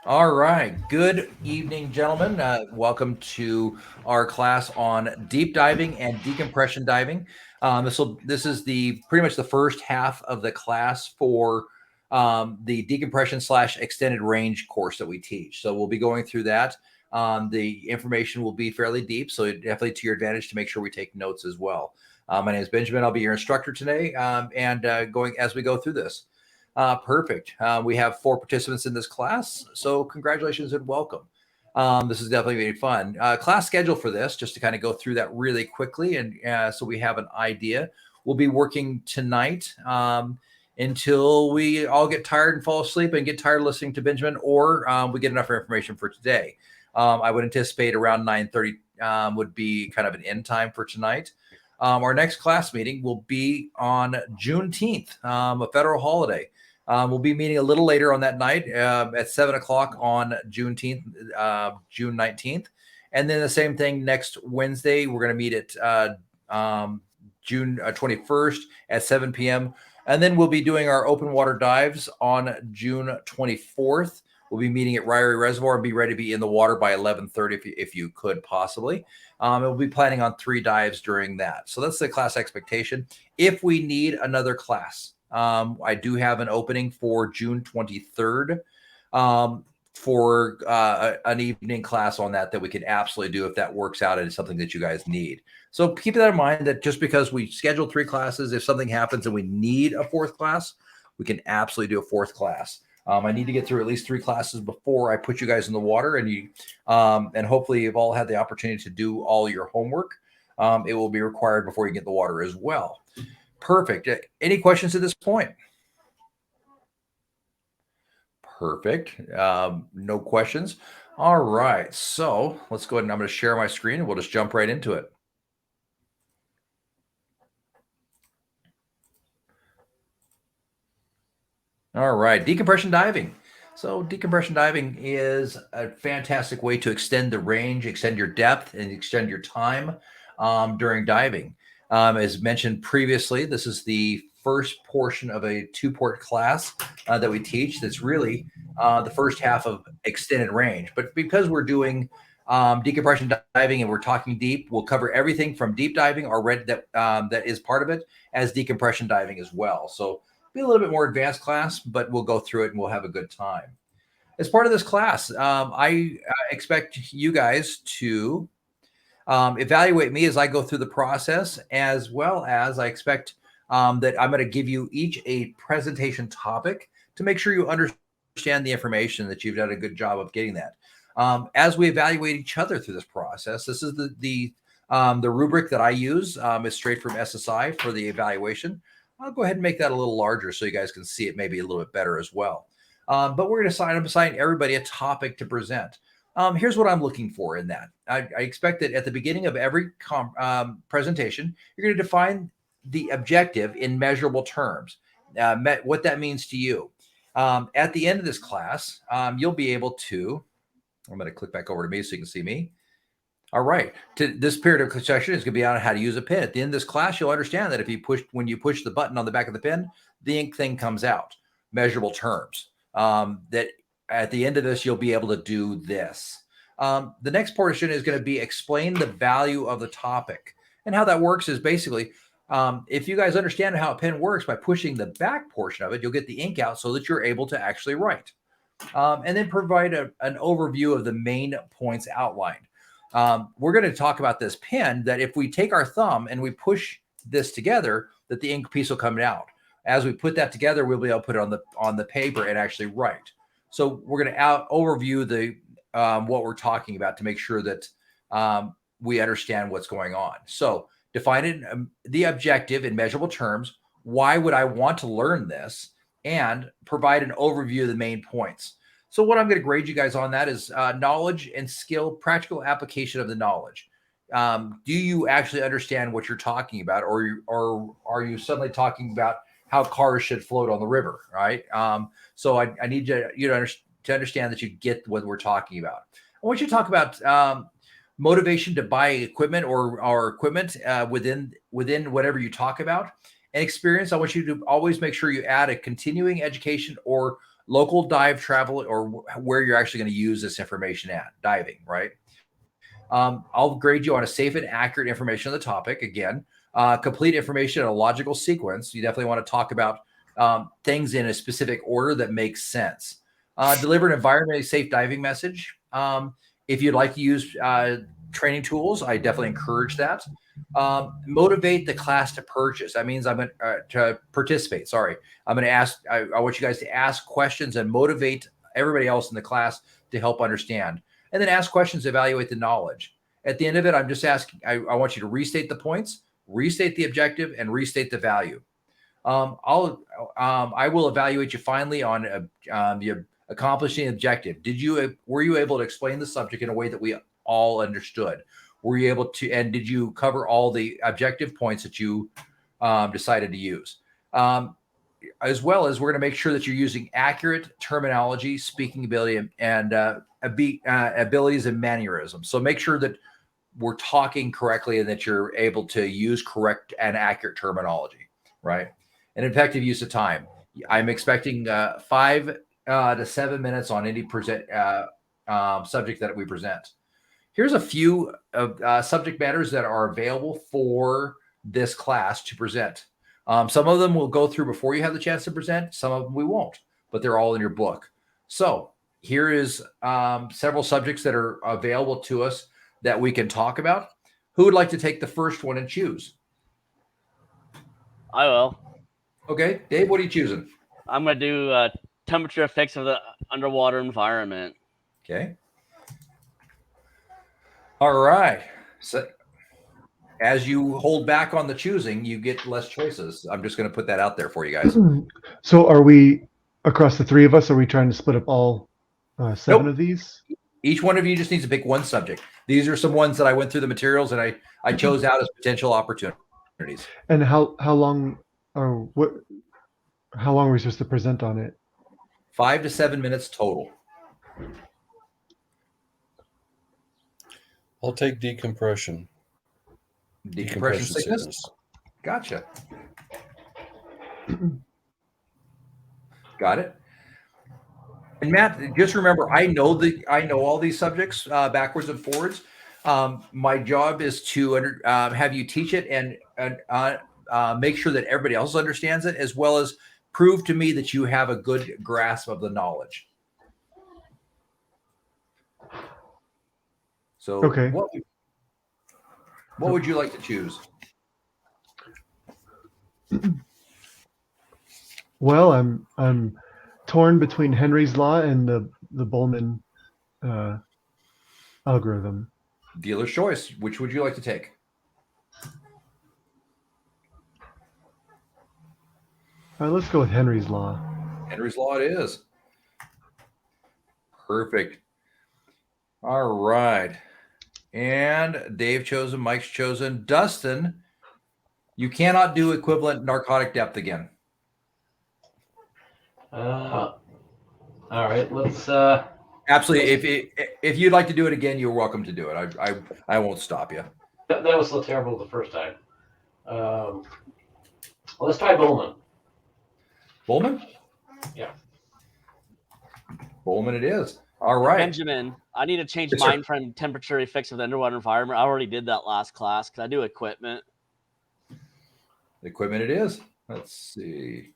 All right. Good evening, gentlemen. Welcome to our class on deep diving and decompression diving. This is the pretty much the first half of the class for the decompression / extended range course that we teach. So we'll be going through that. The information will be fairly deep, so definitely to your advantage to make sure we take notes as well. My name is Benjamin. I'll be your instructor today, and going as we go through this. Perfect. We have 4 participants in this class, so congratulations and welcome. This is definitely going to be fun. Class schedule for this, just to kind of go through that really quickly, and so we have an idea. We'll be working tonight until we all get tired and fall asleep and get tired of listening to Benjamin, or we get enough information for today. I would anticipate around 9:30 would be kind of an end time for tonight. Our next class meeting will be on Juneteenth, a federal holiday. We'll be meeting a little later on that night at 7 o'clock on Juneteenth, June 19th. And then the same thing next Wednesday. We're going to meet at June 21st at 7 p.m. And then we'll be doing our open water dives on June 24th. We'll be meeting at Ryrie Reservoir and be ready to be in the water by 11:30 if you could possibly. And we'll be planning on 3 dives during that. So that's the class expectation. If we need another class, I do have an opening for June 23rd for an evening class on that we could absolutely do if that works out and it's something that you guys need. So keep that in mind that just because we scheduled 3 classes, if something happens and we need a 4th class, we can absolutely do a 4th class. I need to get through at least 3 classes before I put you guys in the water, and hopefully you've all had the opportunity to do all your homework. It will be required before you get in the water as well. Perfect. Any questions at this point? Perfect. No questions. All right. So let's go ahead and I'm going to share my screen and we'll just jump right into it. All right. Decompression diving. So decompression diving is a fantastic way to extend the range, extend your depth, and extend your time during diving. As mentioned previously, this is the first portion of a 2-part class that we teach. That's really the first half of extended range. But because we're doing decompression diving and we're talking deep, we'll cover everything from deep diving or that is part of it as decompression diving as well. So be a little bit more advanced class, but we'll go through it and we'll have a good time. As part of this class, I expect you guys to evaluate me as I go through the process, as well as I expect that I'm going to give you each a presentation topic to make sure you understand the information, that you've done a good job of getting that. As we evaluate each other through this process, this is the rubric that I use is straight from SSI for the evaluation. I'll go ahead and make that a little larger so you guys can see it maybe a little bit better as well. But we're going to assign everybody a topic to present. Here's what I'm looking for in that. I expect that at the beginning of every presentation, you're going to define the objective in measurable terms, what that means to you. At the end of this class, you'll be able to, I'm going to click back over to me so you can see me. All right. This period of session is going to be on how to use a pen. At the end of this class, you'll understand that when you push the button on the back of the pen, the ink thing comes out. Measurable terms. That at the end of this, you'll be able to do this. The next portion is going to be explain the value of the topic. And how that works is basically, if you guys understand how a pen works, by pushing the back portion of it, you'll get the ink out so that you're able to actually write. And then provide an overview of the main points outlined. We're going to talk about this pen, that if we take our thumb and we push this together, that the ink piece will come out. As we put that together, we'll be able to put it on the paper and actually write. So we're going to overview the what we're talking about to make sure that we understand what's going on. So define the objective in measurable terms. Why would I want to learn this? And provide an overview of the main points. So what I'm going to grade you guys on that is knowledge and skill, practical application of the knowledge. Do you actually understand what you're talking about, or are you suddenly talking about how cars should float on the river, right? So I need you to understand that you get what we're talking about. I want you to talk about motivation to buy equipment or equipment within whatever you talk about. And experience, I want you to always make sure you add a continuing education or local dive travel, or where you're actually going to use this information at diving, right? I'll grade you on a safe and accurate information on the topic. Again, complete information in a logical sequence. You definitely want to talk about things in a specific order that makes sense. Deliver an environmentally safe diving message. If you'd like to use training tools, I definitely encourage that. Motivate the class to purchase. That means I'm going to participate. Sorry, I'm going to ask. I want you guys to ask questions and motivate everybody else in the class to help understand. And then ask questions, evaluate the knowledge. At the end of it, I'm just asking, I want you to restate the points, restate the objective, and restate the value. I will evaluate you finally on the accomplishing the objective. Were you able to explain the subject in a way that we all understood? Were you able to, and did you cover all the objective points that you decided to use? As well as we're going to make sure that you're using accurate terminology, speaking ability, and abilities and mannerisms. So make sure that we're talking correctly and that you're able to use correct and accurate terminology, right? And effective use of time. I'm expecting 5 to 7 minutes on any subject that we present. Here's a few subject matters that are available for this class to present. Some of them we'll go through before you have the chance to present. Some of them we won't, but they're all in your book. So here is several subjects that are available to us that we can talk about. Who would like to take the first one and choose? I will. Okay, Dave, what are you choosing? I'm going to do temperature effects of the underwater environment. Okay. All right. So as you hold back on the choosing, you get less choices. I'm just going to put that out there for you guys. So are we, across the three of us, are we trying to split up all 7 of these? Each one of you just needs to pick one subject. These are some ones that I went through the materials and I chose out as potential opportunities. And how long are we supposed to present on it? 5 to 7 minutes total. I'll take decompression. Decompression sickness. Gotcha. Got it. And Matt, just remember, I know all these subjects backwards and forwards. My job is to have you teach it and make sure that everybody else understands it, as well as prove to me that you have a good grasp of the knowledge. So, okay. What would you like to choose? Well, I'm torn between Henry's law and the Bowman algorithm. Dealer's choice. Which would you like to take? Let's go with Henry's law. Henry's law it is. Perfect. All right. And Dave chosen, Mike's chosen. Dustin, you cannot do equivalent narcotic depth again. All right, let's Absolutely. If you'd like to do it again, you're welcome to do it. I won't stop you. that was so terrible the first time. Let's try Bowman. Bowman? Yeah. Bowman it is. All right. Benjamin, I need to change Yes, mine from temperature effects of the underwater environment. I already did that last class because I do equipment. Equipment it is. Let's see.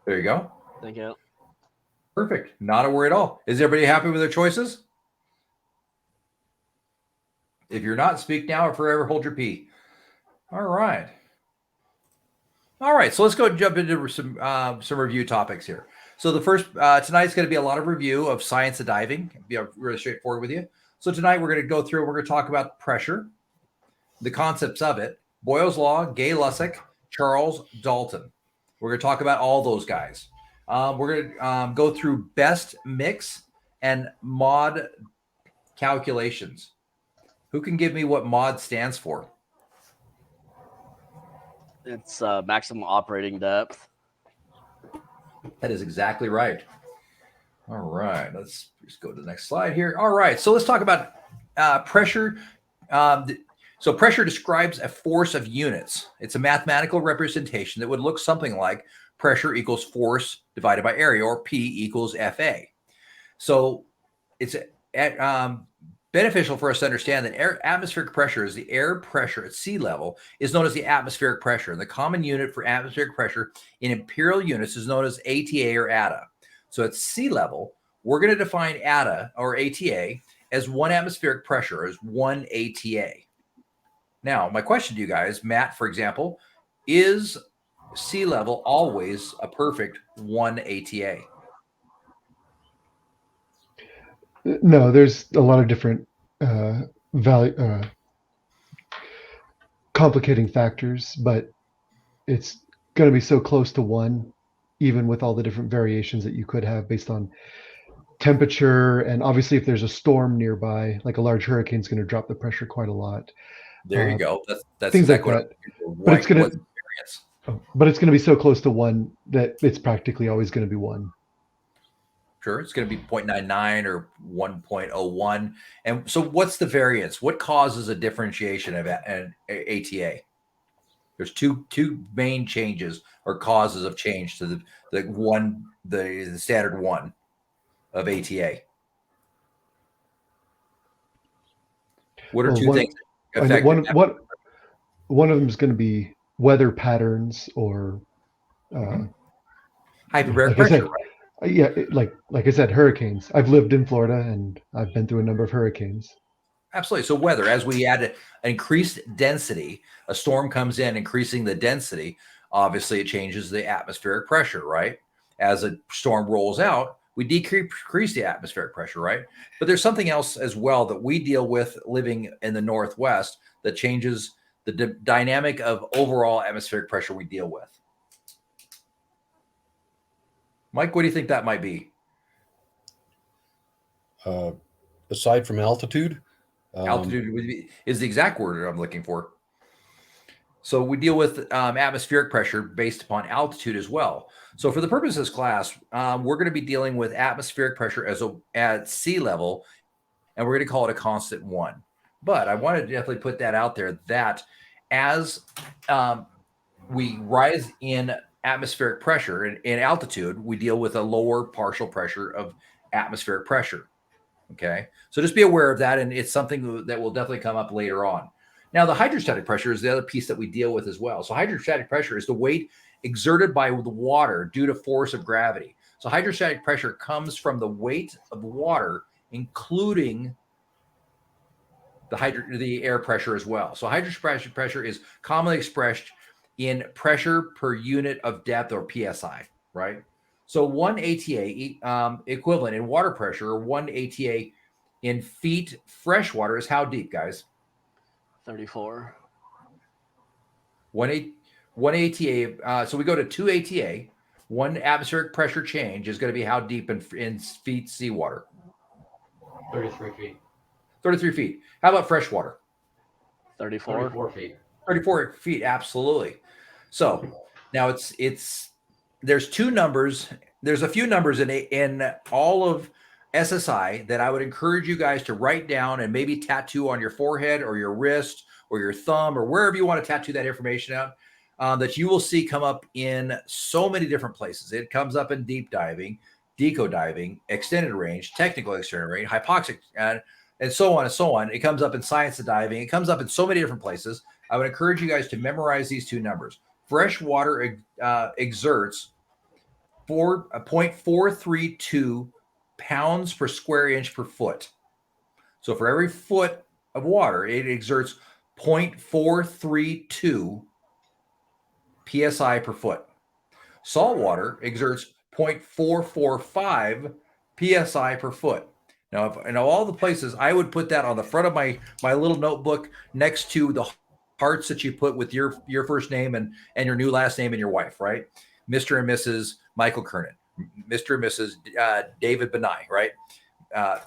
There you go. Thank you. Perfect. Not a worry at all. Is everybody happy with their choices? If you're not, speak now or forever hold your pee. All right. All right. So let's go jump into some review topics here. So the first tonight's going to be a lot of review of science of diving. Be really straightforward with you. So tonight we're going to go through. We're going to talk about pressure, the concepts of it, Boyle's law, Gay Lussac, Charles, Dalton. We're going to talk about all those guys. We're going to go through best mix and mod calculations. Who can give me what mod stands for? It's maximum operating depth. That is exactly right. All right. Let's just go to the next slide here. All right. So let's talk about pressure. So pressure describes a force of units. It's a mathematical representation that would look something like pressure equals force divided by area, or P equals FA. So it's beneficial for us to understand that atmospheric pressure is the air pressure at sea level is known as the atmospheric pressure. And the common unit for atmospheric pressure in imperial units is known as ATA or ATA. So at sea level, we're going to define ATA or ATA as 1 atmospheric pressure, as 1 ATA. Now, my question to you guys, Matt, for example, is sea level always a perfect 1 ATA? No, there's a lot of different complicating factors, but it's going to be so close to 1, even with all the different variations that you could have based on temperature. And obviously, if there's a storm nearby, like a large hurricane, is going to drop the pressure quite a lot. There you go. That's things exactly like what that. But it's going what's the variance? but it's going to be so close to 1 that it's practically always going to be 1. Sure, it's going to be 0.99 or 1.01. And so what's the variance? What causes a differentiation of an ATA? There's two main changes or causes of change to the standard 1 of ATA. What are Well, two things that affect one of them is going to be weather patterns or hyperbaric like I pressure, said, right? yeah, like I said, hurricanes. I've lived in Florida and I've been through a number of hurricanes. Absolutely. So weather, as we add an increased density, a storm comes in, increasing the density, obviously it changes the atmospheric pressure, right? As a storm rolls out, we decrease the atmospheric pressure, right? But there's something else as well that we deal with living in the Northwest that changes the dynamic of overall atmospheric pressure we deal with. Mike, what do you think that might be? Aside from altitude? Altitude is the exact word I'm looking for. So we deal with atmospheric pressure based upon altitude as well. So for the purpose of this class, we're going to be dealing with atmospheric pressure at sea level, and we're going to call it a constant 1. But I want to definitely put that out there that as we rise in atmospheric pressure and in altitude, we deal with a lower partial pressure of atmospheric pressure. Okay, so just be aware of that, and it's something that will definitely come up later on. Now, the hydrostatic pressure is the other piece that we deal with as well. So hydrostatic pressure is the weight exerted by the water due to force of gravity. So hydrostatic pressure comes from the weight of water, including the air pressure as well. So hydrostatic pressure is commonly expressed in pressure per unit of depth, or PSI, right? So 1 ATA equivalent in water pressure, or 1 ATA in feet fresh water is how deep, guys? 34. 1 ATA. So we go to 2 ATA. 1 atmospheric pressure change is going to be how deep in feet seawater? 33 feet. 33 feet. How about fresh water? 34. 34 feet. 34 feet, absolutely. So now there's 2 numbers. There's a few numbers in all of SSI that I would encourage you guys to write down and maybe tattoo on your forehead or your wrist or your thumb or wherever you want to tattoo that information out, that you will see come up in so many different places. It comes up in deep diving, deco diving, extended range, technical extended range, hypoxic, and so on and so on. It comes up in science of diving. It comes up in so many different places. I would encourage you guys to memorize these 2 numbers. Fresh water exerts 0.432 pounds per square inch per foot. So for every foot of water, it exerts 0.432 psi per foot. Salt water exerts 0.445 psi per foot. Now, in all the places, I would put that on the front of my little notebook next to the hearts that you put with your first name and your new last name and your wife, right? Mr. and Mrs. Michael Kernan, Mr. and Mrs. David Benai, right?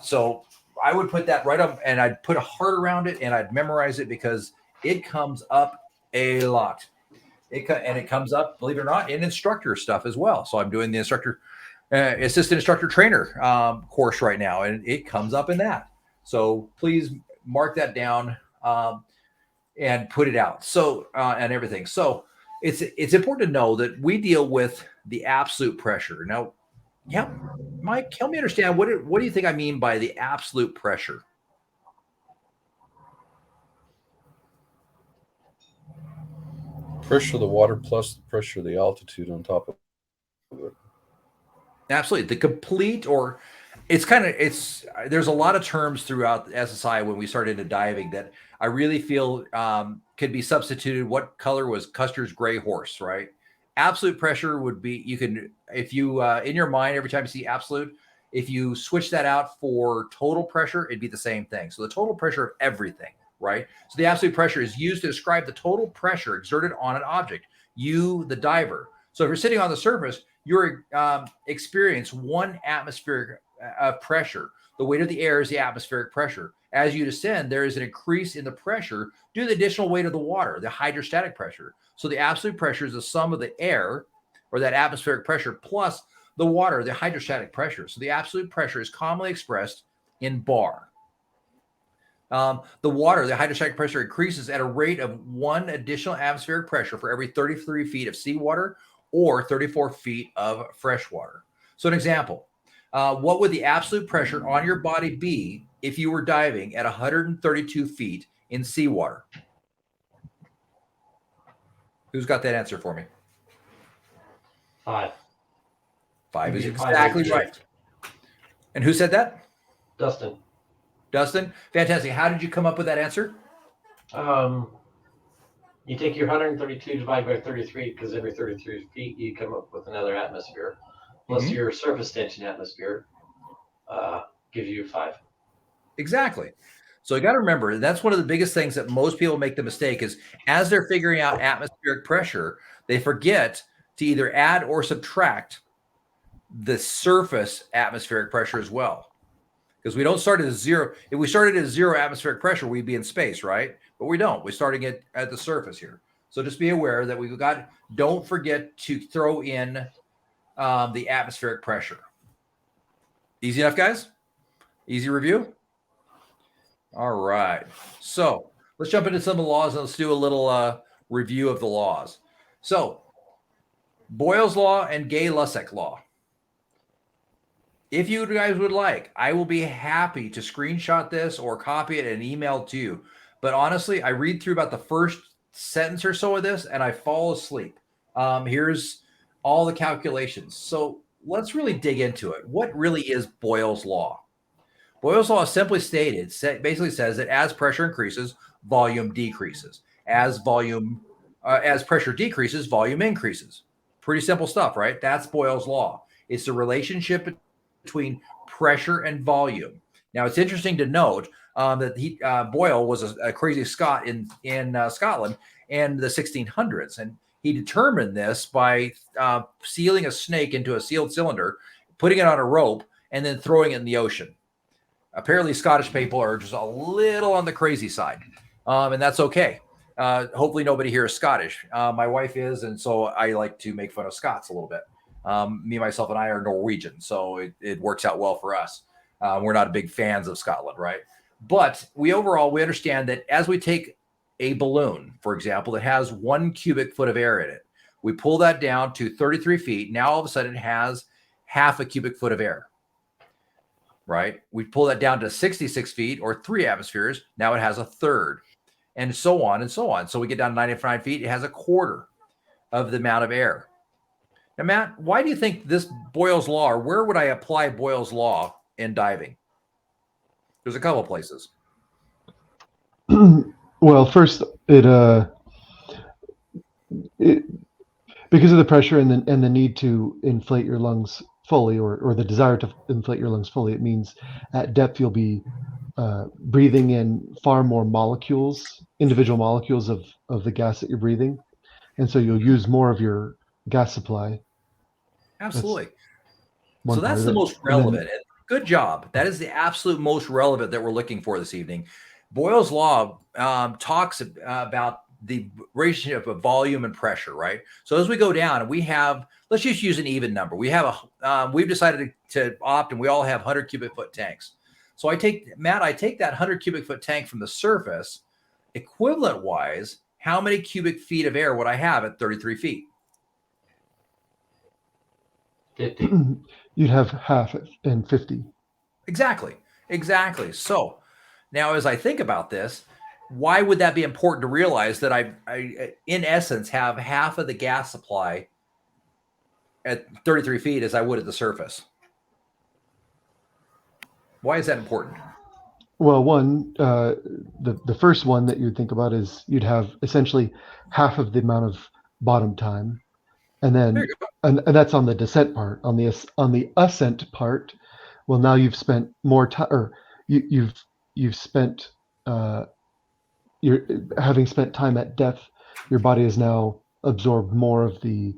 So I would put that right up, and I'd put a heart around it, and I'd memorize it because it comes up a lot. It comes up, believe it or not, in instructor stuff as well. So I'm doing the assistant instructor trainer course right now, and it comes up in that. So please mark that down and put it out. So and everything. So it's important to know that we deal with the absolute pressure. Now, yeah, Mike, help me understand what do you think I mean by the absolute pressure? Pressure of the water plus the pressure of the altitude on top of it. Absolutely. The complete, or it's there's a lot of terms throughout SSI when we started into diving that I really feel could be substituted. What color was Custer's gray horse, right? Absolute pressure would be, you can, if you, in your mind, every time you see absolute, if you switch that out for total pressure, it'd be the same thing. So the total pressure of everything, right? So the absolute pressure is used to describe the total pressure exerted on an object, you, the diver. So if you're sitting on the surface, you're experience 1 atmospheric pressure. The weight of the air is the atmospheric pressure. As you descend, there is an increase in the pressure due to the additional weight of the water, the hydrostatic pressure. So the absolute pressure is the sum of the air, or that atmospheric pressure, plus the water, the hydrostatic pressure. So the absolute pressure is commonly expressed in bar. The water, the hydrostatic pressure, increases at a rate of 1 additional atmospheric pressure for every 33 feet of seawater or 34 feet of fresh water. So an example, what would the absolute pressure on your body be if you were diving at 132 feet in seawater? Who's got that answer for me? 5. 5 is Maybe exactly 5. right. And who said that? Dustin. Dustin? Fantastic. How did you come up with that answer? You take your 132 divided by 33, because every 33 feet you come up with another atmosphere, plus your surface tension atmosphere gives you 5. Exactly. So you got to remember, that's one of the biggest things that most people make the mistake is, as they're figuring out atmospheric pressure, they forget to either add or subtract the surface atmospheric pressure as well. Because we don't start at 0. If we started at 0 atmospheric pressure, we'd be in space, right? But we don't. We're starting at the surface here. So just be aware that don't forget to throw in the atmospheric pressure. Easy enough, guys? Easy review? All right. So let's jump into some of the laws and let's do a little review of the laws. So Boyle's Law and Gay-Lussac Law. If you guys would like, I will be happy to screenshot this or copy it and email it to you. But honestly, I read through about the first sentence or so of this and I fall asleep. Here's all the calculations. So let's really dig into it. What really is Boyle's Law? Boyle's Law, simply stated, basically says that as pressure increases, volume decreases. As pressure decreases, volume increases. Pretty simple stuff, right? That's Boyle's Law. It's the relationship between pressure and volume. Now, it's interesting to note that Boyle was a crazy Scot in Scotland in the 1600s, and he determined this by sealing a snake into a sealed cylinder, putting it on a rope, and then throwing it in the ocean. Apparently, Scottish people are just a little on the crazy side, and that's okay. Hopefully, nobody here is Scottish. My wife is, and so I like to make fun of Scots a little bit. Me, myself, and I are Norwegian, so it works out well for us. We're not big fans of Scotland, right? But we understand that as we take a balloon, for example, that has 1 cubic foot of air in it, we pull that down to 33 feet. Now, all of a sudden, it has half a cubic foot of air, right? We pull that down to 66 feet or 3 atmospheres. Now it has a third, and so on and so on. So we get down to 95 feet. It has a quarter of the amount of air. Now, Matt, why do you think this Boyle's Law, or where would I apply Boyle's Law in diving? There's a couple of places. Well, first, it because of the pressure and the need to inflate your lungs fully, or the desire to inflate your lungs fully, it means at depth you'll be breathing in far more molecules, individual molecules of the gas that you're breathing, and so you'll use more of your gas supply. Absolutely. So that's the most relevant. Good job. That is the absolute most relevant that we're looking for this evening. Boyle's Law talks about the relationship of volume and pressure, right? So as we go down, and we have, let's just use an even number. We have we've decided to opt, and we all have 100 cubic foot tanks. So I take that 100 cubic foot tank from the surface, equivalent wise, how many cubic feet of air would I have at 33 feet? 50. You'd have half and 50. Exactly. Exactly. So now as I think about this, why would that be important to realize that I in essence have half of the gas supply at 33 feet as I would at the surface? Why is that important? Well, one, the first one that you'd think about is you'd have essentially half of the amount of bottom time, and There then you go. and that's on the descent part. On the ascent part, well, now you've spent more time, or you've spent you're having spent time at depth. Your body has now absorbed more of the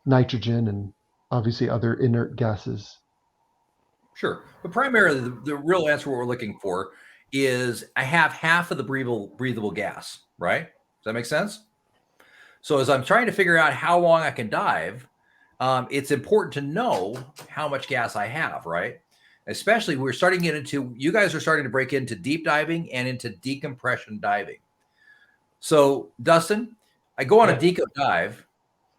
nitrogen and obviously other inert gases. Sure. But primarily, the real answer what we're looking for is I have half of the breathable gas, right? Does that make sense? So as I'm trying to figure out how long I can dive, it's important to know how much gas I have, right? Especially we're starting to get into, you guys are starting to break into deep diving and into decompression diving. So Dustin, I go on a deco dive,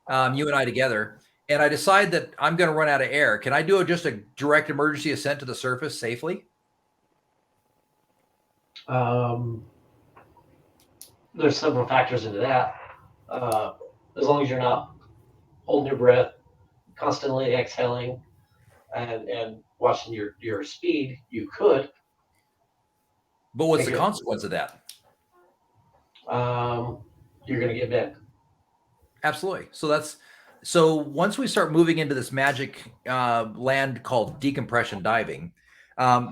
you and I together, and I decide that I'm going to run out of air. Can I do just a direct emergency ascent to the surface safely? There's several factors into that. As long as you're not holding your breath, constantly exhaling, and watching your speed, you could. But what's the consequence of that? You're going to get bent. Absolutely. So once we start moving into this magic land called decompression diving,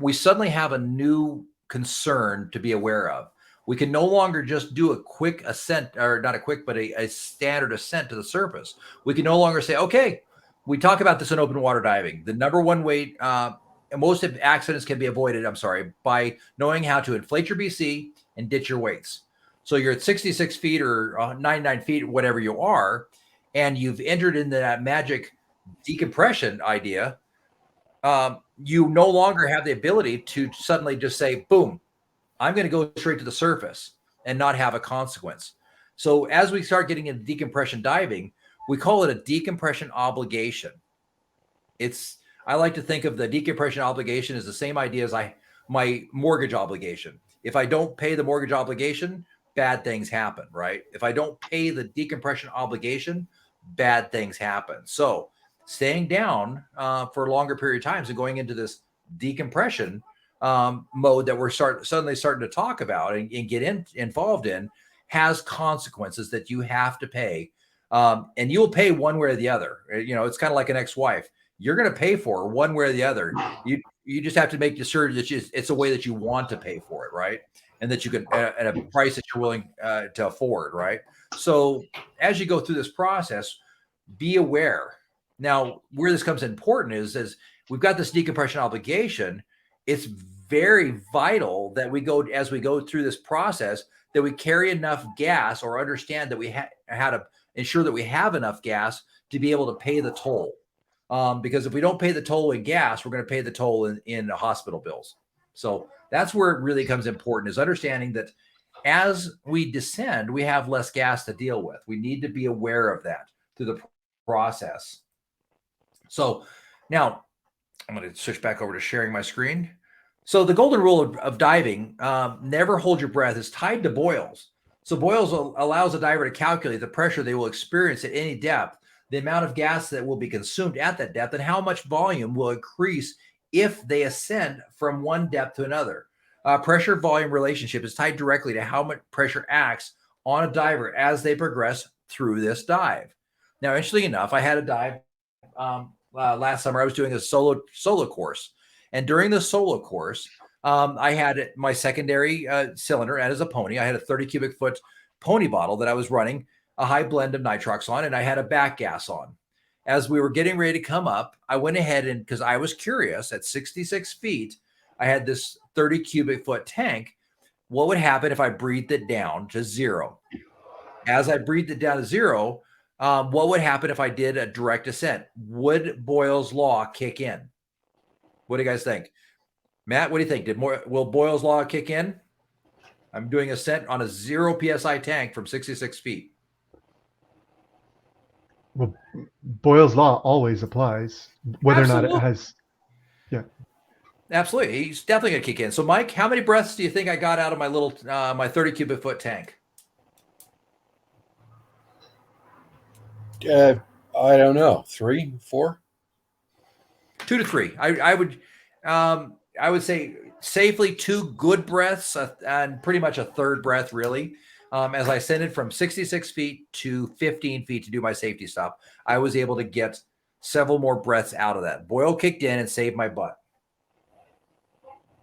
we suddenly have a new concern to be aware of. We can no longer just do a quick ascent, or not a quick, but a standard ascent to the surface. We can no longer say, okay, we talk about this in open water diving. The number one way, most accidents can be avoided, by knowing how to inflate your BC and ditch your weights. So you're at 66 feet or 99 feet, whatever you are, and you've entered into that magic decompression idea. You no longer have the ability to suddenly just say, boom, I'm going to go straight to the surface and not have a consequence. So as we start getting into decompression diving, we call it a decompression obligation. I like to think of the decompression obligation as the same idea as my mortgage obligation. If I don't pay the mortgage obligation, bad things happen, right? If I don't pay the decompression obligation, bad things happen. So staying down for a longer period of times and going into this decompression mode that we're suddenly starting to talk about and get involved in has consequences that you have to pay. And you'll pay one way or the other. It's kind of like an ex-wife. You're going to pay for her one way or the other. You just have to make sure that it's a way that you want to pay for it, right? And that you can at a price that you're willing to afford, right? So as you go through this process, be aware. Now, where this comes important is we've got this decompression obligation. It's very vital that as we go through this process, that we carry enough gas or understand that we how to ensure that we have enough gas to be able to pay the toll. Because if we don't pay the toll in gas, we're going to pay the toll in hospital bills. So that's where it really comes important, is understanding that as we descend, we have less gas to deal with. We need to be aware of that through the process. So now I'm going to switch back over to sharing my screen. So the golden rule of diving, never hold your breath, is tied to boils. So boils allows a diver to calculate the pressure they will experience at any depth, the amount of gas that will be consumed at that depth, and how much volume will increase if they ascend from one depth to another. Pressure volume relationship is tied directly to how much pressure acts on a diver as they progress through this dive. Now, interestingly enough, I had a dive last summer. I was doing a solo course, and during the solo course, I had my secondary cylinder as a pony. I had a 30 cubic foot pony bottle that I was running a high blend of nitrox on, and I had a back gas on. As we were getting ready to come up, I went ahead and, because I was curious, at 66 feet, I had this 30 cubic foot tank. What would happen if I breathed it down to zero? As I breathed it down to zero, what would happen if I did a direct ascent? Would Boyle's law kick in? What do you guys think? Matt, what do you think? Will Boyle's law kick in? I'm doing Ascent on a 0 PSI tank from 66 feet. Well, Boyle's law always applies, whether or not it Absolutely. has. Yeah. Absolutely. He's definitely going to kick in. So, Mike, how many breaths do you think I got out of my little, my 30 cubic foot tank? I don't know. 3, 4? 2 to 3. I would say safely 2 good breaths and pretty much a third breath, really. As I ascended from 66 feet to 15 feet to do my safety stop, I was able to get several more breaths out of that. Boyle kicked in and saved my butt.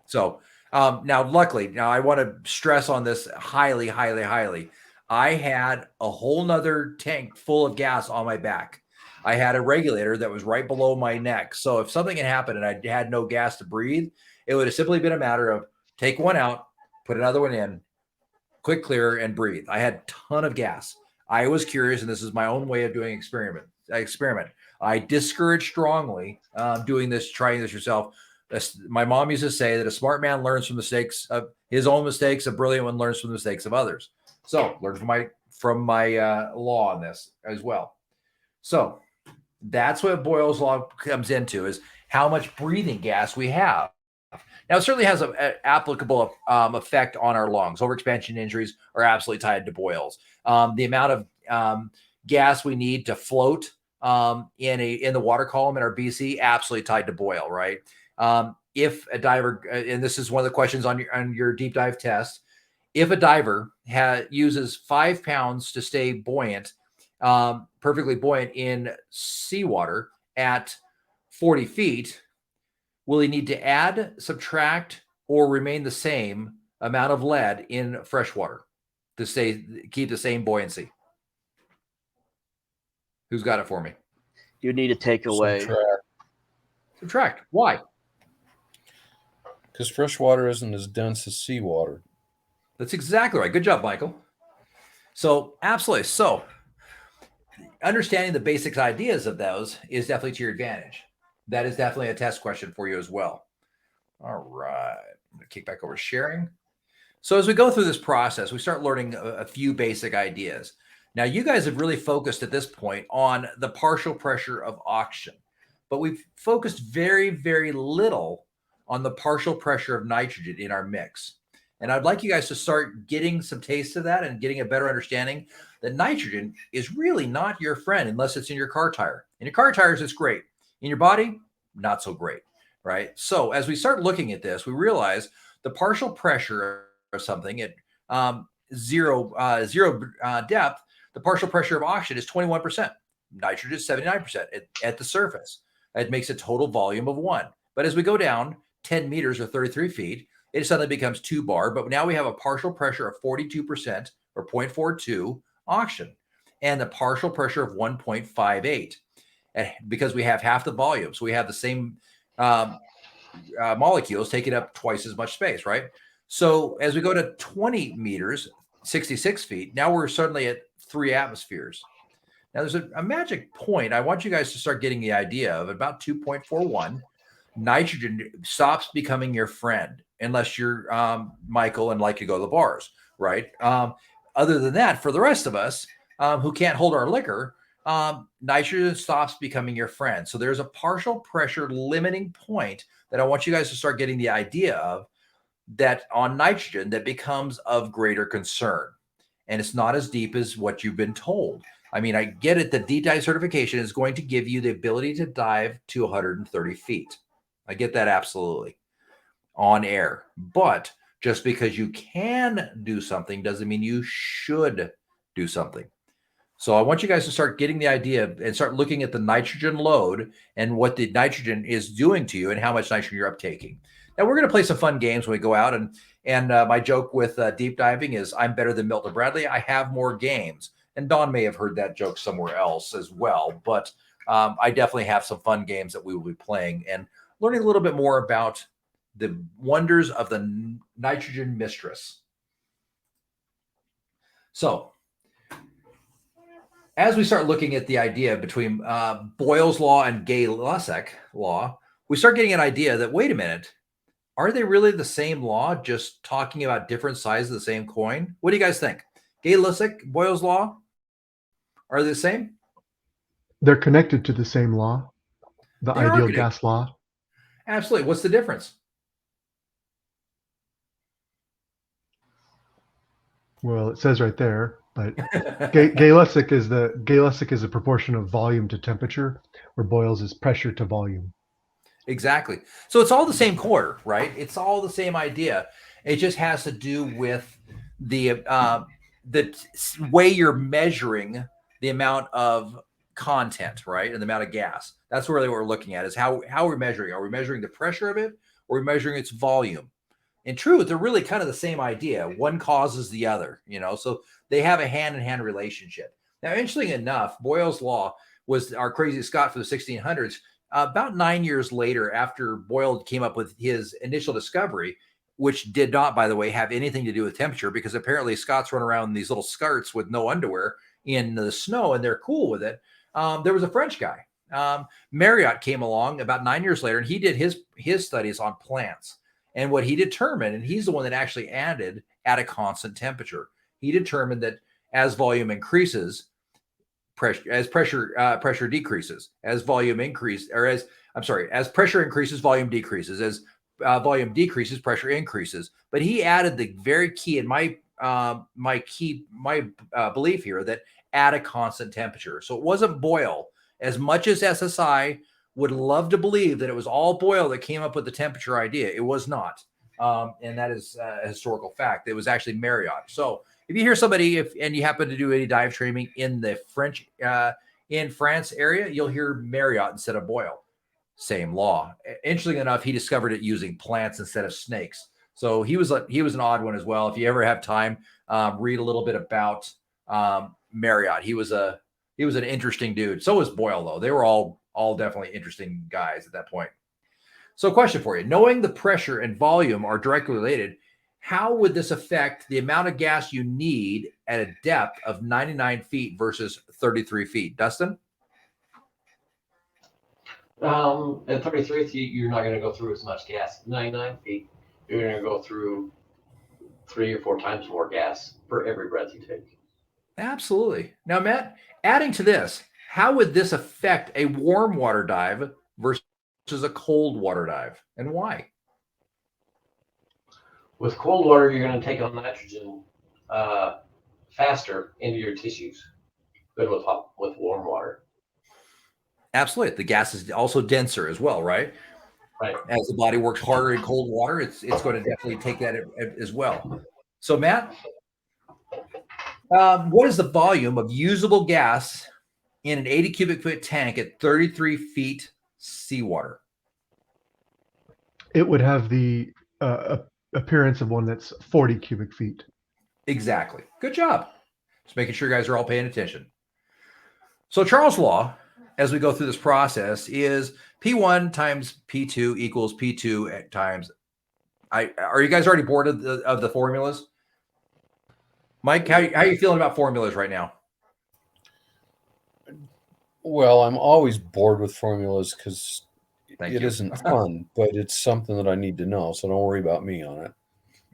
So now, luckily, I want to stress on this highly, highly, highly. I had a whole nother tank full of gas on my back. I had a regulator that was right below my neck. So if something had happened and I had no gas to breathe, it would have simply been a matter of take one out, put another one in, quick clear, and breathe. I had a ton of gas. I was curious, and this is my own way of doing experiment. I discourage strongly doing this, trying this yourself. My mom used to say that a smart man learns from mistakes of his own mistakes. A brilliant one learns from the mistakes of others. So learn from my law on this as well. So that's what Boyle's law comes into, is how much breathing gas we have. Now, it certainly has an applicable effect on our lungs. Overexpansion injuries are absolutely tied to Boyle's. The amount of gas we need to float in the water column in our BC, absolutely tied to Boyle, right? If a diver, and this is one of the questions on your deep dive test, if a diver uses 5 pounds to stay buoyant, perfectly buoyant in seawater at 40 feet, will he need to add, subtract, or remain the same amount of lead in freshwater to keep the same buoyancy? Who's got it for me? You need to take away. Subtract. Why? Because fresh water isn't as dense as seawater. That's exactly right. Good job, Michael. So, absolutely. So, understanding the basic ideas of those is definitely to your advantage. That is definitely a test question for you as well. All right. I'm going to kick back over to sharing. So as we go through this process, we start learning a few basic ideas. Now, you guys have really focused at this point on the partial pressure of oxygen, but we've focused very, very little on the partial pressure of nitrogen in our mix. And I'd like you guys to start getting some taste of that and getting a better understanding that nitrogen is really not your friend unless it's in your car tire. In your car tires, it's great. In your body, not so great, right? So as we start looking at this, we realize the partial pressure of something at zero depth, the partial pressure of oxygen is 21%. Nitrogen is 79% at the surface. It makes a total volume of 1. But as we go down 10 meters or 33 feet, it suddenly becomes 2 bar. But now we have a partial pressure of 42% or 0.42 oxygen and the partial pressure of 1.58. Because we have half the volume. So we have the same molecules taking up twice as much space, right? So as we go to 20 meters, 66 feet, now we're suddenly at 3 atmospheres. Now there's a magic point. I want you guys to start getting the idea of about 2.41. Nitrogen stops becoming your friend unless you're Michael and like to go to the bars, right? Other than that, for the rest of us who can't hold our liquor, nitrogen stops becoming your friend. So there's a partial pressure limiting point that I want you guys to start getting the idea of, that on nitrogen that becomes of greater concern. And it's not as deep as what you've been told. I mean, I get it. The deep dive certification is going to give you the ability to dive to 130 feet. I get that absolutely on air. But just because you can do something doesn't mean you should do something. So I want you guys to start getting the idea and start looking at the nitrogen load and what the nitrogen is doing to you and how much nitrogen you're uptaking. Now we're going to play some fun games when we go out. And my joke with deep diving is I'm better than Milton Bradley. I have more games. And Don may have heard that joke somewhere else as well. But I definitely have some fun games that we will be playing and learning a little bit more about the wonders of the nitrogen mistress. So as we start looking at the idea between Boyle's law and Gay-Lussac law, we start getting an idea that, wait a minute, are they really the same law, just talking about different sides of the same coin? What do you guys think? Gay-Lussac, Boyle's law, are they the same? They're connected to the same law, the They are ideal connected. gas law. Absolutely. What's the difference? Well, it says right there, but Gay-Lussac is a proportion of volume to temperature, where Boyle's is pressure to volume. Exactly. So it's all the same core, right? It's all the same idea. It just has to do with the way you're measuring the amount of content, right, and the amount of gas. That's really what we're looking at, is how we're measuring. Are we measuring the pressure of it, or are we measuring its volume? In truth, they're really kind of the same idea. One causes the other, so they have a hand-in-hand relationship. Now, interestingly enough, Boyle's law was our crazy Scott for the 1600s. About 9 years later, after Boyle came up with his initial discovery, which did not, by the way, have anything to do with temperature, because apparently Scots run around in these little skirts with no underwear in the snow, and they're cool with it. There was a French guy. Marriott came along about 9 years later, and he did his studies on plants. And what he determined, and he's the one that actually added at a constant temperature, he determined that as volume increases, pressure decreases. As volume increases, or as pressure increases, volume decreases. As volume decreases, pressure increases. But he added the very key in my belief here, that at a constant temperature. So it wasn't Boyle. As much as SSI would love to believe that it was all Boyle that came up with the temperature idea, it was not. And that is a historical fact. It was actually Marriott. So if you hear somebody, and you happen to do any dive training in the in France area, you'll hear Marriott instead of Boyle. Same law. Interestingly enough, he discovered it using plants instead of snakes. So he was an odd one as well. If you ever have time, read a little bit about Marriott. He was an interesting dude. So was Boyle, though. They were all definitely interesting guys at that point. So question for you: knowing the pressure and volume are directly related, how would this affect the amount of gas you need at a depth of 99 feet versus 33 feet? Dustin? At 33 feet, you're not going to go through as much gas. 99 feet, you're going to go through 3 or 4 times more gas for every breath you take. Absolutely. Now, Matt, adding to this, how would this affect a warm water dive versus a cold water dive, and why? With cold water, you're going to take on nitrogen faster into your tissues than with warm water. Absolutely. The gas is also denser as well, right? Right. As the body works harder in cold water, it's going to definitely take that as well. So, Matt, what is the volume of usable gas in an 80 cubic foot tank at 33 feet seawater? It would have the appearance of one that's 40 cubic feet. Exactly. Good job. Just making sure you guys are all paying attention. So Charles' law, as we go through this process, is P1 times P2 equals P2 times are you guys already bored of the formulas? Mike, how are you feeling about formulas right now? Well, I'm always bored with formulas because it you. isn't fun, but it's something that I need to know. So don't worry about me on it.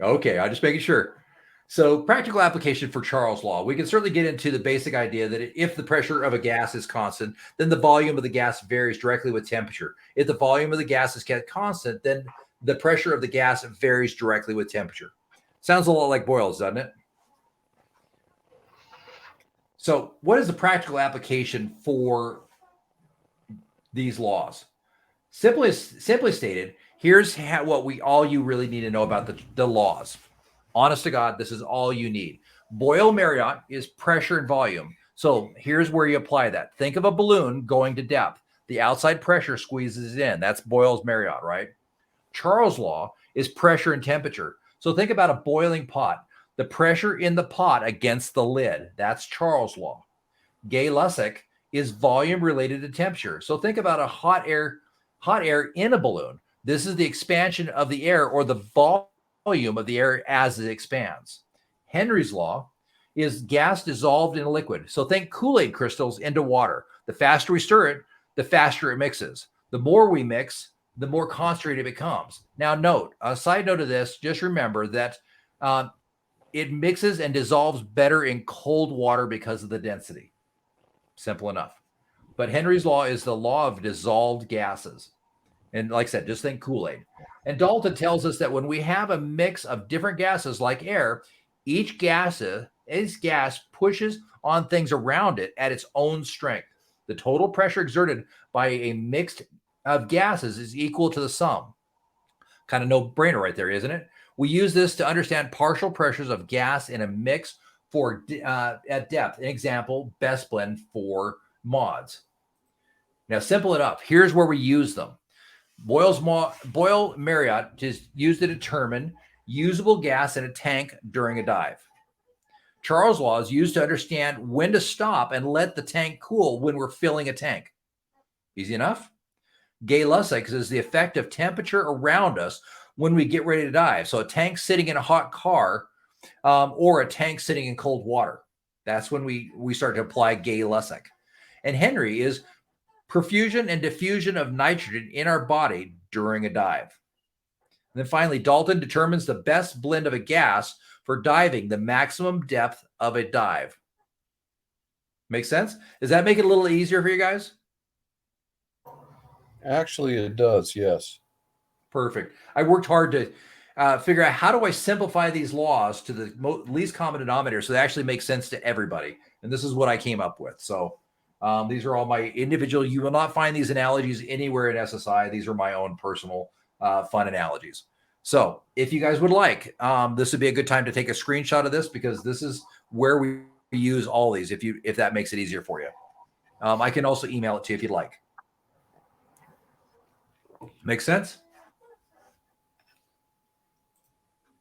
Okay, I'm just making sure. So practical application for Charles' law. We can certainly get into the basic idea that if the pressure of a gas is constant, then the volume of the gas varies directly with temperature. If the volume of the gas is kept constant, then the pressure of the gas varies directly with temperature. Sounds a lot like Boyle's, doesn't it? So what is the practical application for these laws? Simply stated, here's what you really need to know about the laws. Honest to God, this is all you need. Boyle Marriott is pressure and volume. So here's where you apply that. Think of a balloon going to depth. The outside pressure squeezes it in. That's Boyle's Marriott, right? Charles' law is pressure and temperature. So think about a boiling pot. The pressure in the pot against the lid. That's Charles' law. Gay-Lussac is volume related to temperature. So think about a hot air in a balloon. This is the expansion of the air, or the volume of the air as it expands. Henry's law is gas dissolved in a liquid. So think Kool-Aid crystals into water. The faster we stir it, the faster it mixes. The more we mix, the more concentrated it becomes. Now, note, a side note of this, just remember that it mixes and dissolves better in cold water because of the density. Simple enough. But Henry's law is the law of dissolved gases. And like I said, just think Kool-Aid. And Dalton tells us that when we have a mix of different gases like air, each gas pushes on things around it at its own strength. The total pressure exerted by a mix of gases is equal to the sum. Kind of no-brainer right there, isn't it? We use this to understand partial pressures of gas in a mix for at depth. An example, best blend for mods. Now, simple it up. Here's where we use them. Boyle-Marriott is used to determine usable gas in a tank during a dive. Charles' law is used to understand when to stop and let the tank cool when we're filling a tank. Easy enough? Gay-Lussac's is the effect of temperature around us when we get ready to dive. So a tank sitting in a hot car or a tank sitting in cold water. That's when we start to apply Gay-Lussac. And Henry is perfusion and diffusion of nitrogen in our body during a dive. And then finally, Dalton determines the best blend of a gas for diving the maximum depth of a dive. Make sense? Does that make it a little easier for you guys? Actually, it does, yes. Perfect. I worked hard to figure out how do I simplify these laws to the least common denominator so they actually make sense to everybody. And this is what I came up with. So these are all my individual. You will not find these analogies anywhere in SSI. These are my own personal fun analogies. So if you guys would like, this would be a good time to take a screenshot of this because this is where we use all these if that makes it easier for you. I can also email it to you if you'd like. Make sense?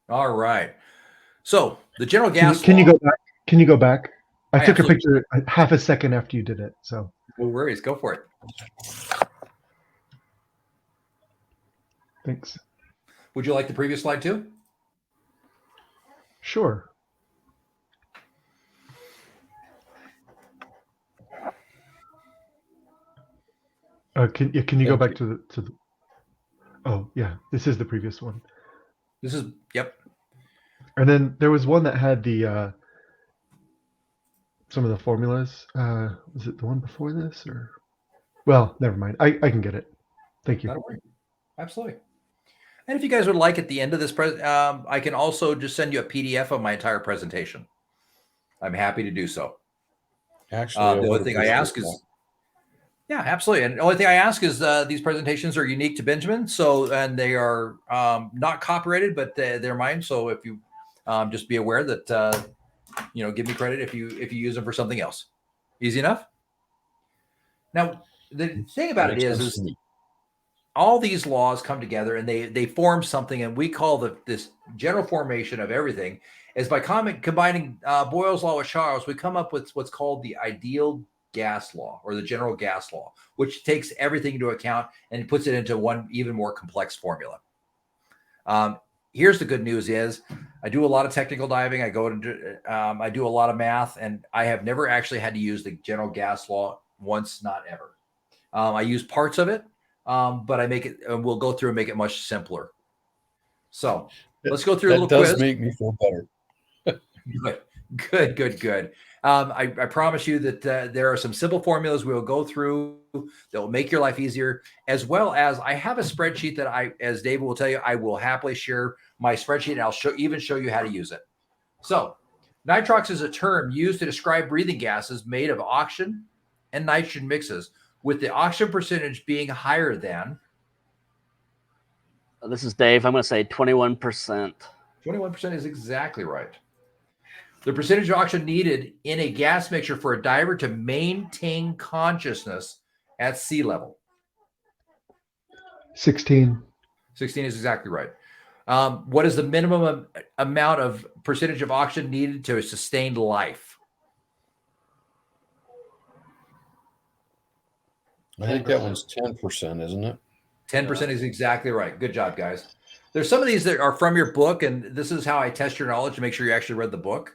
All right. So the general gas Can you law- go back? Can you go back? I took a absolutely- picture half a second after you did it. So No worries. Go for it. thanks. Would you like the previous slide too? Sure. Can you go back to the oh yeah, this is the previous one. This is, yep. And then there was one that had the some of the formulas. Was it the one before this or? Well, never mind. I can get it. Thank you. That'll work. Absolutely. And if you guys would like at the end of this, I can also just send you a PDF of my entire presentation. I'm happy to do so. Actually, The only thing I ask is, yeah, absolutely. And the only thing I ask is these presentations are unique to Benjamin. So, and they are not copyrighted, but they're mine. So if you just be aware that, give me credit if you use them for something else. Easy enough. Now, the thing about it is all these laws come together and they form something, and we call this general formation of everything is by combining Boyle's law with Charles, we come up with what's called the ideal gas law or the general gas law, which takes everything into account and puts it into one even more complex formula. Here's the good news is I do a lot of technical diving. I do a lot of math, and I have never actually had to use the general gas law once, not ever. I use parts of it. But I make it, and we'll go through and make it much simpler. So let's go through a little quiz. That does make me feel better. Good. I promise you that there are some simple formulas we will go through that will make your life easier, as well as I have a spreadsheet that as David will tell you, I will happily share my spreadsheet, and I'll even show you how to use it. So nitrox is a term used to describe breathing gases made of oxygen and nitrogen mixes, with the oxygen percentage being higher than? This is Dave. I'm going to say 21%. 21% is exactly right. The percentage of oxygen needed in a gas mixture for a diver to maintain consciousness at sea level? 16. 16 is exactly right. What is the minimum amount of percentage of oxygen needed to sustain life? I think that one's 10%, isn't it? 10% is exactly right. Good job, guys. There's some of these that are from your book, and this is how I test your knowledge to make sure you actually read the book.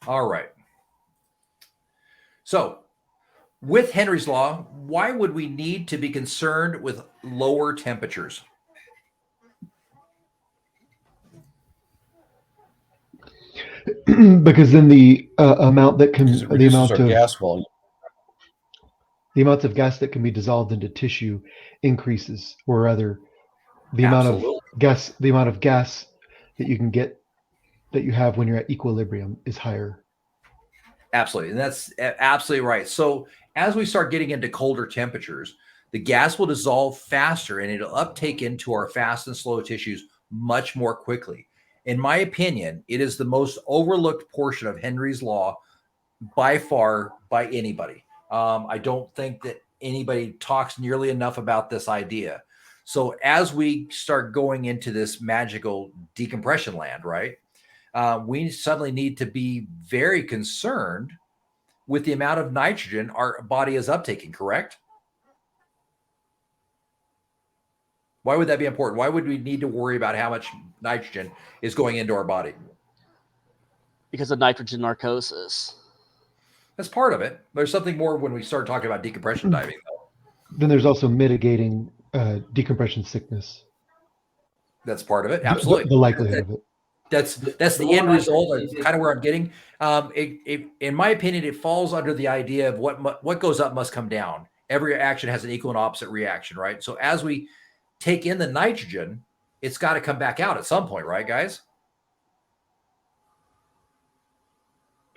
All right. So with Henry's law, why would we need to be concerned with lower temperatures? Because then the amount that can, Because it the reduces amount our of gas volume. the amount of gas that can be dissolved into tissue increases, or rather, the amount of gas that you can get, that you have when you're at equilibrium, is higher. Absolutely. And that's absolutely right. So as we start getting into colder temperatures, the gas will dissolve faster and it'll uptake into our fast and slow tissues much more quickly. In my opinion, it is the most overlooked portion of Henry's law by far by anybody. I don't think that anybody talks nearly enough about this idea. So as we start going into this magical decompression land, right? We suddenly need to be very concerned with the amount of nitrogen our body is uptaking, correct? Why would that be important? Why would we need to worry about how much nitrogen is going into our body? Because of nitrogen narcosis. That's part of it. There's something more when we start talking about decompression diving, though. Then there's also mitigating decompression sickness. That's part of it. Absolutely. The likelihood of it. That's the end result. That's kind of where I'm getting. In my opinion, it falls under the idea of what goes up must come down. Every action has an equal and opposite reaction, right? So as we take in the nitrogen, it's got to come back out at some point, right, guys?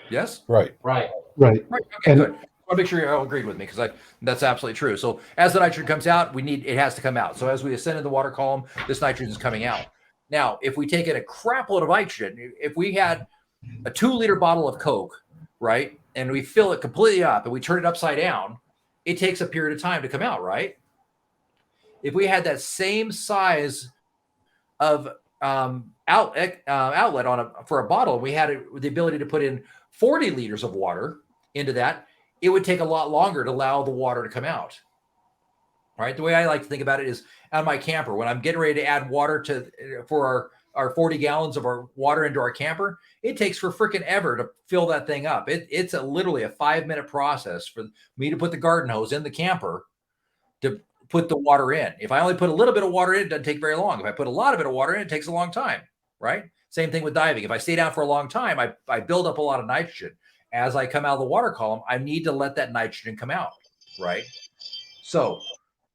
Yes? Right. Right. Okay, And- good. I want to make sure you all agreed with me, because that's absolutely true. So as the nitrogen comes out, it has to come out. So as we ascend in the water column, this nitrogen is coming out. Now, if we take in a crap load of nitrogen, if we had a 2-liter bottle of Coke, right, and we fill it completely up and we turn it upside down, it takes a period of time to come out, right? If we had that same size of outlet for a bottle, we had the ability to put in 40 liters of water into that, it would take a lot longer to allow the water to come out. Right. The way I like to think about it is on my camper, when I'm getting ready to add water for our 40 gallons of our water into our camper, it takes for freaking ever to fill that thing up. It's literally a 5-minute process for me to put the garden hose in the camper to put the water in. If I only put a little bit of water in, it doesn't take very long. If I put a lot of it of water in, it takes a long time. Right. Same thing with diving. If I stay down for a long time, I build up a lot of nitrogen. As I come out of the water column, I need to let that nitrogen come out. Right. So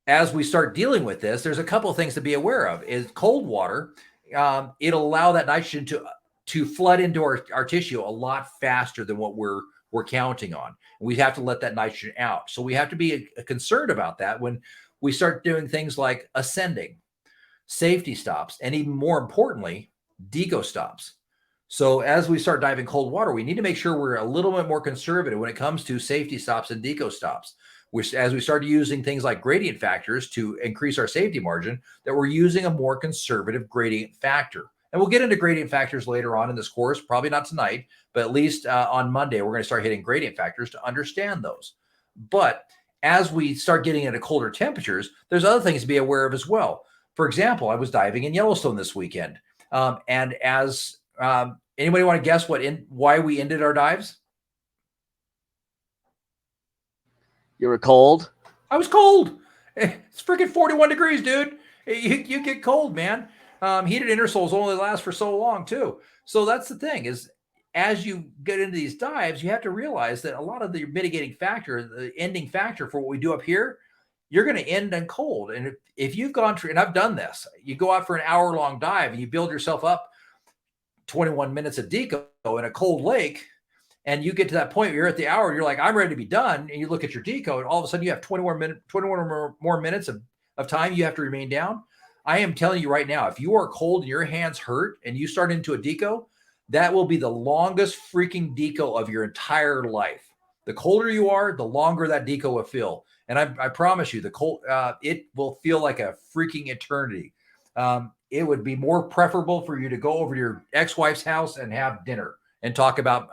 as we start dealing with this, there's a couple of things to be aware of. Is cold water, it'll allow that nitrogen to flood into our tissue a lot faster than what we're counting on. We have to let that nitrogen out. So we have to be concerned about that when we start doing things like ascending, safety stops, and even more importantly, deco stops. So as we start diving cold water, we need to make sure we're a little bit more conservative when it comes to safety stops and deco stops. Which, as we start using things like gradient factors to increase our safety margin, that we're using a more conservative gradient factor. And we'll get into gradient factors later on in this course, probably not tonight, but at least on Monday, we're going to start hitting gradient factors to understand those. But as we start getting into colder temperatures, there's other things to be aware of as well. For example, I was diving in Yellowstone this weekend. And as anybody want to guess why we ended our dives? You were cold? I was cold. It's freaking 41 degrees, dude. You get cold, man. Heated intersoles only last for so long, too. So that's the thing is, as you get into these dives, you have to realize that a lot of the mitigating factor, the ending factor for what we do up here, you're going to end on cold. And if you've gone through, and I've done this, you go out for an hour-long dive and you build yourself up 21 minutes of deco in a cold lake, and you get to that point where you're at the hour, you're like, I'm ready to be done. And you look at your deco, and all of a sudden you have 21 more minutes of time you have to remain down. I am telling you right now, if you are cold and your hands hurt and you start into a deco, that will be the longest freaking deco of your entire life. The colder you are, the longer that deco will feel. And I promise you, it will feel like a freaking eternity. It would be more preferable for you to go over to your ex-wife's house and have dinner and talk about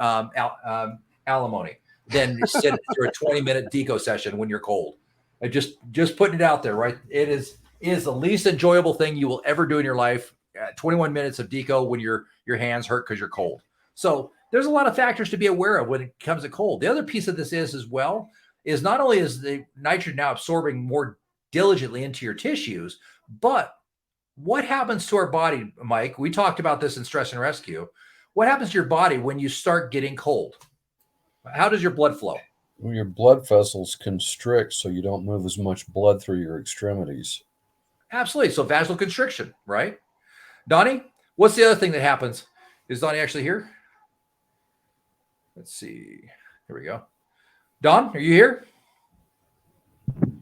alimony than sit through a 20-minute deco session when you're cold. I just putting it out there, right? It is the least enjoyable thing you will ever do in your life. 21 minutes of deco when your hands hurt because you're cold. So there's a lot of factors to be aware of when it comes to cold. The other piece of this is as well is not only is the nitrogen now absorbing more diligently into your tissues, but what happens to our body, Mike? We talked about this in stress and rescue. What happens to your body when you start getting cold? How does your blood flow? Well, your blood vessels constrict so you don't move as much blood through your extremities. Absolutely. So vasoconstriction, right? Donnie, what's the other thing that happens? Is Donnie actually here? Let's see. Here we go. Don, are you here?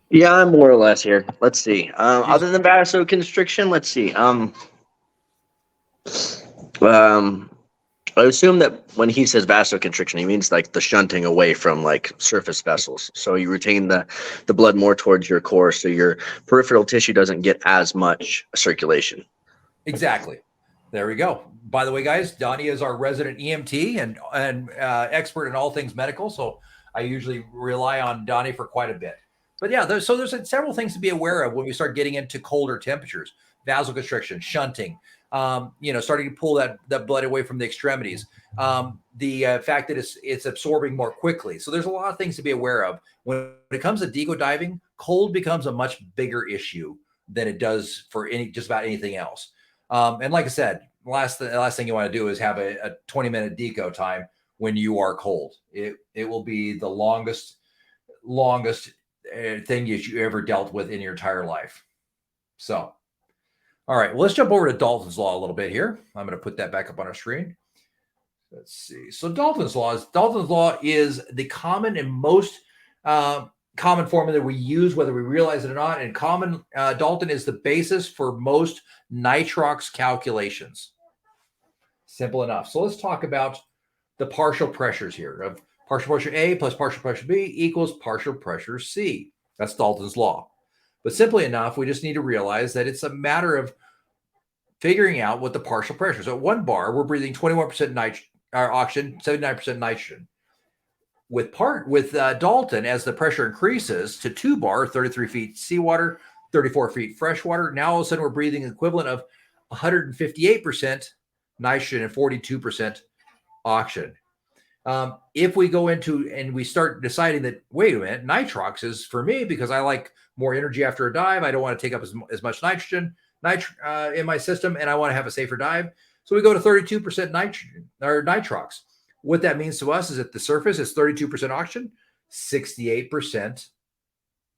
Yeah, I'm more or less here. Let's see. Other than vasoconstriction, let's see. I assume that when he says vasoconstriction, he means like the shunting away from like surface vessels. So you retain the blood more towards your core, so your peripheral tissue doesn't get as much circulation. Exactly. There we go. By the way, guys, Donnie is our resident EMT and expert in all things medical. So I usually rely on Donnie for quite a bit. But yeah, there's several things to be aware of when we start getting into colder temperatures: vasoconstriction, shunting, starting to pull that blood away from the extremities, the fact that it's absorbing more quickly. So there's a lot of things to be aware of. When it comes to deco diving, cold becomes a much bigger issue than it does for just about anything else. And like I said, the last thing you want to do is have a 20-minute deco time when you are cold. It will be the longest thing you ever dealt with in your entire life. So, all right, well, let's jump over to Dalton's law a little bit here. I'm going to put that back up on our screen. Let's see. So Dalton's law is the common and most common formula we use, whether we realize it or not. And Dalton is the basis for most nitrox calculations. Simple enough. So let's talk about the partial pressures here. Of partial pressure A plus partial pressure B equals partial pressure C. That's Dalton's law. But simply enough, we just need to realize that it's a matter of figuring out what the partial pressure is. So at 1 bar, we're breathing 21% oxygen, 79% nitrogen. With Dalton, as the pressure increases to 2 bar, 33 feet seawater, 34 feet freshwater, now all of a sudden we're breathing an equivalent of 158% nitrogen and 42% oxygen. If we go into and we start deciding that, wait a minute, nitrox is for me because I like more energy after a dive. I don't want to take up as much nitrogen in my system, and I want to have a safer dive. So we go to 32% nitrogen or nitrox. What that means to us is at the surface, it's 32% oxygen, 68%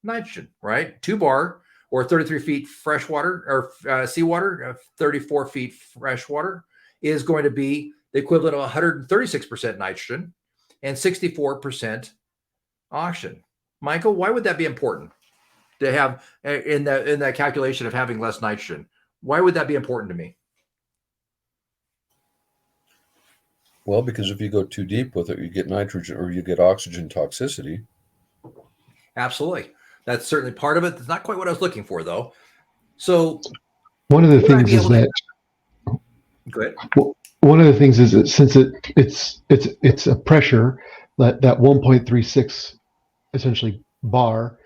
nitrogen, right? 2 bar or 33 feet freshwater or seawater, 34 feet freshwater is going to be the equivalent of 136% nitrogen and 64% oxygen. Michael, why would that be important to have in that calculation of having less nitrogen? Why would that be important to me? Well, because if you go too deep with it, you get nitrogen or you get oxygen toxicity. Absolutely. That's certainly part of it. That's not quite what I was looking for, though. So one of the things is that go ahead. One of the things is that since it's a pressure that 1.36 essentially bar,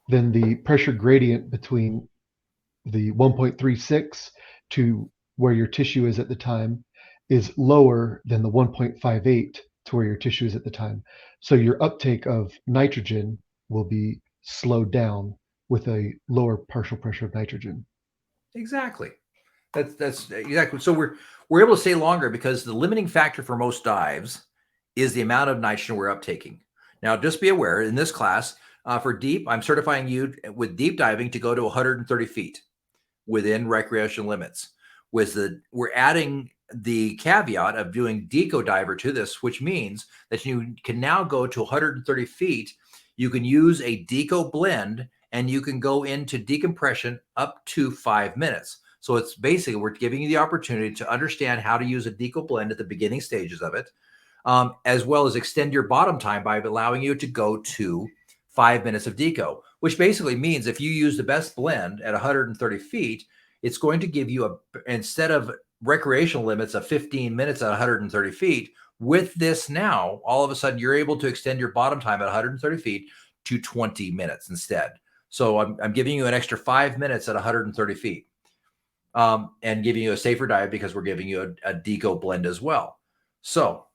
then the pressure gradient between the 1.36 to where your tissue is at the time is lower than the 1.58 to where your tissue is at the time. So your uptake of nitrogen will be slowed down with a lower partial pressure of nitrogen. Exactly. That's exactly. So we're able to stay longer because the limiting factor for most dives is the amount of nitrogen we're uptaking. Now, just be aware in this class for deep, I'm certifying you with deep diving to go to 130 feet within recreational limits. We're adding the caveat of doing deco diver to this, which means that you can now go to 130 feet. You can use a deco blend and you can go into decompression up to 5 minutes. So it's basically, we're giving you the opportunity to understand how to use a deco blend at the beginning stages of it, as well as extend your bottom time by allowing you to go to 5 minutes of deco, which basically means if you use the best blend at 130 feet, it's going to give you instead of recreational limits of 15 minutes at 130 feet, with this now, all of a sudden you're able to extend your bottom time at 130 feet to 20 minutes instead. So I'm giving you an extra 5 minutes at 130 feet. And giving you a safer dive because we're giving you a deco blend as well. So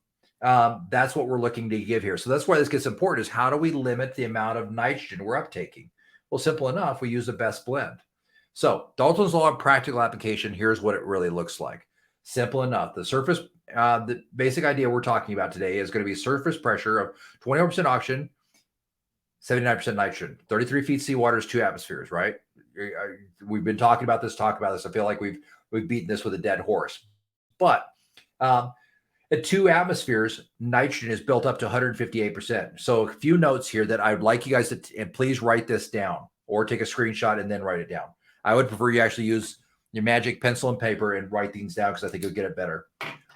That's what we're looking to give here. So that's why this gets important, is how do we limit the amount of nitrogen we're uptaking? Well, simple enough. We use the best blend. So Dalton's law of practical application, here's what it really looks like. Simple enough. The basic idea we're talking about today is going to be surface pressure of 21% oxygen, 79% nitrogen, 33 feet seawater is 2 atmospheres, right? We've been talking about this. I feel like we've beaten this with a dead horse. But at 2 atmospheres, nitrogen is built up to 158%. So a few notes here that I'd like you guys to, and please write this down or take a screenshot and then write it down. I would prefer you actually use your magic pencil and paper and write things down, because I think you'll get it better.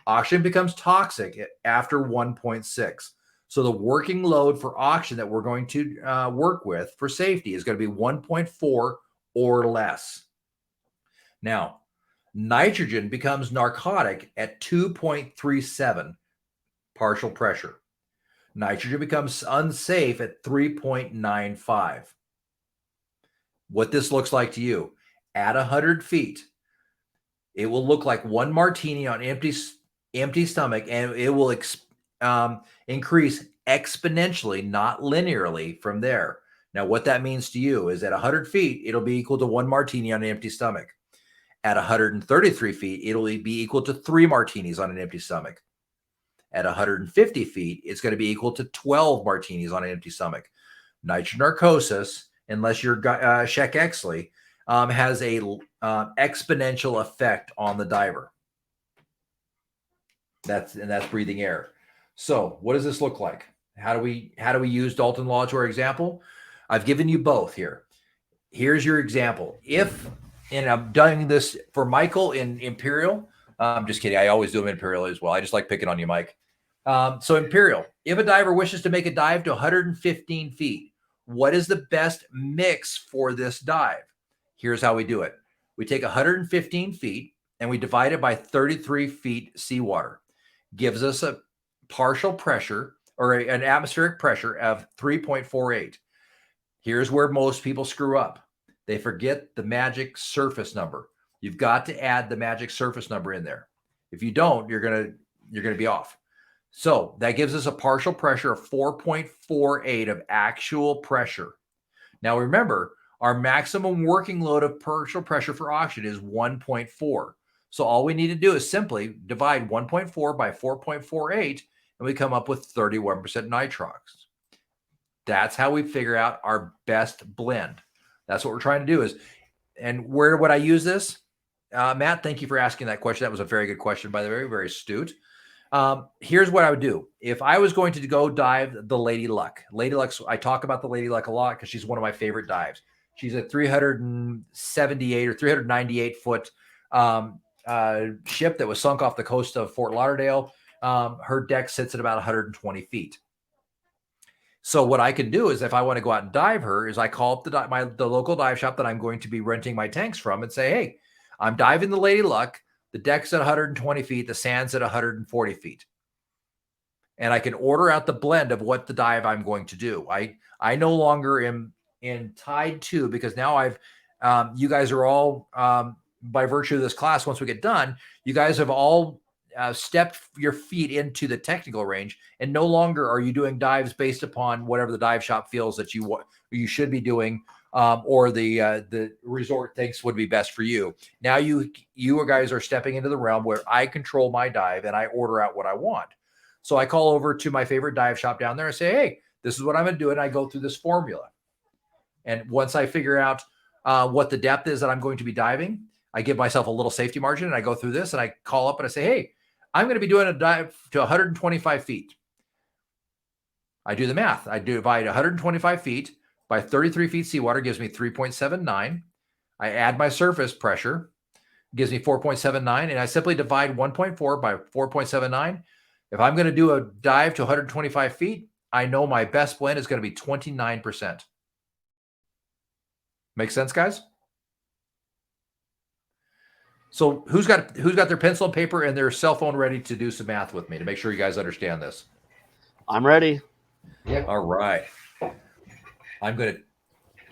Oxygen becomes toxic after 1.6. So the working load for oxygen that we're going to work with for safety is going to be 1.4 or less. Now, nitrogen becomes narcotic at 2.37 partial pressure. Nitrogen becomes unsafe at 3.95. What this looks like to you, at 100 feet, it will look like 1 martini on empty stomach, and it will increase exponentially, not linearly from there. Now, what that means to you is at 100 feet, it'll be equal to 1 martini on an empty stomach. At 133 feet, it'll be equal to 3 martinis on an empty stomach. At 150 feet, it's going to be equal to 12 martinis on an empty stomach. Nitrogen narcosis, unless you're Sheck Exley, has a exponential effect on the diver. That's breathing air. So what does this look like? How do we use Dalton law to our example? I've given you both here. Here's your example. And I'm doing this for Michael in Imperial. I'm just kidding. I always do them in Imperial as well. I just like picking on you, Mike. So Imperial, if a diver wishes to make a dive to 115 feet, what is the best mix for this dive? Here's how we do it. We take 115 feet and we divide it by 33 feet seawater. Gives us a partial pressure, or an atmospheric pressure of 3.48. Here's where most people screw up. They forget the magic surface number. You've got to add the magic surface number in there. If you don't, you're gonna be off. So that gives us a partial pressure of 4.48 of actual pressure. Now remember, our maximum working load of partial pressure for oxygen is 1.4. So all we need to do is simply divide 1.4 by 4.48, and we come up with 31% nitrox. That's how we figure out our best blend. That's what we're trying to do is, and where would I use this? Matt, thank you for asking that question. That was a very good question, by the way, very astute. Here's what I would do. If I was going to go dive the Lady Luck, I talk about the Lady Luck a lot because she's one of my favorite dives. She's a 378 or 398 foot ship that was sunk off the coast of Fort Lauderdale. Her deck sits at about 120 feet. So what I can do is, if I want to go out and dive her, is I call up the local dive shop that I'm going to be renting my tanks from and say, hey, I'm diving the Lady Luck. The deck's at 120 feet. The sand's at 140 feet. And I can order out the blend of what the dive I'm going to do. I no longer am tied to, because now you guys are all, by virtue of this class, once we get done, you guys have all stepped your feet into the technical range, and no longer are you doing dives based upon whatever the dive shop feels that you should be doing, or the resort thinks would be best for you. Now you guys are stepping into the realm where I control my dive and I order out what I want. So I call over to my favorite dive shop down there and say, hey, this is what I'm going to do. And I go through this formula. And once I figure out what the depth is that I'm going to be diving, I give myself a little safety margin, and I go through this and I call up and I say, hey, I'm going to be doing a dive to 125 feet. I do the math. I divide 125 feet by 33 feet seawater, gives me 3.79. I add my surface pressure, gives me 4.79, and I simply divide 1.4 by 4.79. If I'm going to do a dive to 125 feet, I know my best blend is going to be 29%. Make sense, guys? So who's got their pencil and paper and their cell phone ready to do some math with me to make sure you guys understand this? I'm ready. Yep. All right. I'm going to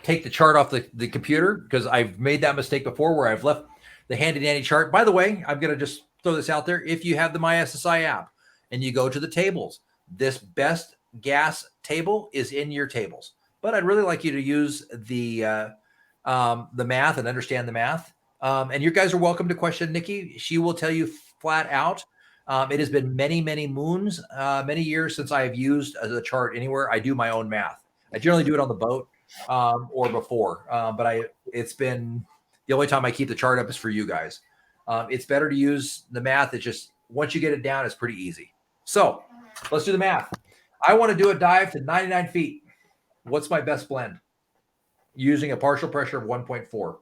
take the chart off the computer, because I've made that mistake before where I've left the handy dandy chart. By the way, I'm going to just throw this out there. If you have the My SSI app, and you go to the tables. This best gas table is in your tables, but I'd really like you to use the math and understand the math. And you guys are welcome to question Nikki. She will tell you flat out. It has been many, many moons, many years since I have used the chart anywhere. I do my own math. I generally do it on the boat or before, but it's been the only time I keep the chart up is for you guys. It's better to use the math. It's just once you get it down, it's pretty easy. So let's do the math. I want to do a dive to 99 feet. What's my best blend? Using a partial pressure of 1.4.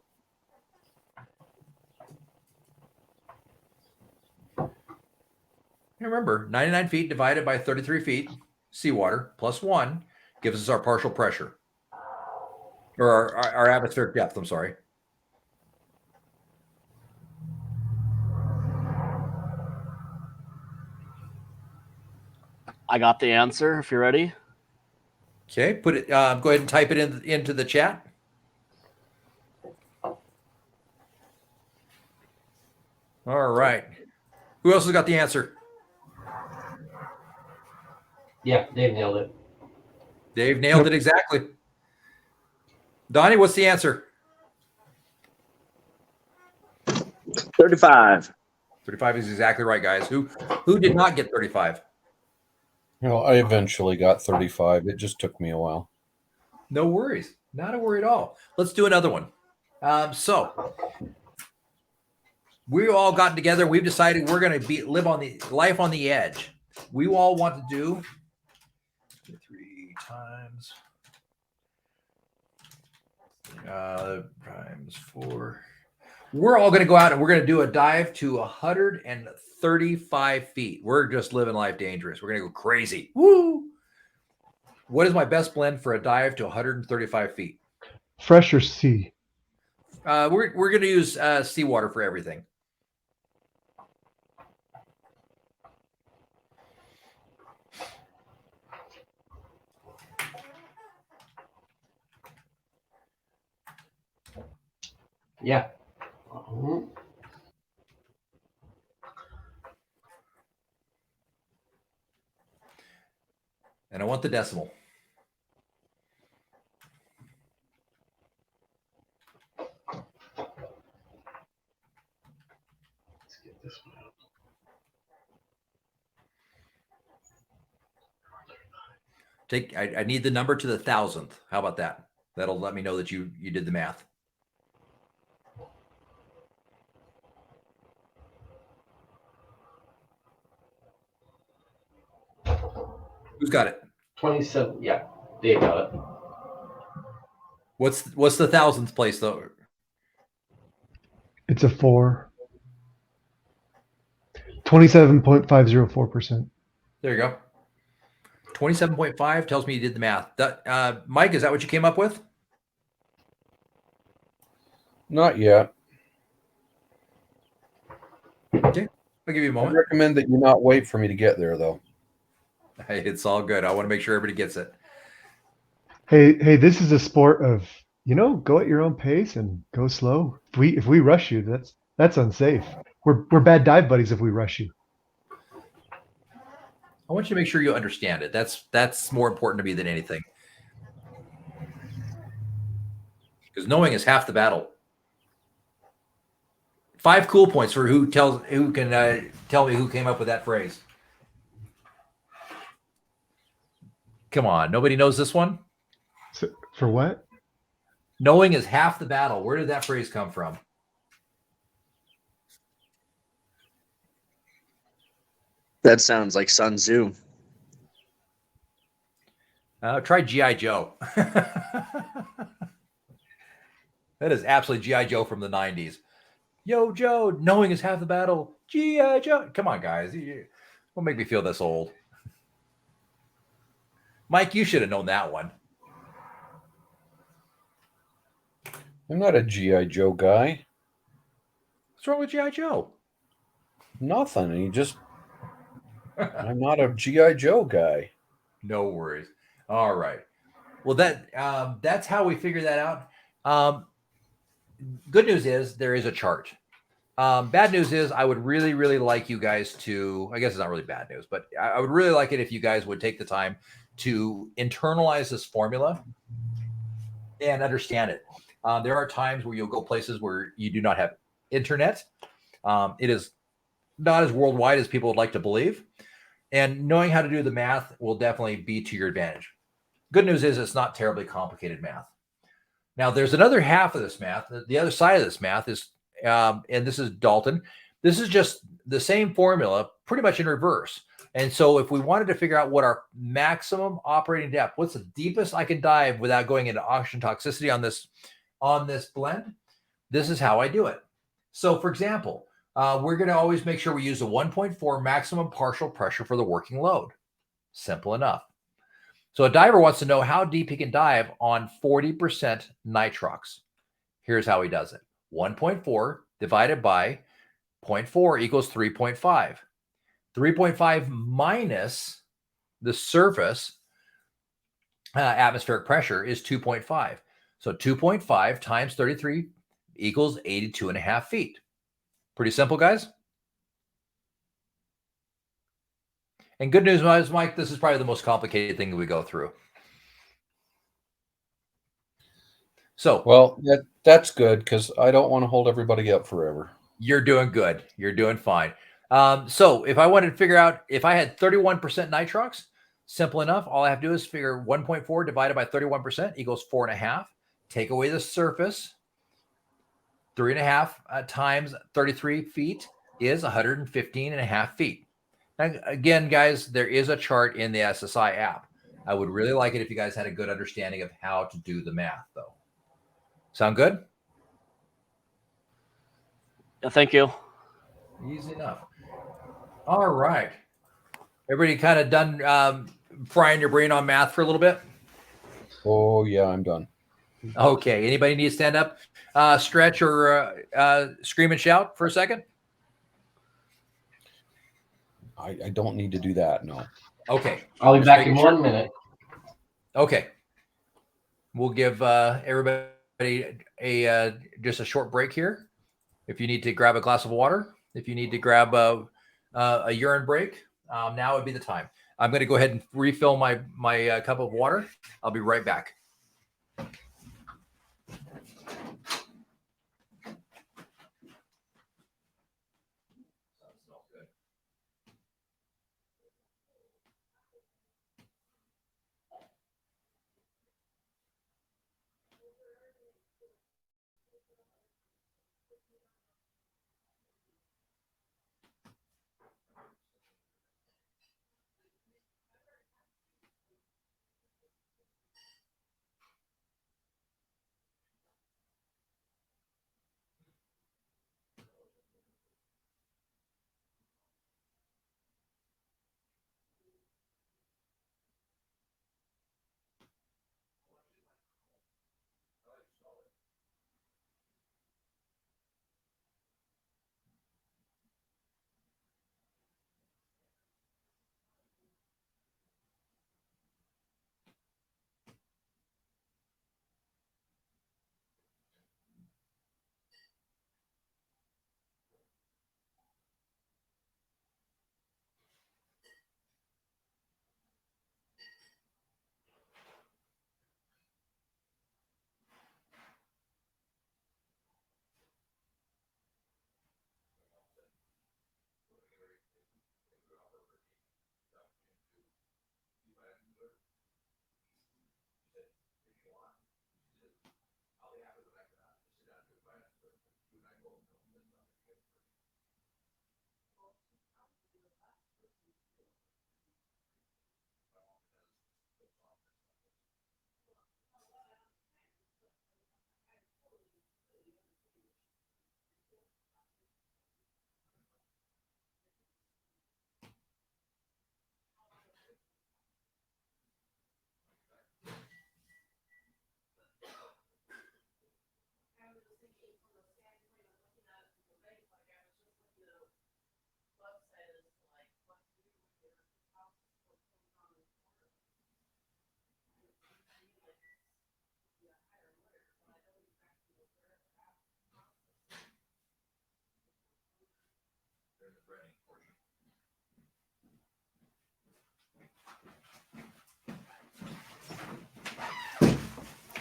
Remember, 99 feet divided by 33 feet seawater plus 1 gives us our partial pressure. Or our atmospheric depth, I'm sorry. I got the answer if you're ready. Okay, put it. Go ahead and type it into the chat. All right. Who else has got the answer? Yeah, Dave nailed it. Dave nailed it exactly. Donnie, what's the answer? 35. 35 is exactly right, guys. Who did not get 35? I eventually got 35. It just took me a while. No worries. Not a worry at all. Let's do another one. So we all gotten together. We've decided we're going to live on the life on the edge. We all want to do 3 times times 4. We're all going to go out and we're going to do a dive to 135 feet. We're just living life dangerous. We're going to go crazy. Woo! What is my best blend for a dive to 135 feet? Fresh or sea? We're going to use seawater for everything. Yeah. And I want the decimal. Let's get this one out. I need the number to the 1,000th. How about that? That'll let me know that you did the math. Who's got it? 27. Yeah, Dave got it. What's the 1,000th place though? It's a 4. 27.504%. There you go. 27.5 tells me you did the math. Mike, is that what you came up with? Not yet. Okay, I'll give you a I moment. recommend that you not wait for me to get there, though. Hey, it's all good. I want to make sure everybody gets it. Hey, this is a sport of, go at your own pace and go slow. If we rush you, that's unsafe. We're bad dive buddies if we rush you. I want you to make sure you understand it. That's more important to me than anything. Because knowing is half the battle. 5 cool points for who can tell me who came up with that phrase. Come on, nobody knows this one? So, for what? Knowing is half the battle. Where did that phrase come from? That sounds like Sun Tzu. Try G.I. Joe. That is absolutely G.I. Joe from the 90s. Yo, Joe, knowing is half the battle. G.I. Joe. Come on, guys. Don't make me feel this old. Mike, you should have known that one. I'm not a G.I. Joe guy. What's wrong with G.I. Joe? Nothing. I'm not a G.I. Joe guy. No worries. All right. Well, that's how we figure that out. Good news is there is a chart. Bad news is I would really, really like you guys to, I guess it's not really bad news, but I would really like it if you guys would take the time to internalize this formula and understand it. There are times where you'll go places where you do not have internet. It is not as worldwide as people would like to believe. And knowing how to do the math will definitely be to your advantage. Good news is it's not terribly complicated math. Now, there's another half of this math. The other side of this math is, and this is Dalton. This is just the same formula, pretty much in reverse. And so if we wanted to figure out what our maximum operating depth, what's the deepest I can dive without going into oxygen toxicity on this blend, this is how I do it. So for example, we're going to always make sure we use a 1.4 maximum partial pressure for the working load. Simple enough. So a diver wants to know how deep he can dive on 40% nitrox. Here's how he does it. 1.4 divided by 0.4 equals 3.5. 3.5 minus the surface atmospheric pressure is 2.5. So 2.5 times 33 equals 82.5 feet. Pretty simple, guys. And good news, Mike, this is probably the most complicated thing that we go through. So, Well, that's good because I don't want to hold everybody up forever. you're doing good. You're doing fine. So if I wanted to figure out if I had 31% nitrox, simple enough. All I have to do is figure 1.4 divided by 31% equals 4.5. Take away the surface. 3.5 times 33 feet is 115.5 feet. Now, again, guys, there is a chart in the SSI app. I would really like it if you guys had a good understanding of how to do the math, though. Sound good? Yeah, thank you. Easy enough. All right. Everybody kind of done frying your brain on math for a little bit? Oh, yeah, I'm done. Okay. Anybody need to stand up, stretch, or scream and shout for a second? I don't need to do that. No. Okay. I'll be Just back in making sure. 1 minute. Okay. We'll give everybody just a short break here. If you need to grab a glass of water, if you need to grab a urine break, now would be the time. I'm going to go ahead and refill my cup of water. I'll be right back.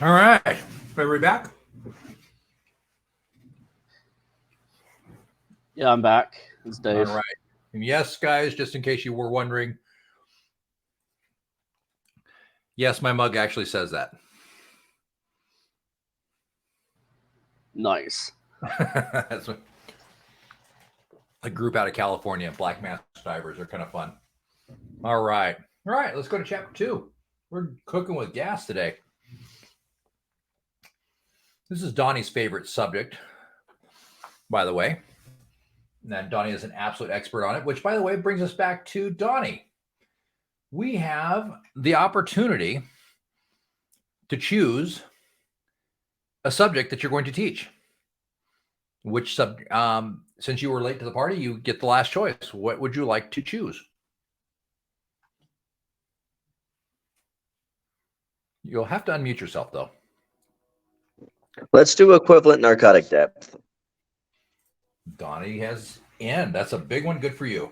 All right. Everybody back? Yeah, I'm back. It's Dave. All right. And yes, guys, just in case you were wondering, yes, my mug actually says that. Nice. That's a group out of California, Black Mask Divers. Are kind of fun. All right. All right. Let's go to chapter 2. We're cooking with gas today. This is Donnie's favorite subject, by the way. And Donnie is an absolute expert on it, which, by the way, brings us back to Donnie. We have the opportunity to choose a subject that you're going to teach. Which subject? Since you were late to the party, you get the last choice. What would you like to choose? You'll have to unmute yourself, though. Let's do equivalent narcotic depth. Donnie has N. That's a big one. Good for you.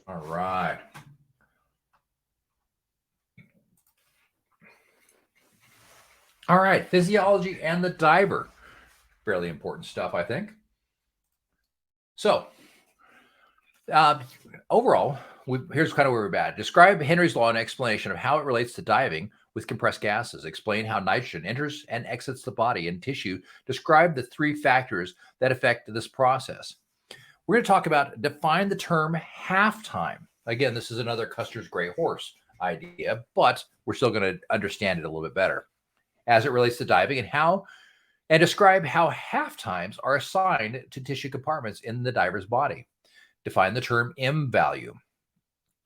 All right. All right. Physiology and the diver. Fairly important stuff, I think. So, overall, here's kind of where we're at. Describe Henry's law and explanation of how it relates to diving with compressed gases. Explain how nitrogen enters and exits the body and tissue. Describe the 3 factors that affect this process. We're going to talk about define the term halftime. Again, this is another Custer's gray horse idea, but we're still going to understand it a little bit better as it relates to diving and describe how halftimes are assigned to tissue compartments in the diver's body. Define the term M value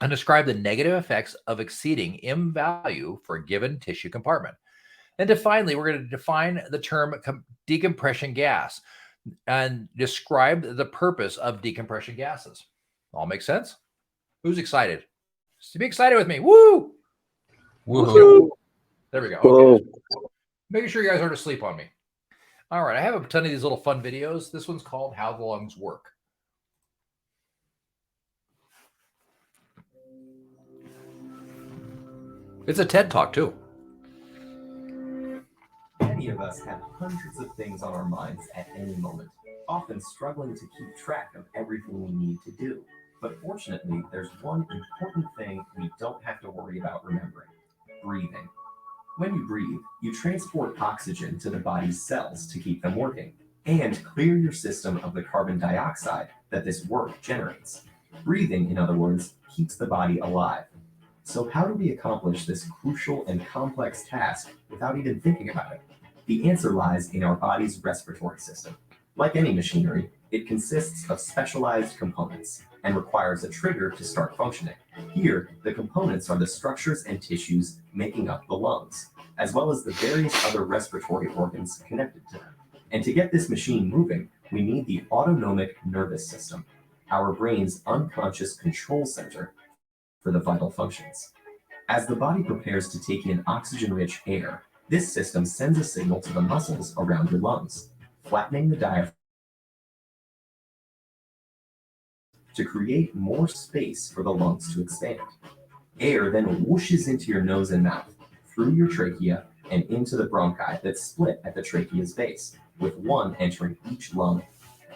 and describe the negative effects of exceeding M value for a given tissue compartment. And finally, we're going to define the term decompression gas and describe the purpose of decompression gases. All make sense? Who's excited? Just to be excited with me. Woo! Woohoo. There we go. Whoa. Okay. Making sure you guys aren't asleep on me. All right. I have a ton of these little fun videos. This one's called How the Lungs Work. It's a TED Talk, too. Many of us have hundreds of things on our minds at any moment, often struggling to keep track of everything we need to do. But fortunately, there's one important thing we don't have to worry about remembering: breathing. When you breathe, you transport oxygen to the body's cells to keep them working and clear your system of the carbon dioxide that this work generates. Breathing, in other words, keeps the body alive. So how do we accomplish this crucial and complex task without even thinking about it? The answer lies in our body's respiratory system. Like any machinery, it consists of specialized components and requires a trigger to start functioning. Here, the components are the structures and tissues making up the lungs, as well as the various other respiratory organs connected to them. And to get this machine moving, we need the autonomic nervous system, our brain's unconscious control center for the vital functions. As the body prepares to take in oxygen-rich air, this system sends a signal to the muscles around your lungs, flattening the diaphragm to create more space for the lungs to expand. Air then whooshes into your nose and mouth, through your trachea, and into the bronchi that split at the trachea's base, with one entering each lung.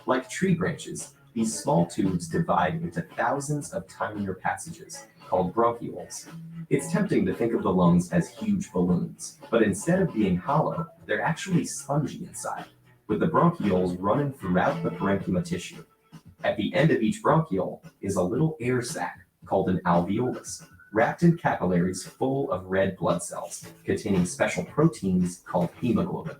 Like tree branches, these small tubes divide into thousands of tinier passages, called bronchioles. It's tempting to think of the lungs as huge balloons, but instead of being hollow, they're actually spongy inside, with the bronchioles running throughout the parenchyma tissue. At the end of each bronchiole is a little air sac called an alveolus, wrapped in capillaries full of red blood cells containing special proteins called hemoglobin.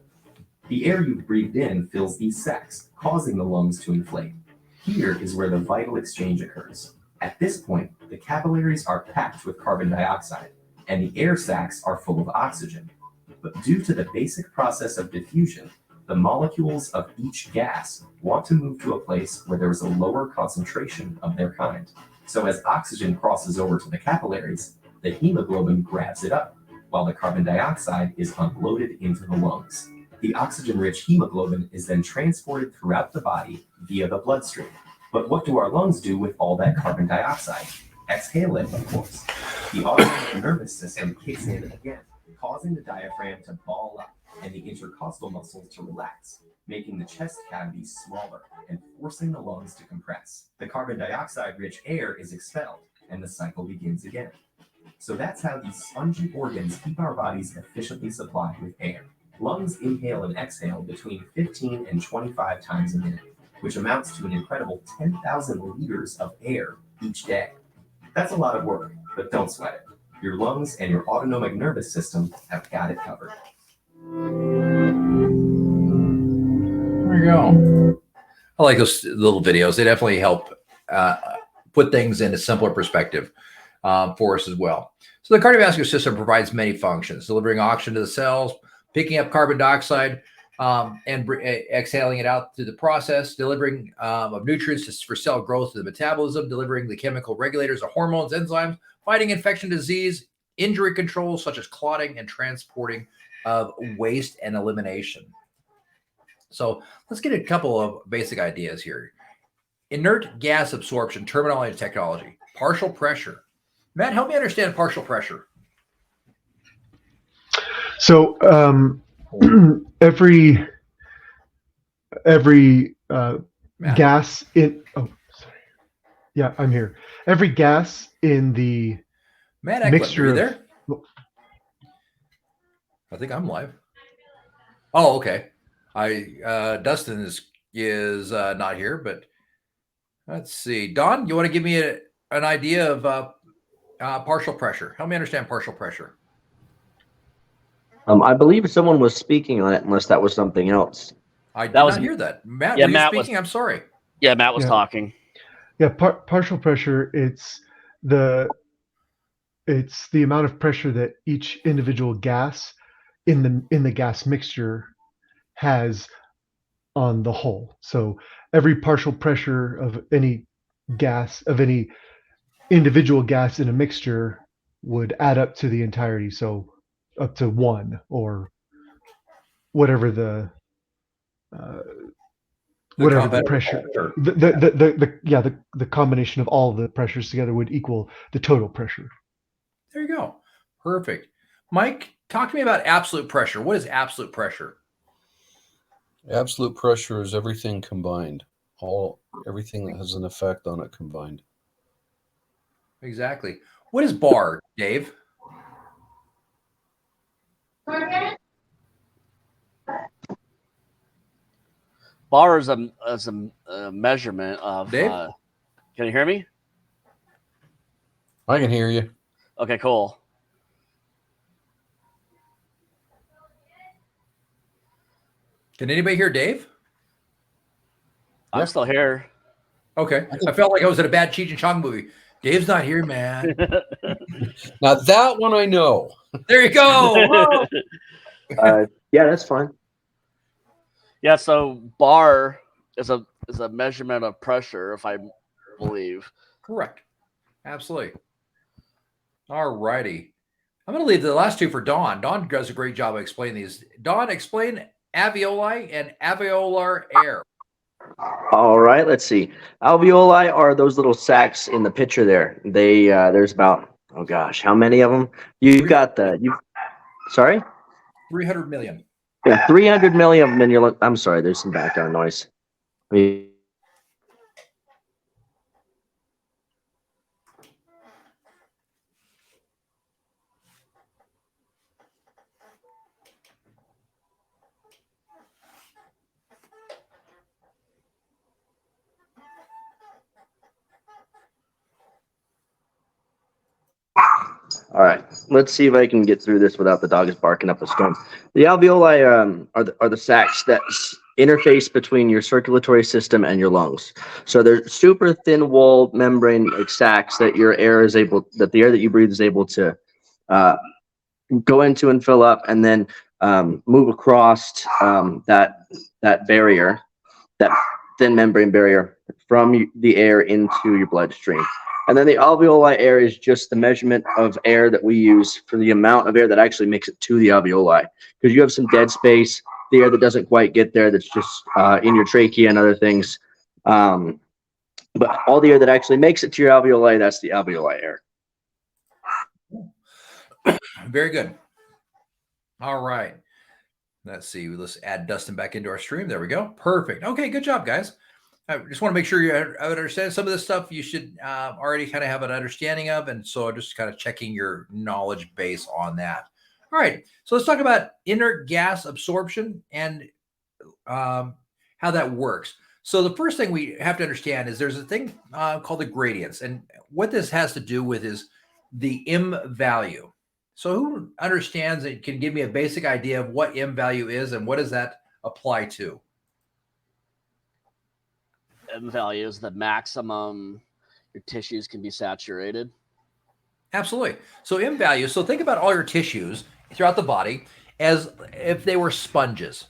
The air you've breathed in fills these sacs, causing the lungs to inflate. Here is where the vital exchange occurs. At this point, the capillaries are packed with carbon dioxide, and the air sacs are full of oxygen. But due to the basic process of diffusion, the molecules of each gas want to move to a place where there is a lower concentration of their kind. So as oxygen crosses over to the capillaries, the hemoglobin grabs it up, while the carbon dioxide is unloaded into the lungs. The oxygen-rich hemoglobin is then transported throughout the body via the bloodstream. But what do our lungs do with all that carbon dioxide? Exhale it, of course. The autonomic nervous system kicks in again, causing the diaphragm to ball up and the intercostal muscles to relax, making the chest cavity smaller and forcing the lungs to compress. The carbon dioxide-rich air is expelled, and the cycle begins again. So that's how these spongy organs keep our bodies efficiently supplied with air. Lungs inhale and exhale between 15 and 25 times a minute, which amounts to an incredible 10,000 liters of air each day. That's a lot of work, but don't sweat it. Your lungs and your autonomic nervous system have got it covered. There you go. I like those little videos. They definitely help put things in a simpler perspective for us as well. So the cardiovascular system provides many functions, delivering oxygen to the cells, picking up carbon dioxide, and exhaling it out through the process, delivering of nutrients for cell growth and the metabolism, delivering the chemical regulators of hormones, enzymes, fighting infection disease, injury control, such as clotting, and transporting of waste and elimination. So let's get a couple of basic ideas here. Inert gas absorption, terminology and technology. Partial pressure. Matt, help me understand partial pressure. So every gas in I'm here. Every gas in the Matt, mixture are you of, there? I think I'm live. Oh, okay. Dustin is not here, but let's see. Don, you want to give me an idea of partial pressure? Help me understand partial pressure. I believe someone was speaking on it, unless that was something else. I did not hear that. Matt, Yeah, were you Matt speaking? I'm sorry. Yeah, Matt was talking. Yeah, partial pressure. It's the amount of pressure that each individual gas in the gas mixture has on the whole. So every partial pressure of any gas, of any individual gas in a mixture, would add up to the entirety. So up to 1, or whatever the pressure, the combination of all of the pressures together would equal the total pressure. There you go. Perfect. Mike, talk to me about absolute pressure. What is absolute pressure? Absolute pressure is everything combined. Everything that has an effect on it combined. Exactly. What is bar, Dave? Bar is a measurement of. Dave? Can you hear me? I can hear you. Okay, cool. Can anybody hear Dave? I'm still here. Okay. I felt like I was in a bad Cheech and Chong movie. Dave's not here, man. Now that one I know. There you go. Yeah, that's fine. Yeah, so bar is a measurement of pressure, if I believe. Correct. Absolutely. All righty. I'm going to leave the last two for Dawn. Dawn does a great job of explaining these. Dawn, explain alveoli and alveolar air. All right, let's see. Alveoli are those little sacs in the picture there. They there's about, oh gosh, how many of them? Sorry? 300 million. Yeah, 300 million of them in your, I'm sorry, there's some background noise. All right, let's see if I can get through this without the dog is barking up a storm. The alveoli are the sacs that interface between your circulatory system and your lungs. So they're super thin walled membrane sacs that the air that you breathe is able to go into and fill up, and then move across that barrier, that thin membrane barrier, from the air into your bloodstream. And then the alveoli air is just the measurement of air that we use for the amount of air that actually makes it to the alveoli. Because you have some dead space the air that doesn't quite get there, that's just in your trachea and other things. But all the air that actually makes it to your alveoli, that's the alveoli air. Very good. All right. Let's see. Let's add Dustin back into our stream. There we go. Perfect. Okay, good job, guys. I just want to make sure you understand some of this stuff you should already kind of have an understanding of. And so I'm just kind of checking your knowledge base on that. All right. So let's talk about inert gas absorption and how that works. So the first thing we have to understand is there's a thing called the gradients. And what this has to do with is the M value. So who understands and can give me a basic idea of what M value is and what does that apply to? M value is the maximum your tissues can be saturated. Absolutely. So M value. So think about all your tissues throughout the body as if they were sponges.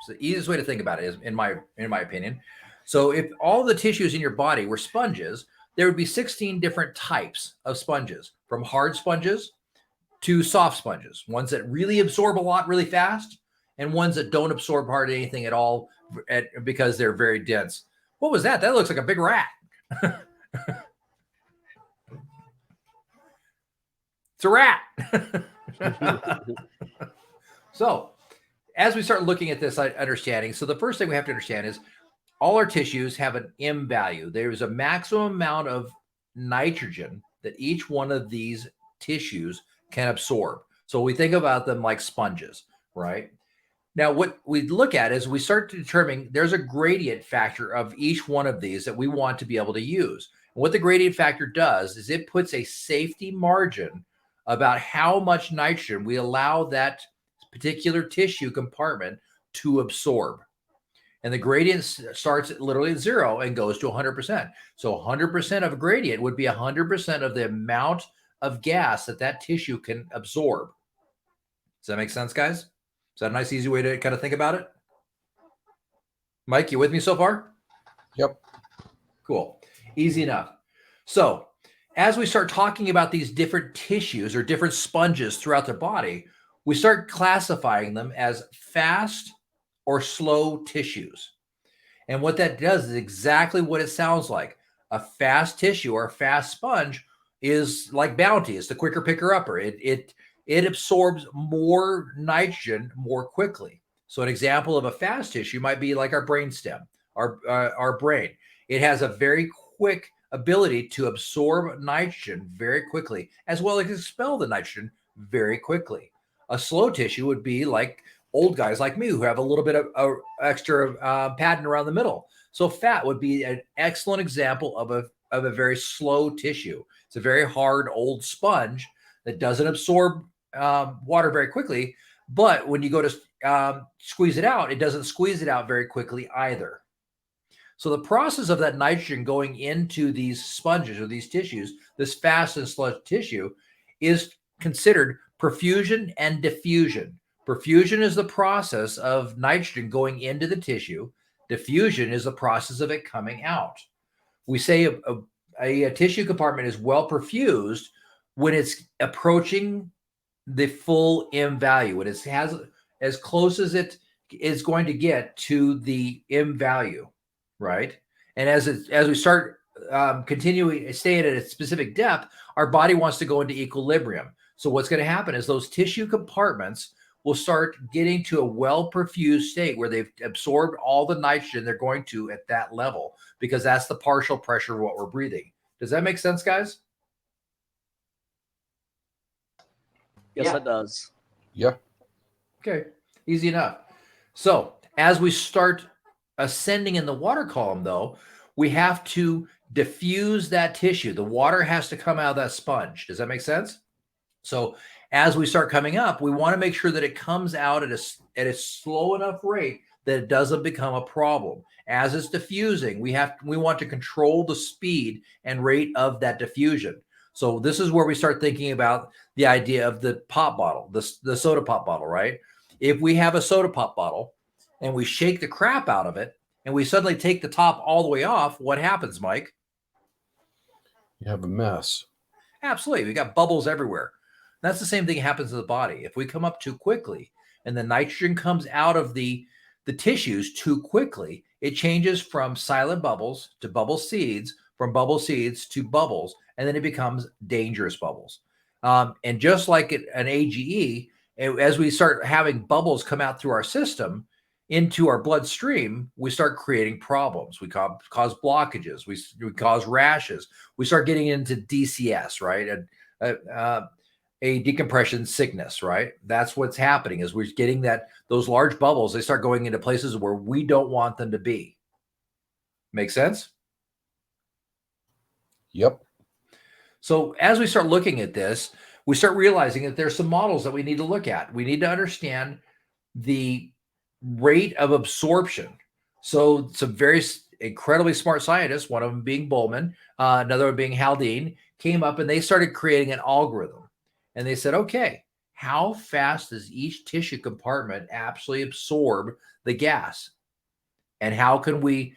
So the easiest way to think about it is, in my opinion. So if all the tissues in your body were sponges, there would be 16 different types of sponges, from hard sponges to soft sponges, ones that really absorb a lot really fast and ones that don't absorb hardly anything at all because they're very dense. What was that? That looks like a big rat. It's a rat. So as we start looking at this understanding, so the first thing we have to understand is all our tissues have an M value. There's a maximum amount of nitrogen that each one of these tissues can absorb. So we think about them like sponges, right? Now, what we look at is we start to determine there's a gradient factor of each one of these that we want to be able to use. And what the gradient factor does is it puts a safety margin about how much nitrogen we allow that particular tissue compartment to absorb. And the gradient starts literally at 0 and goes to 100%. So 100% of a gradient would be 100% of the amount of gas that tissue can absorb. Does that make sense, guys? Is that a nice, easy way to kind of think about it? Mike, you with me so far? Yep. Cool. Easy enough. So as we start talking about these different tissues or different sponges throughout the body, we start classifying them as fast or slow tissues. And what that does is exactly what it sounds like. A fast tissue or a fast sponge is like Bounty. It's the quicker picker upper. It absorbs more nitrogen more quickly. So an example of a fast tissue might be like our brainstem, our brain. It has a very quick ability to absorb nitrogen very quickly, as well as expel the nitrogen very quickly. A slow tissue would be like old guys like me who have a little bit of extra padding around the middle. So fat would be an excellent example of a very slow tissue. It's a very hard old sponge that doesn't absorb water very quickly, but when you go to squeeze it out, it doesn't squeeze it out very quickly either. So the process of that nitrogen going into these sponges or these tissues, this fast and slow tissue, is considered perfusion and diffusion. Perfusion is the process of nitrogen going into the tissue. Diffusion is the process of it coming out. We say a tissue compartment is well perfused when it's approaching the full M value, when it has as close as it is going to get to the M value, right? And as we start continuing, staying at a specific depth, our body wants to go into equilibrium. So what's going to happen is those tissue compartments will start getting to a well-perfused state where they've absorbed all the nitrogen they're going to at that level, because that's the partial pressure of what we're breathing. Does that make sense, guys? Yes, Yeah. it does. Yeah. Okay, easy enough. So as we start ascending in the water column, though, we have to diffuse that tissue. The water has to come out of that sponge. Does that make sense? So as we start coming up, we want to make sure that it comes out at a slow enough rate that it doesn't become a problem. As it's diffusing, we want to control the speed and rate of that diffusion. So this is where we start thinking about the idea of the pop bottle, the soda pop bottle, right? If we have a soda pop bottle and we shake the crap out of it and we suddenly take the top all the way off, what happens, Mike? You have a mess. Absolutely. We got bubbles everywhere. That's the same thing that happens to the body. If we come up too quickly, and the nitrogen comes out of the tissues too quickly, it changes from silent bubbles to bubble seeds, from bubble seeds to bubbles, and then it becomes dangerous bubbles. And just like an AGE, as we start having bubbles come out through our system into our bloodstream, we start creating problems. We cause blockages. We cause rashes. We start getting into DCS, right? A decompression sickness, right? That's what's happening is we're getting those large bubbles. They start going into places where we don't want them to be. Make sense? Yep. So as we start looking at this, we start realizing that there's some models that we need to look at. We need to understand the rate of absorption. So some very incredibly smart scientists, one of them being Bowman, another one being Haldane, came up and they started creating an algorithm. And they said, okay, how fast does each tissue compartment actually absorb the gas? And how can we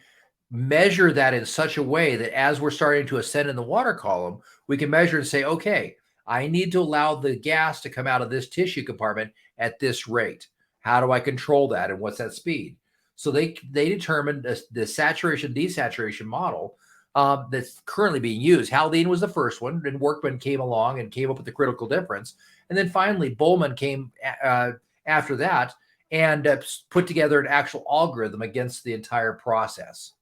measure that in such a way that as we're starting to ascend in the water column, we can measure and say, okay, I need to allow the gas to come out of this tissue compartment at this rate. How do I control that? And what's that speed? So they determined the saturation desaturation model that's currently being used. Haldane was the first one, and Workman came along and came up with the critical difference. And then finally, Bowman came after that and put together an actual algorithm against the entire process.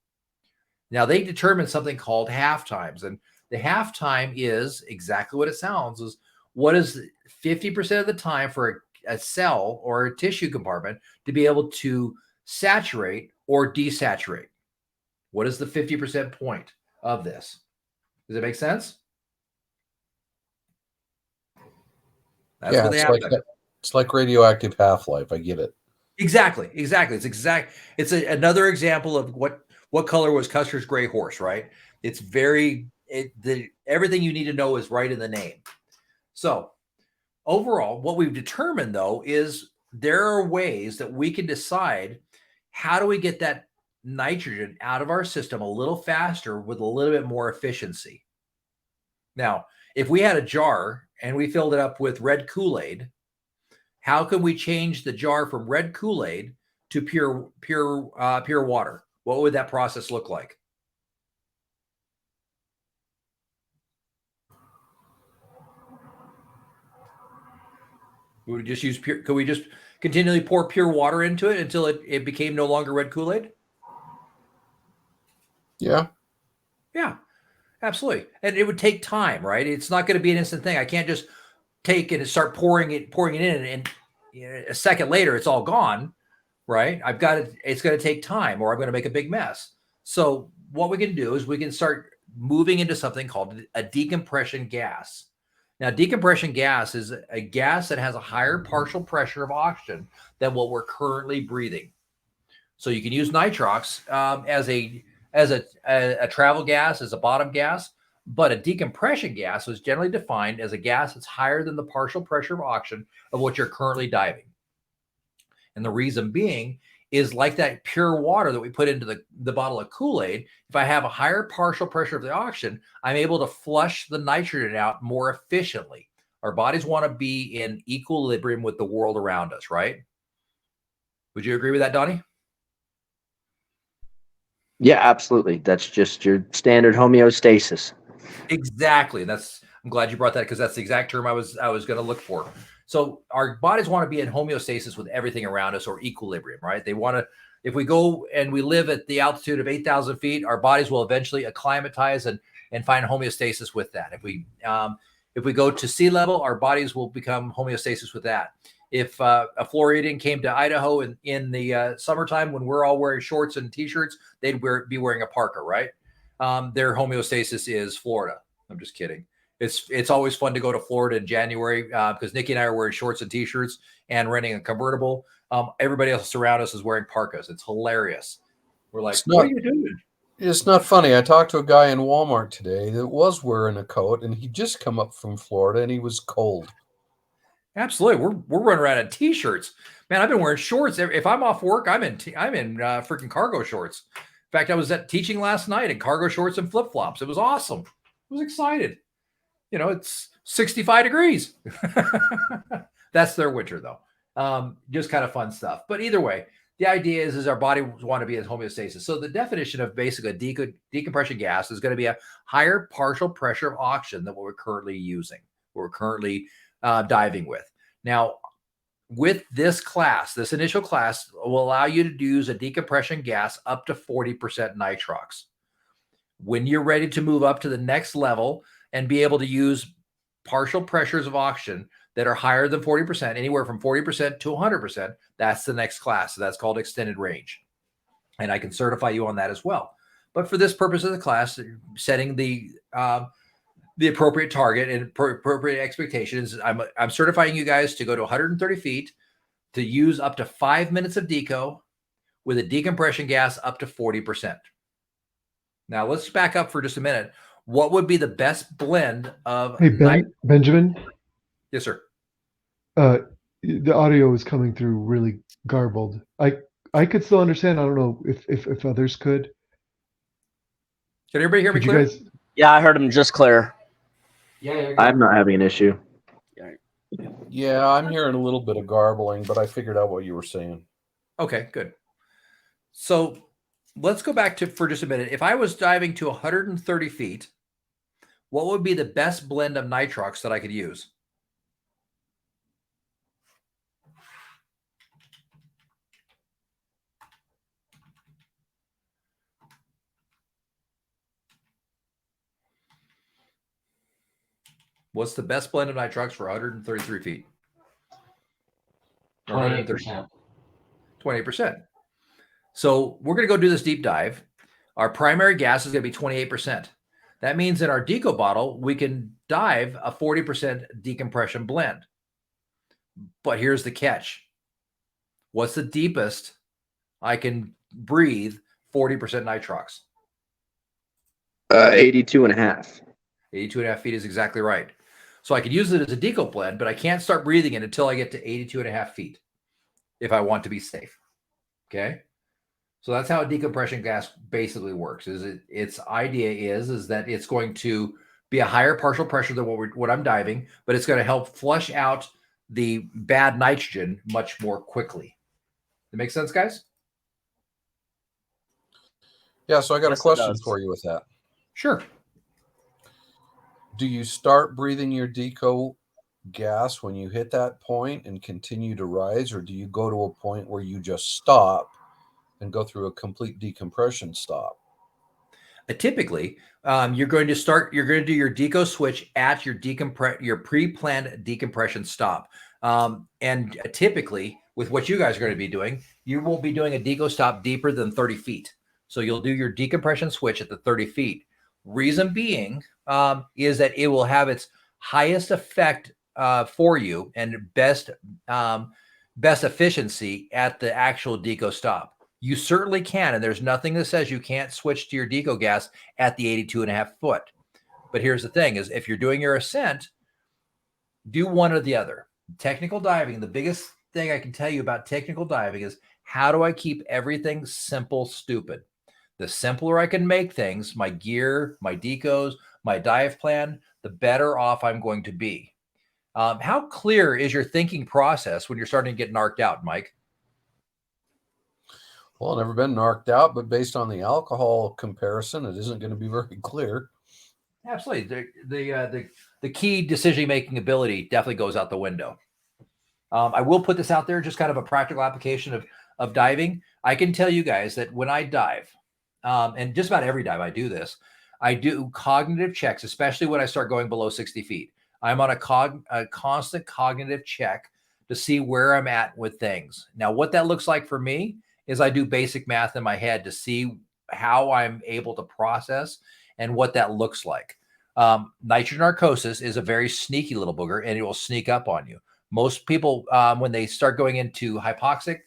Now, they determined something called half times. And the half time is exactly what it sounds, is what is 50% of the time for a cell or a tissue compartment to be able to saturate or desaturate. What is the 50% point of this? Does it make sense? That's what they have. It's like radioactive half-life. I get it. Exactly. It's another example of what color was Custer's gray horse, right? It's everything you need to know is right in the name. So overall, what we've determined though is there are ways that we can decide how do we get that nitrogen out of our system a little faster with a little bit more efficiency. Now, if we had a jar and we filled it up with red Kool-Aid, how can we change the jar from red Kool-Aid to pure water? What would that process look like? We would just use could we just continually pour pure water into it until it became no longer red Kool-Aid? Yeah. Yeah, absolutely. And it would take time, right? It's not going to be an instant thing. I can't just take it and start pouring it in, and a second later it's all gone, right? I've got it. It's going to take time, or I'm going to make a big mess. So what we can do is we can start moving into something called a decompression gas. Now, decompression gas is a gas that has a higher partial pressure of oxygen than what we're currently breathing. So you can use nitrox as a travel gas, as a bottom gas, but a decompression gas is generally defined as a gas that's higher than the partial pressure of oxygen of what you're currently diving. And the reason being is like that pure water that we put into the bottle of Kool-Aid. If I have a higher partial pressure of the oxygen, I'm able to flush the nitrogen out more efficiently. Our bodies want to be in equilibrium with the world around us, right? Would you agree with that, Donnie? Yeah, absolutely. That's just your standard homeostasis. Exactly. I'm glad you brought that, because that's the exact term I was going to look for. So our bodies want to be in homeostasis with everything around us, or equilibrium, right? They want to, if we go and we live at the altitude of 8,000 feet, our bodies will eventually acclimatize and find homeostasis with that. If we go to sea level, our bodies will become homeostasis with that. If a Floridian came to Idaho in the summertime when we're all wearing shorts and t-shirts, they'd be wearing a parka, right? Their homeostasis is Florida. I'm just kidding. It's always fun to go to Florida in January because Nikki and I are wearing shorts and t-shirts and renting a convertible. Everybody else around us is wearing parkas. It's hilarious. We're like, what are you doing? It's not funny. I talked to a guy in Walmart today that was wearing a coat, and he'd just come up from Florida, and he was cold. Absolutely. We're running around in t-shirts. Man, I've been wearing shorts. If I'm off work, I'm in freaking cargo shorts. In fact, I was at teaching last night in cargo shorts and flip-flops. It was awesome. I was excited. It's 65 degrees. That's their winter, though. Just kind of fun stuff. But either way, the idea is our body want to be in homeostasis. So the definition of basically a decompression gas is going to be a higher partial pressure of oxygen than what we're currently using, what we're currently diving with. Now, with this class, this initial class will allow you to use a decompression gas up to 40% nitrox. When you're ready to move up to the next level and be able to use partial pressures of oxygen that are higher than 40%, anywhere from 40% to 100%, that's the next class. So that's called extended range. And I can certify you on that as well. But for this purpose of the class, setting the appropriate target and appropriate expectations, I'm certifying you guys to go to 130 feet to use up to 5 minutes of deco with a decompression gas up to 40%. Now let's back up for just a minute. What would be the best blend of Benjamin? Yes, sir. The audio is coming through really garbled. I could still understand. I don't know if others could. Can everybody hear me Could you clear? guys? Yeah, I heard him just clear. Yeah, you're good. I'm not having an issue. Yeah, I'm hearing a little bit of garbling, but I figured out what you were saying. Okay, good. So let's go back to for just a minute. If I was diving to 130 feet, what would be the best blend of nitrox that I could use? What's the best blend of nitrox for 133 feet? 28%. 28%. So we're going to go do this deep dive. Our primary gas is going to be 28%. That means in our Deco bottle, we can dive a 40% decompression blend. But here's the catch. What's the deepest I can breathe 40% nitrox? 82 and a half. 82 and a half feet is exactly right. So I could use it as a deco blend, but I can't start breathing it until I get to 82 and a half feet if I want to be safe. Okay. So that's how a decompression gas basically works. Its idea is that it's going to be a higher partial pressure than what I'm diving, but it's going to help flush out the bad nitrogen much more quickly. That make sense, guys? Yeah, so I got Yes, a it question does. for you with that. Sure. Do you start breathing your deco gas when you hit that point and continue to rise, or do you go to a point where you just stop and go through a complete decompression stop? Typically, you're going to do your deco switch at your pre-planned decompression stop. And typically, with what you guys are going to be doing, you won't be doing a deco stop deeper than 30 feet. So you'll do your decompression switch at the 30 feet. Reason being is that it will have its highest effect for you and best efficiency at the actual deco stop. You certainly can, and there's nothing that says you can't switch to your deco gas at the 82 and a half foot. But here's the thing is if you're doing your ascent, do one or the other. Technical diving, the biggest thing I can tell you about technical diving is how do I keep everything simple, stupid? The simpler I can make things, my gear, my decos, my dive plan, the better off I'm going to be. How clear is your thinking process when you're starting to get narked out, Mike? Well, never been narked out, but based on the alcohol comparison, it isn't going to be very clear. Absolutely. The key decision-making ability definitely goes out the window. I will put this out there, just kind of a practical application of diving. I can tell you guys that when I dive, and just about every dive I do this, I do cognitive checks, especially when I start going below 60 feet. I'm on a constant cognitive check to see where I'm at with things. Now, what that looks like for me is I do basic math in my head to see how I'm able to process and what that looks like. Nitrogen narcosis is a very sneaky little booger, and it will sneak up on you. Most people, when they start going into hypoxic,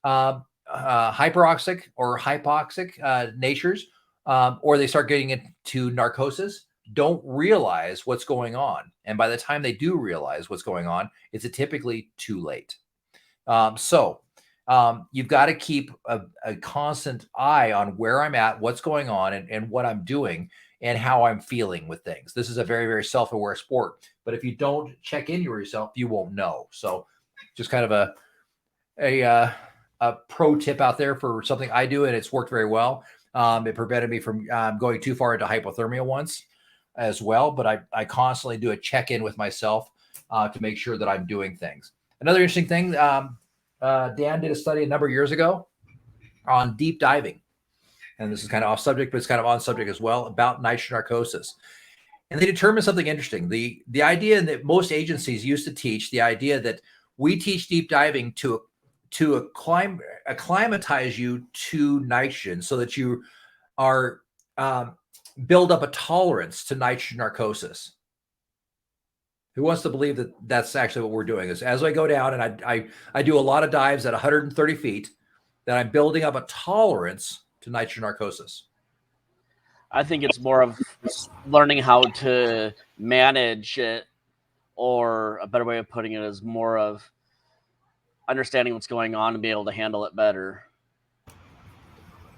hyperoxic or hypoxic natures, or they start getting into narcosis, don't realize what's going on. And by the time they do realize what's going on, it's typically too late. So you've got to keep a constant eye on where I'm at, what's going on, and what I'm doing and how I'm feeling with things. This is a very, very self-aware sport. But if you don't check in yourself, you won't know. So just kind of a pro tip out there for something I do, and it's worked very well. It prevented me from going too far into hypothermia once as well, but I constantly do a check-in with myself to make sure that I'm doing things. Another interesting thing, Dan did a study a number of years ago on deep diving. And this is kind of off subject, but it's kind of on subject as well, about nitrogen narcosis. And they determined something interesting. The idea that most agencies used to teach, the idea that we teach deep diving to acclimatize you to nitrogen so that you are build up a tolerance to nitrogen narcosis. Who wants to believe that that's actually what we're doing? Is as I go down and I do a lot of dives at 130 feet, that I'm building up a tolerance to nitrogen narcosis. I think it's more of learning how to manage it, or a better way of putting it is more of understanding what's going on and be able to handle it better.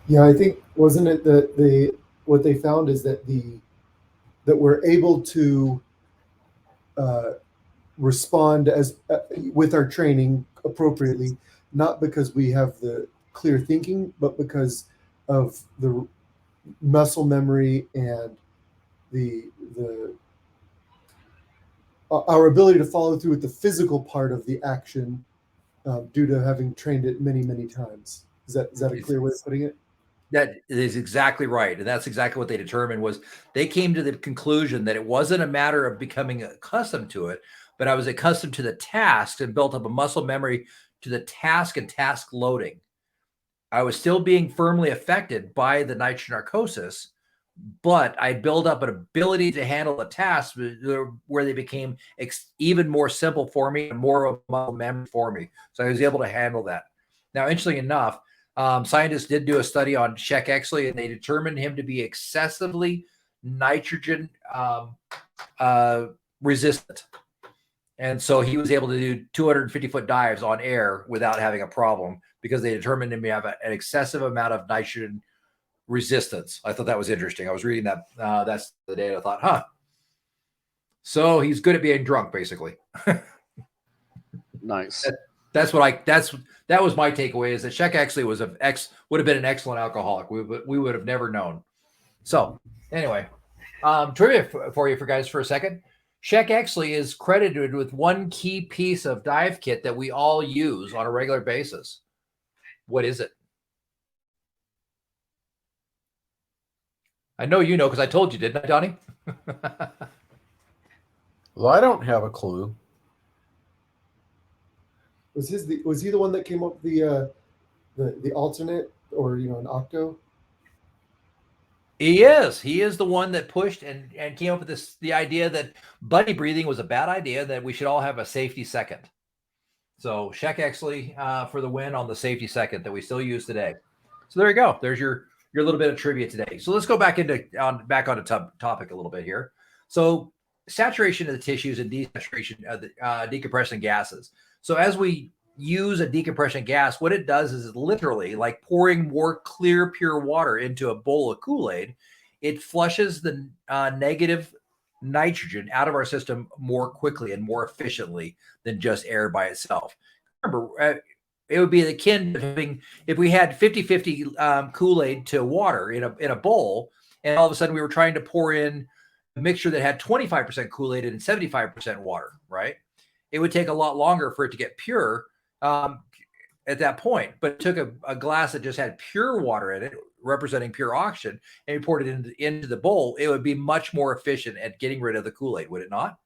Yeah, I think, wasn't it that what they found is that that we're able to respond as with our training appropriately, not because we have the clear thinking, but because of the muscle memory and our ability to follow through with the physical part of the action due to having trained it many, many times. Is that a clear way of putting it? That is exactly right. And that's exactly what they determined. Was they came to the conclusion that it wasn't a matter of becoming accustomed to it, but I was accustomed to the task and built up a muscle memory to the task and task loading. I was still being firmly affected by the nitrogen narcosis, but I built up an ability to handle the tasks where they became even more simple for me and more of a muscle memory for me. So I was able to handle that. Now, interestingly enough, scientists did do a study on Sheck Exley, and they determined him to be excessively nitrogen resistant. And so he was able to do 250-foot dives on air without having a problem because they determined him to have an excessive amount of nitrogen resistance. I thought that was interesting. I was reading that that's the day, and I thought, huh. So he's good at being drunk, basically. Nice. That was my takeaway, is that Sheck Exley would have been an excellent alcoholic. We would have never known. So anyway, trivia for you guys for a second. Sheck Exley is credited with one key piece of dive kit that we all use on a regular basis. What is it? I know you know because I told you, didn't I, Donnie? Well, I don't have a clue. Was he the one that came up with the alternate, or an octo? He is the one that pushed and came up with the idea that buddy breathing was a bad idea, that we should all have a safety second. So Sheck Exley for the win on the safety second that we still use today. So there you go. There's your little bit of trivia today. So let's go back onto topic a little bit here. So saturation of the tissues and desaturation of the decompression gases. So as we use a decompression gas, what it does is literally like pouring more clear, pure water into a bowl of Kool-Aid. It flushes the negative nitrogen out of our system more quickly and more efficiently than just air by itself. Remember, it would be akin to having, if we had 50-50 Kool-Aid to water in a bowl, and all of a sudden we were trying to pour in a mixture that had 25% Kool-Aid and 75% water, right? It would take a lot longer for it to get pure at that point, but it took a glass that just had pure water in it, representing pure oxygen, and you poured it into the bowl. It would be much more efficient at getting rid of the Kool-Aid, would it not?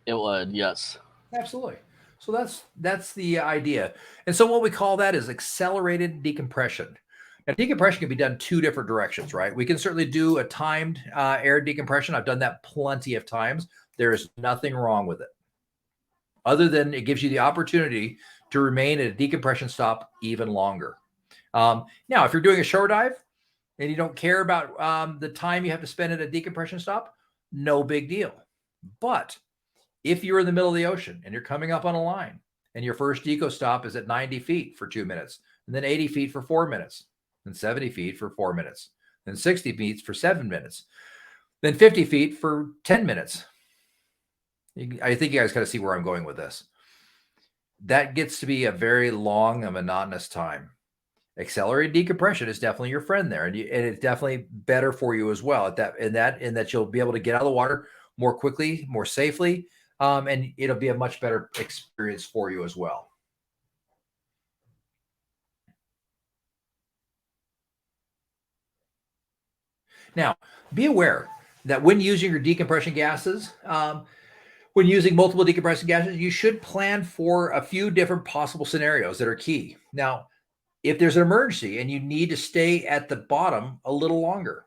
It would, yes. Absolutely. So that's the idea. And so what we call that is accelerated decompression. Now, decompression can be done two different directions, right? We can certainly do a timed air decompression. I've done that plenty of times. There is nothing wrong with it, other than it gives you the opportunity to remain at a decompression stop even longer. Now, if you're doing a shore dive and you don't care about the time you have to spend at a decompression stop, no big deal. But if you're in the middle of the ocean and you're coming up on a line and your first deco stop is at 90 feet for 2 minutes, and then 80 feet for 4 minutes, then 70 feet for 4 minutes, then 60 feet for 7 minutes, then 50 feet for 10 minutes. I think you guys kind of see where I'm going with this. That gets to be a very long and monotonous time. Accelerated decompression is definitely your friend there, and it's definitely better for you as well at that, in that you'll be able to get out of the water more quickly, more safely, and it'll be a much better experience for you as well. Now, be aware that when using your decompression gases, when using multiple decompression gases, you should plan for a few different possible scenarios that are key. Now, if there's an emergency and you need to stay at the bottom a little longer,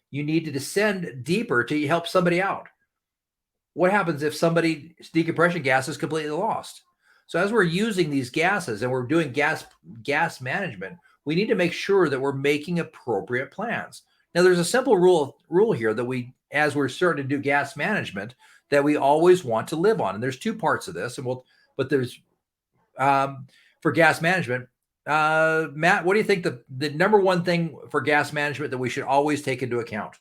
you need to descend deeper to help somebody out. What happens if somebody's decompression gas is completely lost? So as we're using these gases and we're doing gas management, we need to make sure that we're making appropriate plans. Now, there's a simple rule here that as we're starting to do gas management, that we always want to live on. And there's two parts of this, but there's for gas management. Matt, what do you think the number one thing for gas management that we should always take into account?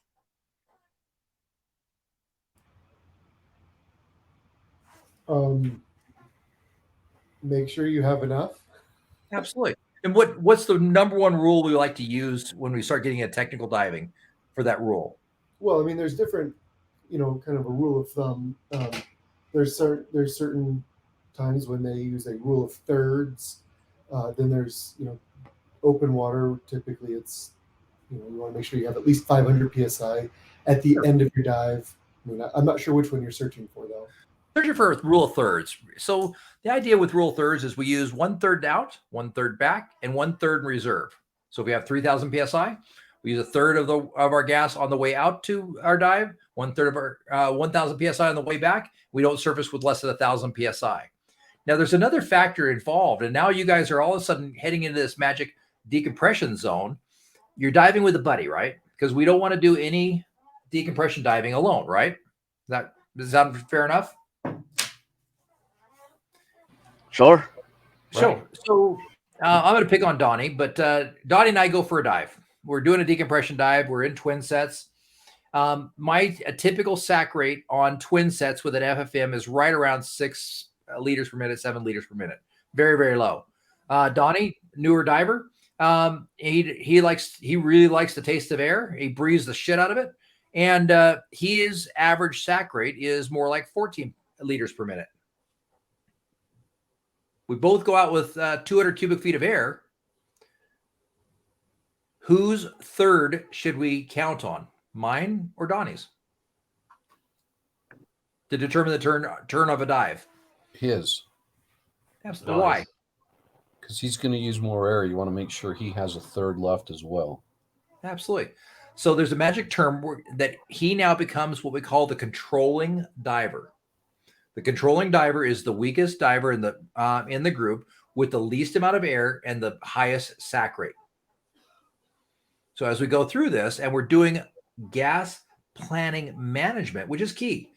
Make sure you have enough. Absolutely. And what's the number one rule we like to use when we start getting into technical diving for that rule? Well, I mean, there's different, kind of a rule of thumb. There's certain times when they use a rule of thirds. Then there's, open water. Typically, it's, you want to make sure you have at least 500 psi at the end of your dive. I mean, I'm not sure which one you're searching for, though. Searching for rule of thirds. So the idea with rule of thirds is we use 1/3 out, 1/3 back, and 1/3 in reserve. So if we have 3,000 psi, we use 1/3 of our gas on the way out to our dive, 1/3 of our 1,000 psi on the way back. We don't surface with less than 1,000 psi. Now there's another factor involved, and now you guys are all of a sudden heading into this magic decompression zone. You're diving with a buddy, right? Because we don't want to do any decompression diving alone, right? Does that sound fair enough? Sure. So I'm going to pick on Donnie, but Donnie and I go for a dive. We're doing a decompression dive. We're in twin sets. A typical sac rate on twin sets with an FFM is right around 6 liters per minute, 7 liters per minute. Very, very low. Donnie, newer diver. He really likes the taste of air. He breathes the shit out of it. And his average sac rate is more like 14 liters per minute. We both go out with 200 cubic feet of air. Whose third should we count on? Mine or Donnie's? To determine the turn of a dive. His. Absolutely. Why? Because he's going to use more air. You want to make sure he has a third left as well. Absolutely. So there's a magic term that he now becomes what we call the controlling diver. The controlling diver is the weakest diver in the group with the least amount of air and the highest sac rate. So as we go through this and we're doing gas planning management, which is key.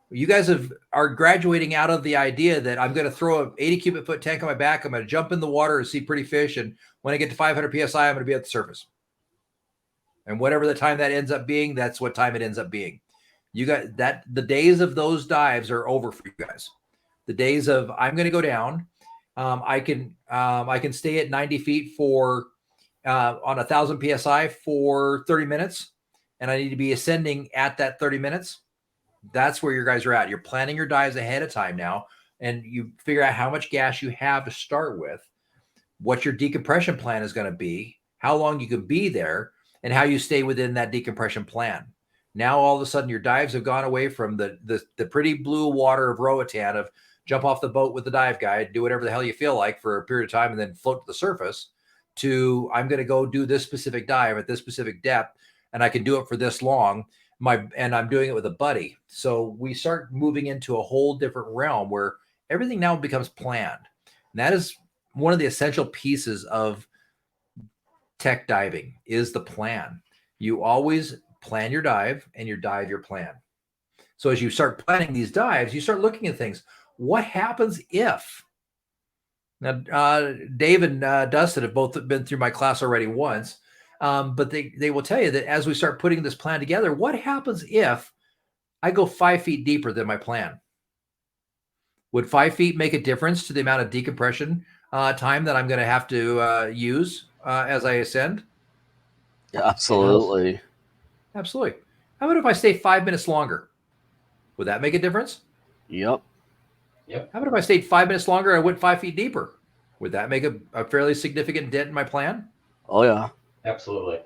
You guys are graduating out of the idea that I'm going to throw an 80 cubic foot tank on my back. I'm going to jump in the water and see pretty fish. And when I get to 500 psi, I'm going to be at the surface. And whatever the time that ends up being, that's what time it ends up being. You got that. The days of those dives are over for you guys. The days of I'm going to go down. I can stay at 90 feet for on 1,000 psi for 30 minutes, and I need to be ascending at that 30 minutes. That's where your guys are at. You're planning your dives ahead of time now, and you figure out how much gas you have to start with, what your decompression plan is going to be, how long you can be there, and how you stay within that decompression plan. Now, all of a sudden, your dives have gone away from the pretty blue water of Roatan of jump off the boat with the dive guide, do whatever the hell you feel like for a period of time, and then float to the surface, to I'm going to go do this specific dive at this specific depth, and I can do it for this long. And I'm doing it with a buddy. So we start moving into a whole different realm where everything now becomes planned. And that is one of the essential pieces of tech diving is the plan. You always plan your dive and your plan. So as you start planning these dives, you start looking at things. What happens if? Now, Dave and Dustin have both been through my class already once. But they will tell you that as we start putting this plan together, what happens if I go 5 feet deeper than my plan? Would 5 feet make a difference to the amount of decompression time that I'm going to have to use as I ascend? Yeah, absolutely. Absolutely. How about if I stay 5 minutes longer? Would that make a difference? Yep. Yep. How about if I stayed 5 minutes longer and I went 5 feet deeper? Would that make a fairly significant dent in my plan? Oh yeah. Absolutely.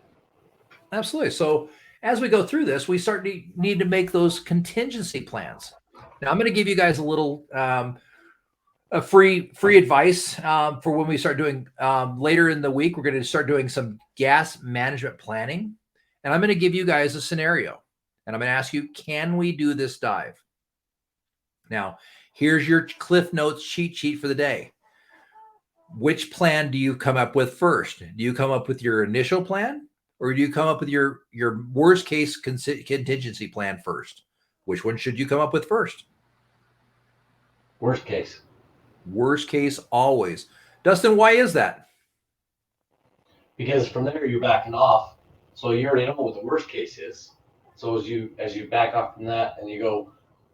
Absolutely. So as we go through this, we start to need to make those contingency plans. Now I'm going to give you guys a little a free advice for when we start doing later in the week. We're going to start doing some gas management planning, and I'm going to give you guys a scenario, and I'm going to ask you, can we do this dive? Now, here's your Cliff Notes cheat sheet for the day. Which plan do you come up with first? Do you come up with your initial plan, or do you come up with your worst case contingency plan first? Which one should you come up with first? Worst case. Worst case always. Dustin, why is that? Because from there you're backing off, so you already know what the worst case is. So as you back off from that and you go,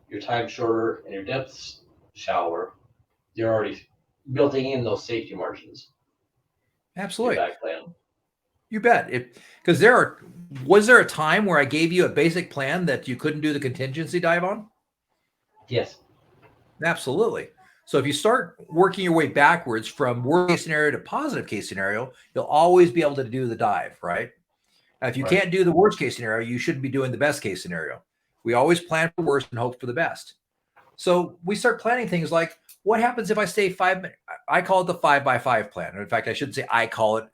your time shorter and your depths shallower, you're already building in those safety margins. Absolutely. Your back plan. You bet. Because was there a time where I gave you a basic plan that you couldn't do the contingency dive on? Yes. Absolutely. So if you start working your way backwards from worst case scenario to positive case scenario, you'll always be able to do the dive, right? Now, if you can't do the worst case scenario, you shouldn't be doing the best case scenario. We always plan for worst and hope for the best. So we start planning things like, what happens if I stay 5 minutes? I call it the 5x5 plan. In fact, I shouldn't say I call it.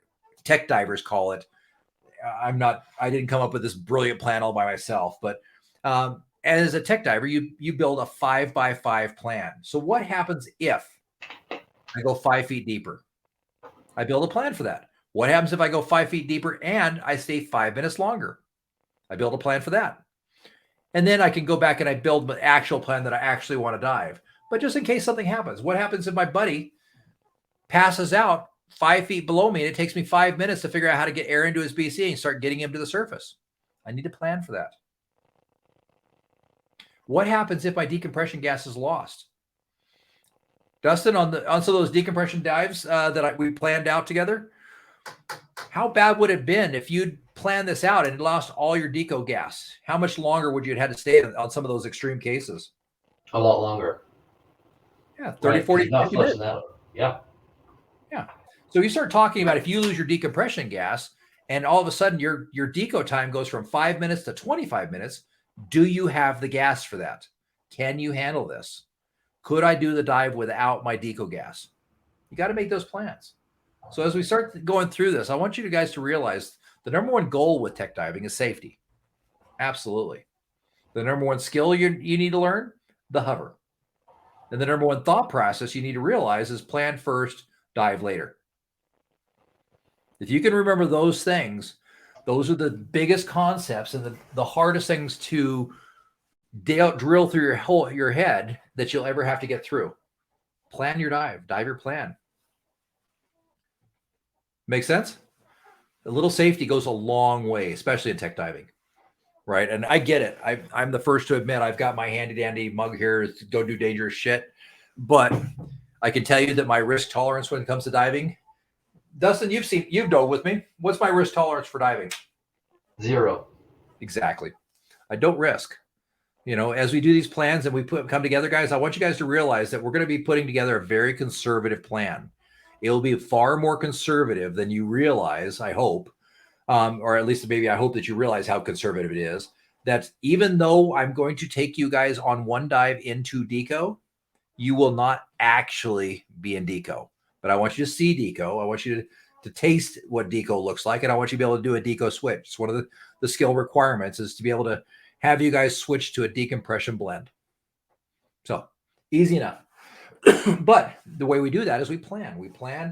Tech divers call it. I didn't come up with this brilliant plan all by myself, but as a tech diver, you build a 5x5 plan. So what happens if I go 5 feet deeper? I build a plan for that. What happens if I go 5 feet deeper and I stay 5 minutes longer? I build a plan for that. And then I can go back and I build an actual plan that I actually want to dive. But just in case something happens, what happens if my buddy passes out 5 feet below me and it takes me 5 minutes to figure out how to get air into his BC and start getting him to the surface? I need to plan for that. What happens if my decompression gas is lost? Dustin, on some of those decompression dives we planned out together, how bad would it have been if you'd planned this out and lost all your deco gas? How much longer would you have had to stay on some of those extreme cases? A lot longer. Yeah, 30, 40, 50 minutes. Yeah. Yeah. So you start talking about if you lose your decompression gas and all of a sudden your deco time goes from 5 minutes to 25 minutes, do you have the gas for that? Can you handle this? Could I do the dive without my deco gas? You got to make those plans. So as we start going through this, I want you guys to realize the number one goal with tech diving is safety. Absolutely. The number one skill you need to learn, the hover. And the number one thought process you need to realize is plan first, dive later. If you can remember those things, those are the biggest concepts and the hardest things to drill through your head that you'll ever have to get through. Plan your dive your plan. Make sense? A little safety goes a long way, especially in tech diving, right? And I get it. I'm the first to admit I've got my handy dandy mug here to go do dangerous shit, but I can tell you that my risk tolerance when it comes to diving, Dustin, you've dove with me. What's my risk tolerance for diving? 0. Exactly. I don't risk. As we do these plans and we come together, guys, I want you guys to realize that we're going to be putting together a very conservative plan. It'll be far more conservative than you realize, I hope, or at least maybe I hope that you realize how conservative it is. That even though I'm going to take you guys on one dive into Deco, you will not actually be in Deco. But I want you to see Deco. I want you to taste what Deco looks like, and I want you to be able to do a Deco switch. It's one of the skill requirements is to be able to have you guys switch to a decompression blend. So easy enough. But the way we do that is we plan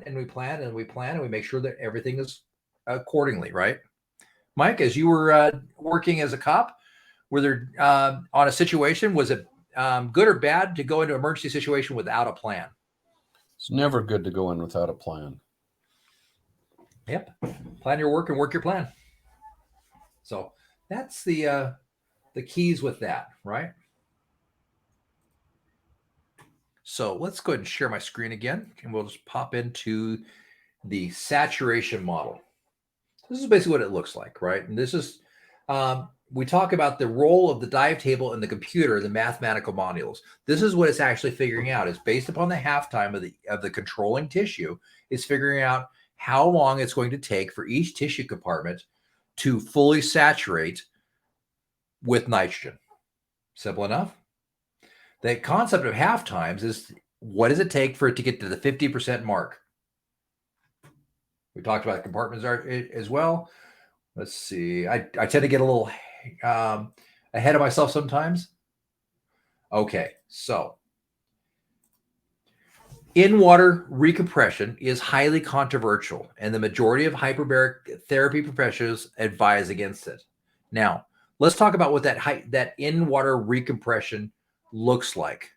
and we make sure that everything is accordingly, right? Mike, as you were working as a cop, were there on a situation, was it good or bad to go into an emergency situation without a plan? It's never good to go in without a plan. Yep. Plan your work and work your plan. So that's the keys with that, right? So let's go ahead and share my screen again, and we'll just pop into the saturation model. This is basically what it looks like, right? And this is, we talk about the role of the dive table in the computer, the mathematical modules. This is what it's actually figuring out. It's based upon the halftime of the controlling tissue. It's figuring out how long it's going to take for each tissue compartment to fully saturate with nitrogen. Simple enough. The concept of half times is, what does it take for it to get to the 50% mark? We talked about compartments as well. Let's see. I tend to get a little ahead of myself sometimes. Okay, so in-water recompression is highly controversial, and the majority of hyperbaric therapy professionals advise against it. Now, let's talk about what that in-water recompression looks like.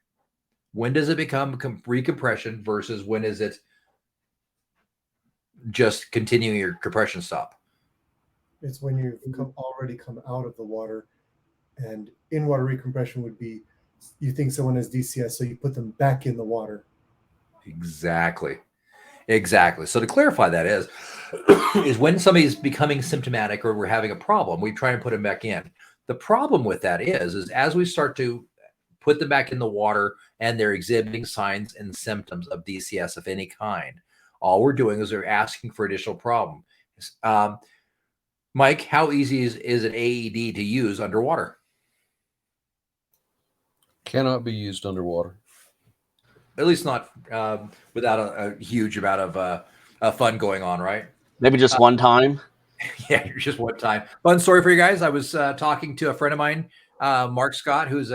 When does it become recompression versus when is it just continuing your compression stop? It's when you've already come out of the water, and in-water recompression would be, you think someone has DCS, so you put them back in the water. Exactly. So to clarify that is when somebody's becoming symptomatic or we're having a problem, we try and put them back in. The problem with that is as we start to put them back in the water and they're exhibiting signs and symptoms of DCS of any kind, all we're doing is we're asking for additional problem. Mike, how easy is an AED to use underwater? Cannot be used underwater. At least not without a huge amount of fun going on, right? Maybe just one time. Yeah, just one time. Fun story for you guys. I was talking to a friend of mine, Mark Scott, who was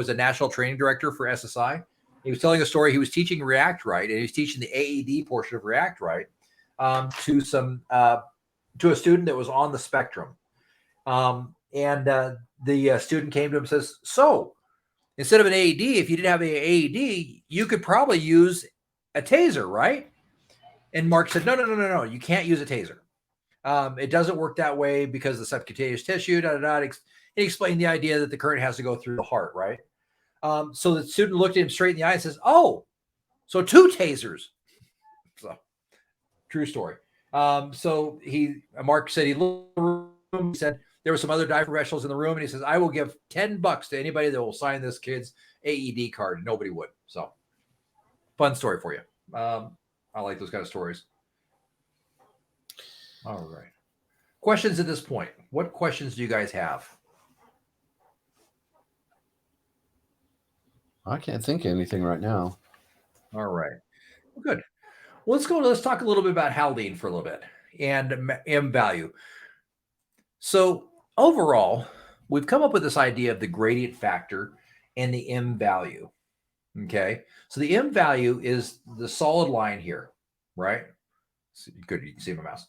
a national training director for SSI. He was telling a story. He was teaching React Right, and he was teaching the AED portion of React Right to a student that was on the spectrum. The student came to him and says, "So, instead of an AED, if you didn't have an AED, you could probably use a taser, right?" And Mark said, No, you can't use a taser. It doesn't work that way because the subcutaneous tissue, He explained the idea that the current has to go through the heart, right? So the student looked at him straight in the eye and says, "Oh, so 2 tasers." So, true story. So Mark said he looked at the room, he said there were some other dive professionals in the room, and he says, "I will give $10 to anybody that will sign this kid's AED card." Nobody would. So, fun story for you. I like those kind of stories. All right. Questions at this point? What questions do you guys have? I can't think of anything right now. All right. Well, good. Well, let's talk a little bit about Haldane for a little bit and M value. So overall, we've come up with this idea of the gradient factor and the M value. Okay. So the M value is the solid line here, right? Good. You can see my mouse.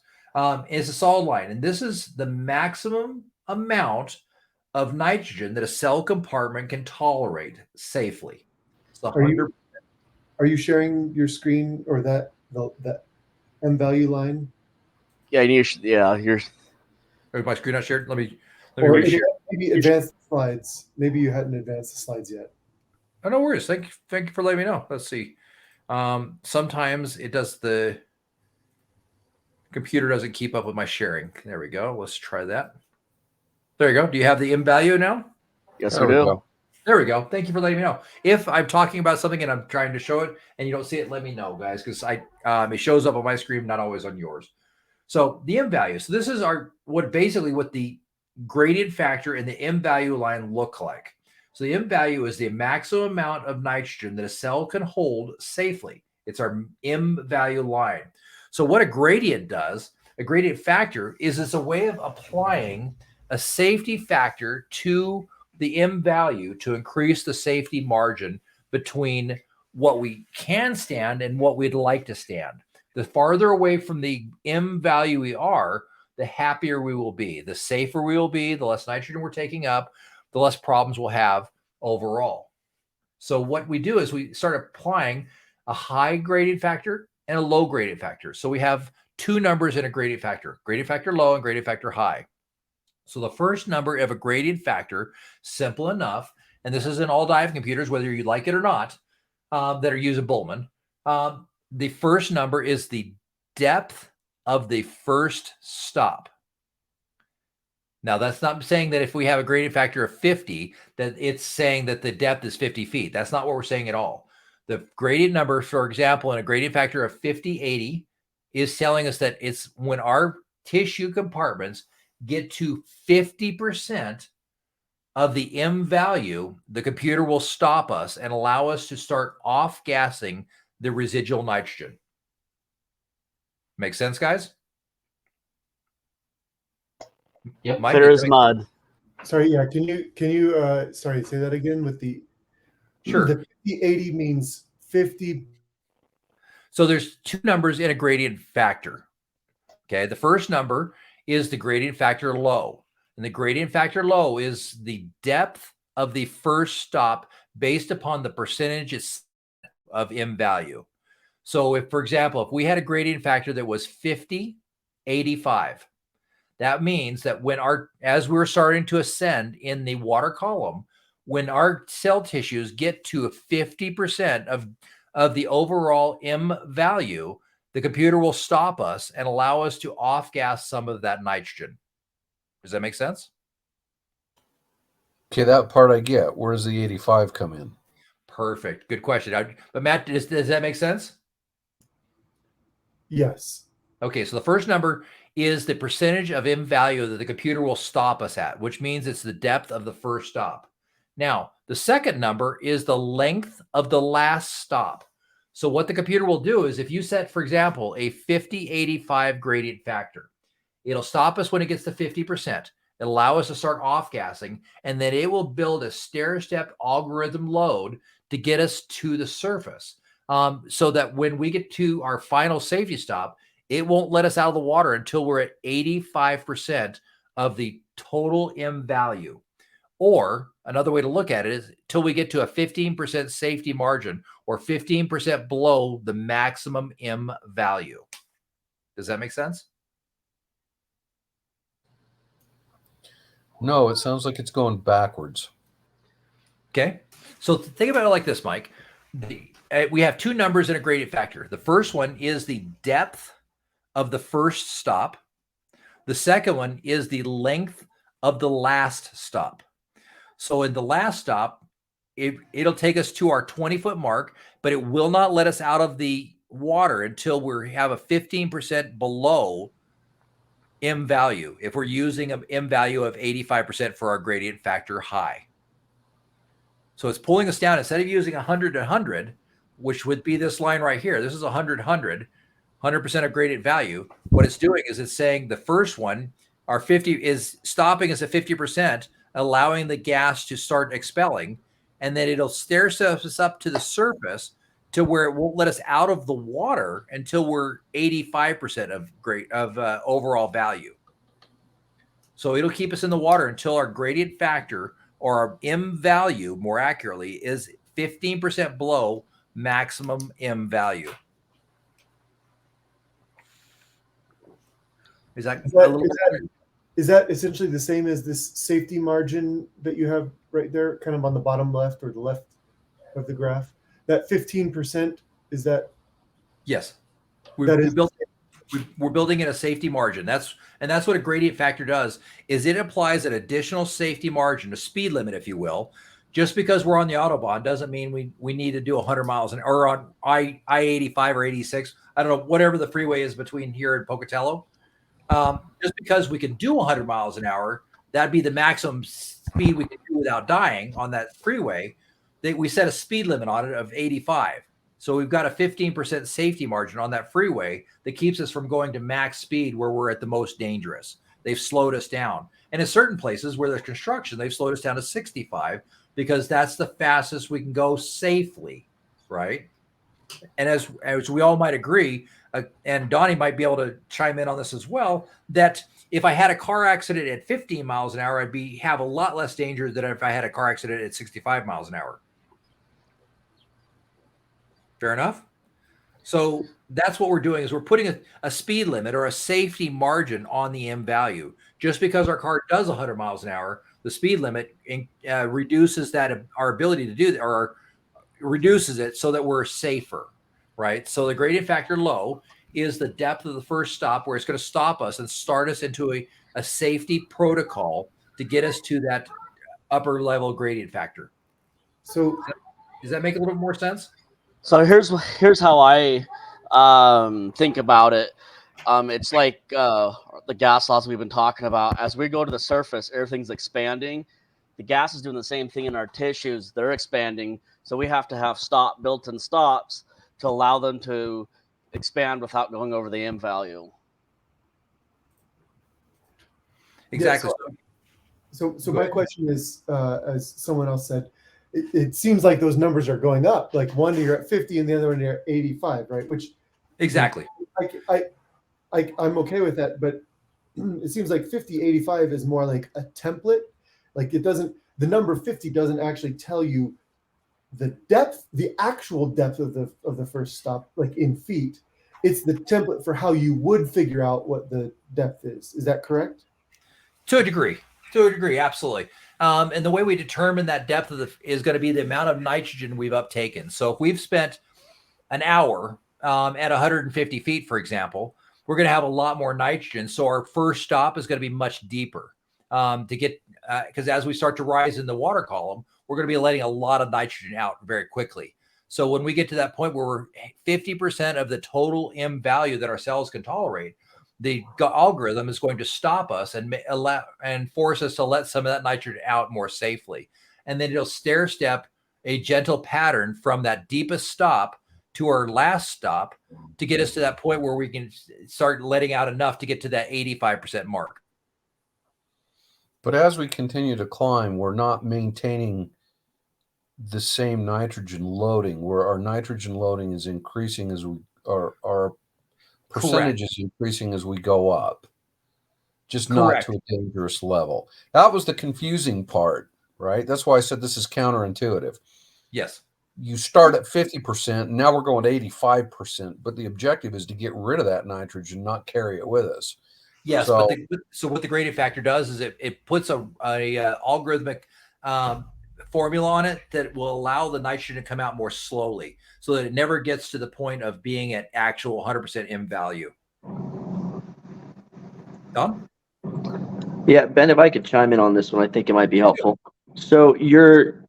It's a solid line. And this is the maximum amount of nitrogen that a cell compartment can tolerate safely. Are you sharing your screen or that M value line? Yeah, you're. Is my screen not shared? Let me Or maybe advance the slides. Maybe you hadn't advanced the slides yet. Oh, no worries. Thank you for letting me know. Let's see. Sometimes it does, the computer doesn't keep up with my sharing. There we go. Let's try that. There you go. Do you have the M value now? Yes, we do. There we go. Thank you for letting me know. If I'm talking about something and I'm trying to show it and you don't see it, let me know, guys, because it shows up on my screen, not always on yours. So the M value. So this is what the gradient factor and the M value line look like. So the M value is the maximum amount of nitrogen that a cell can hold safely. It's our M value line. So what a gradient does, a gradient factor, is it's a way of applying a safety factor to the M value to increase the safety margin between what we can stand and what we'd like to stand. The farther away from the M value we are, the happier we will be. The safer we will be, the less nitrogen we're taking up, the less problems we'll have overall. So what we do is we start applying a high gradient factor and a low gradient factor. So we have 2 numbers in a gradient factor low and gradient factor high. So the first number of a gradient factor, simple enough, and this is in all diving computers, whether you like it or not, that are using Bullman. The first number is the depth of the first stop. Now, that's not saying that if we have a gradient factor of 50, that it's saying that the depth is 50 feet. That's not what we're saying at all. The gradient number, for example, in a gradient factor of 50, 80 is telling us that it's when our tissue compartments get to 50% of the M value, the computer will stop us and allow us to start off-gassing the residual nitrogen. Make sense, guys? Yep. Mike, Clear does as that make- mud. Sorry, yeah. Can you sorry, say that again with the Sure. The 50-80 means 50. So there's two numbers in a gradient factor. Okay. The first number is the gradient factor low. And the gradient factor low is the depth of the first stop based upon the percentage of M value. So if, for example, if we had a gradient factor that was 50, 85, that means that as we're starting to ascend in the water column, when our cell tissues get to 50% of the overall M value, the computer will stop us and allow us to off-gas some of that nitrogen. Does that make sense? Okay, that part I get. Where does the 85 come in? Perfect. Good question. But Matt, does that make sense? Yes. Okay, so the first number is the percentage of M value that the computer will stop us at, which means it's the depth of the first stop. Now, the second number is the length of the last stop. So what the computer will do is if you set, for example, a 50-85 gradient factor, it'll stop us when it gets to 50%. It'll allow us to start off-gassing, and then it will build a stair-step algorithm load to get us to the surface. So that when we get to our final safety stop, it won't let us out of the water until we're at 85% of the total M value. Or another way to look at it is till we get to a 15% safety margin or 15% below the maximum M value. Does that make sense? No, it sounds like it's going backwards. Okay. So think about it like this, Mike. We have two numbers in a gradient factor. The first one is the depth of the first stop. The second one is the length of the last stop. So in the last stop, it'll take us to our 20-foot mark, but it will not let us out of the water until we have a 15% below M value, if we're using an M value of 85% for our gradient factor high. So it's pulling us down. Instead of using 100 to 100, which would be this line right here, this is 100, 100, 100% of gradient value. What it's doing is it's saying the first one, our 50 is stopping us at 50%, allowing the gas to start expelling, and then it'll stair-step us up to the surface to where it won't let us out of the water until we're 85% of overall value. So it'll keep us in the water until our gradient factor, or our M value, more accurately, is 15% below maximum M value. Is that essentially the same as this safety margin that you have right there, kind of on the bottom left or the left of the graph? That 15%, is that? Yes. We're building in a safety margin. That's what a gradient factor does, is it applies an additional safety margin, a speed limit, if you will. Just because we're on the Autobahn doesn't mean we need to do 100 miles or on I-85 or 86. I don't know, whatever the freeway is between here and Pocatello. Just because we can do 100 miles an hour, that'd be the maximum speed we can do without dying on that freeway. We set a speed limit on it of 85. So we've got a 15% safety margin on that freeway that keeps us from going to max speed where we're at the most dangerous. They've slowed us down. And in certain places where there's construction, they've slowed us down to 65 because that's the fastest we can go safely, right? And as we all might agree, and Donnie might be able to chime in on this as well, that if I had a car accident at 15 miles an hour, I'd have a lot less danger than if I had a car accident at 65 miles an hour. Fair enough? So that's what we're doing, is we're putting a speed limit or a safety margin on the M value. Just because our car does 100 miles an hour, the speed limit reduces our ability to do that, or reduces it so that we're safer, right? So the gradient factor low is the depth of the first stop, where it's going to stop us and start us into a safety protocol to get us to that upper level gradient factor. So Does that make a little more sense? So here's how I think about it. It's like the gas laws we've been talking about. As we go to the surface, everything's expanding. The gas is doing the same thing in our tissues. They're expanding. So we have to have built-in stops to allow them to expand without going over the M value. Exactly. So my question is, as someone else said, it seems like those numbers are going up. Like one you're at 50 and the other one you're at 85, right? Which exactly. I'm okay with that, but it seems like 50, 85 is more like a template. Like it doesn't, the number 50 doesn't actually tell you the depth, the actual depth of the first stop, like in feet. It's the template for how you would figure out what the depth is. Is that correct? To a degree, absolutely. And the way we determine that depth is going to be the amount of nitrogen we've uptaken. So if we've spent an hour at 150 feet, for example, we're going to have a lot more nitrogen. So our first stop is going to be much deeper to get, because as we start to rise in the water column, we're going to be letting a lot of nitrogen out very quickly. So when we get to that point where we're 50% of the total M value that our cells can tolerate, the algorithm is going to stop us and force us to let some of that nitrogen out more safely. And then it'll stair-step a gentle pattern from that deepest stop to our last stop to get us to that point where we can start letting out enough to get to that 85% mark. But as we continue to climb, we're not maintaining the same nitrogen loading, where our nitrogen loading is increasing as our percentage is increasing as we go up, just not to a dangerous level. That was the confusing part, right? That's why I said this is counterintuitive. Yes. You start at 50%, and now we're going to 85%, but the objective is to get rid of that nitrogen, not carry it with us. Yes, so what the gradient factor does is it puts a algorithmic formula on it that will allow the nitrogen to come out more slowly, so that it never gets to the point of being at actual 100% M value. Don? Yeah, Ben, if I could chime in on this one, I think it might be helpful. So you're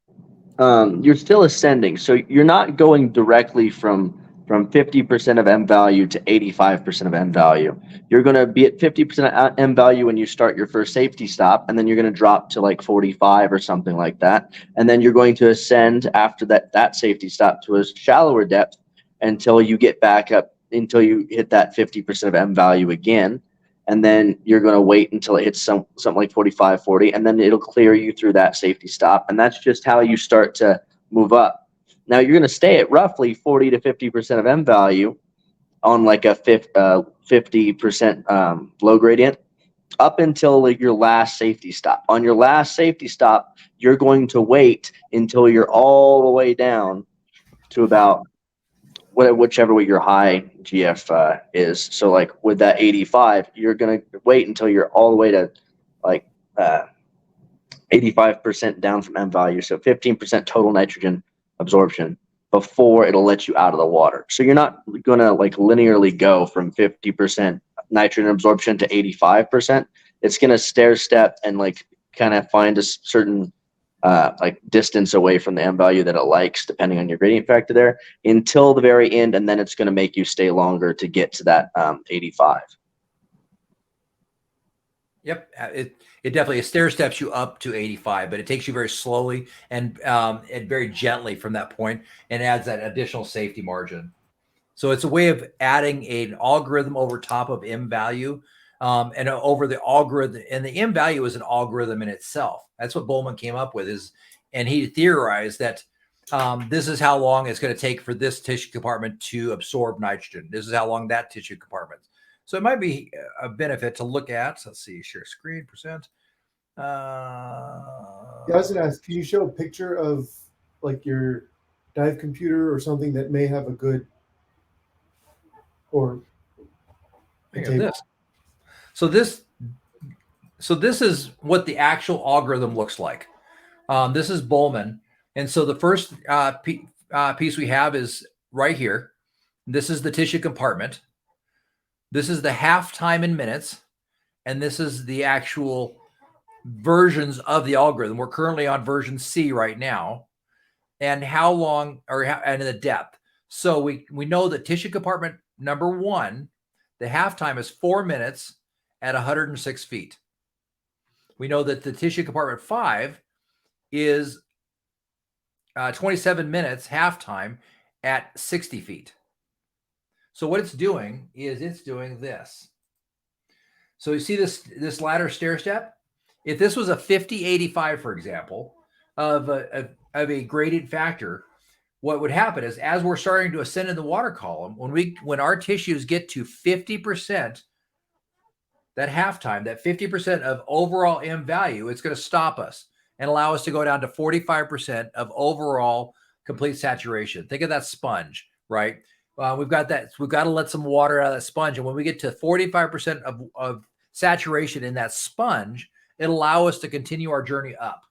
still ascending, so you're not going directly from 50% of M value to 85% of M value. You're going to be at 50% of M value when you start your first safety stop, and then you're going to drop to like 45 or something like that. And then you're going to ascend after that safety stop to a shallower depth until you get back up, until you hit that 50% of M value again. And then you're going to wait until it hits something like 45, 40, and then it'll clear you through that safety stop. And that's just how you start to move up. Now you're going to stay at roughly 40 to 50% of M value on like a 50% low gradient up until like your last safety stop. On your last safety stop, you're going to wait until you're all the way down to about whichever way your high GF is. So like with that 85, you're going to wait until you're all the way to like 85% down from M value. So 15% total nitrogen absorption before it'll let you out of the water. So you're not going to like linearly go from 50% nitrogen absorption to 85%. It's going to stair step and like kind of find a certain like distance away from the M value that it likes, depending on your gradient factor there, until the very end. And then it's going to make you stay longer to get to that 85. Yep, it definitely stair steps you up to 85, but it takes you very slowly and very gently from that point, and adds that additional safety margin. So it's a way of adding an algorithm over top of M value, and over the algorithm. And the M value is an algorithm in itself. That's what Bowman came up with, and he theorized that this is how long it's going to take for this tissue compartment to absorb nitrogen. This is how long that tissue compartment. So it might be a benefit to look at. Let's see, share screen percent. Yeah, I was going to ask, can you show a picture of like your dive computer or something that may have a good, or this. So this is what the actual algorithm looks like. This is Bowman. And so the first piece we have is right here. This is the tissue compartment. This is the half time in minutes. And this is the actual versions of the algorithm. We're currently on version C right now. And how long, and the depth. So we know that tissue compartment number 1, the half time is 4 minutes at 106 feet. We know that the tissue compartment 5 is 27 minutes half time at 60 feet. So what it's doing is it's doing this. So you see this ladder stair step? If this was a 50-85, for example, of a gradient factor, what would happen is as we're starting to ascend in the water column, when our tissues get to 50%, that half time, that 50% of overall M value, it's going to stop us and allow us to go down to 45% of overall complete saturation. Think of that sponge, right? We've got to let some water out of that sponge. And when we get to 45% of saturation in that sponge, it'll allow us to continue our journey up.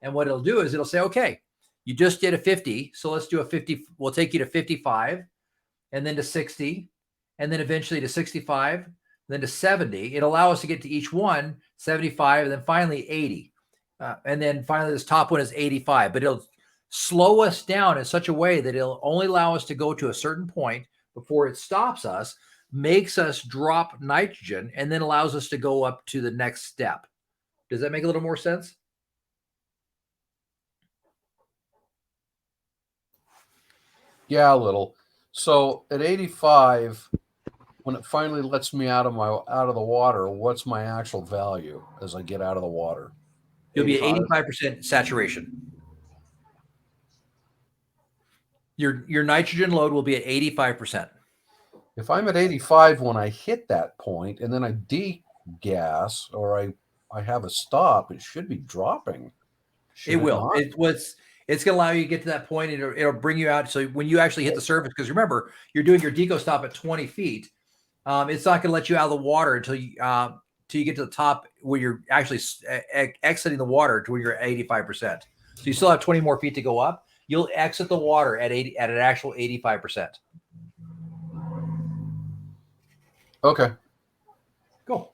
And what it'll do is it'll say, okay, you just did a 50. So let's do a 50. We'll take you to 55 and then to 60 and then eventually to 65, then to 70. It'll allow us to get to each one, 75, and then finally 80. And then finally this top one is 85, but it'll slow us down in such a way that it'll only allow us to go to a certain point before it stops us, makes us drop nitrogen, and then allows us to go up to the next step. Does that make a little more sense? Yeah, a little. So at 85, when it finally lets me out of the water, what's my actual value as I get out of the water? You'll be at 85% saturation. Your nitrogen load will be at 85%. If I'm at 85 when I hit that point and then I degas or I have a stop, it should be dropping. It will. It's going to allow you to get to that point. It'll bring you out. So when you actually hit the surface, because remember, you're doing your deco stop at 20 feet. It's not going to let you out of the water until you get to the top where you're actually exiting the water to where you're at 85%. So you still have 20 more feet to go up. You'll exit the water at an actual 85%. Okay. Cool.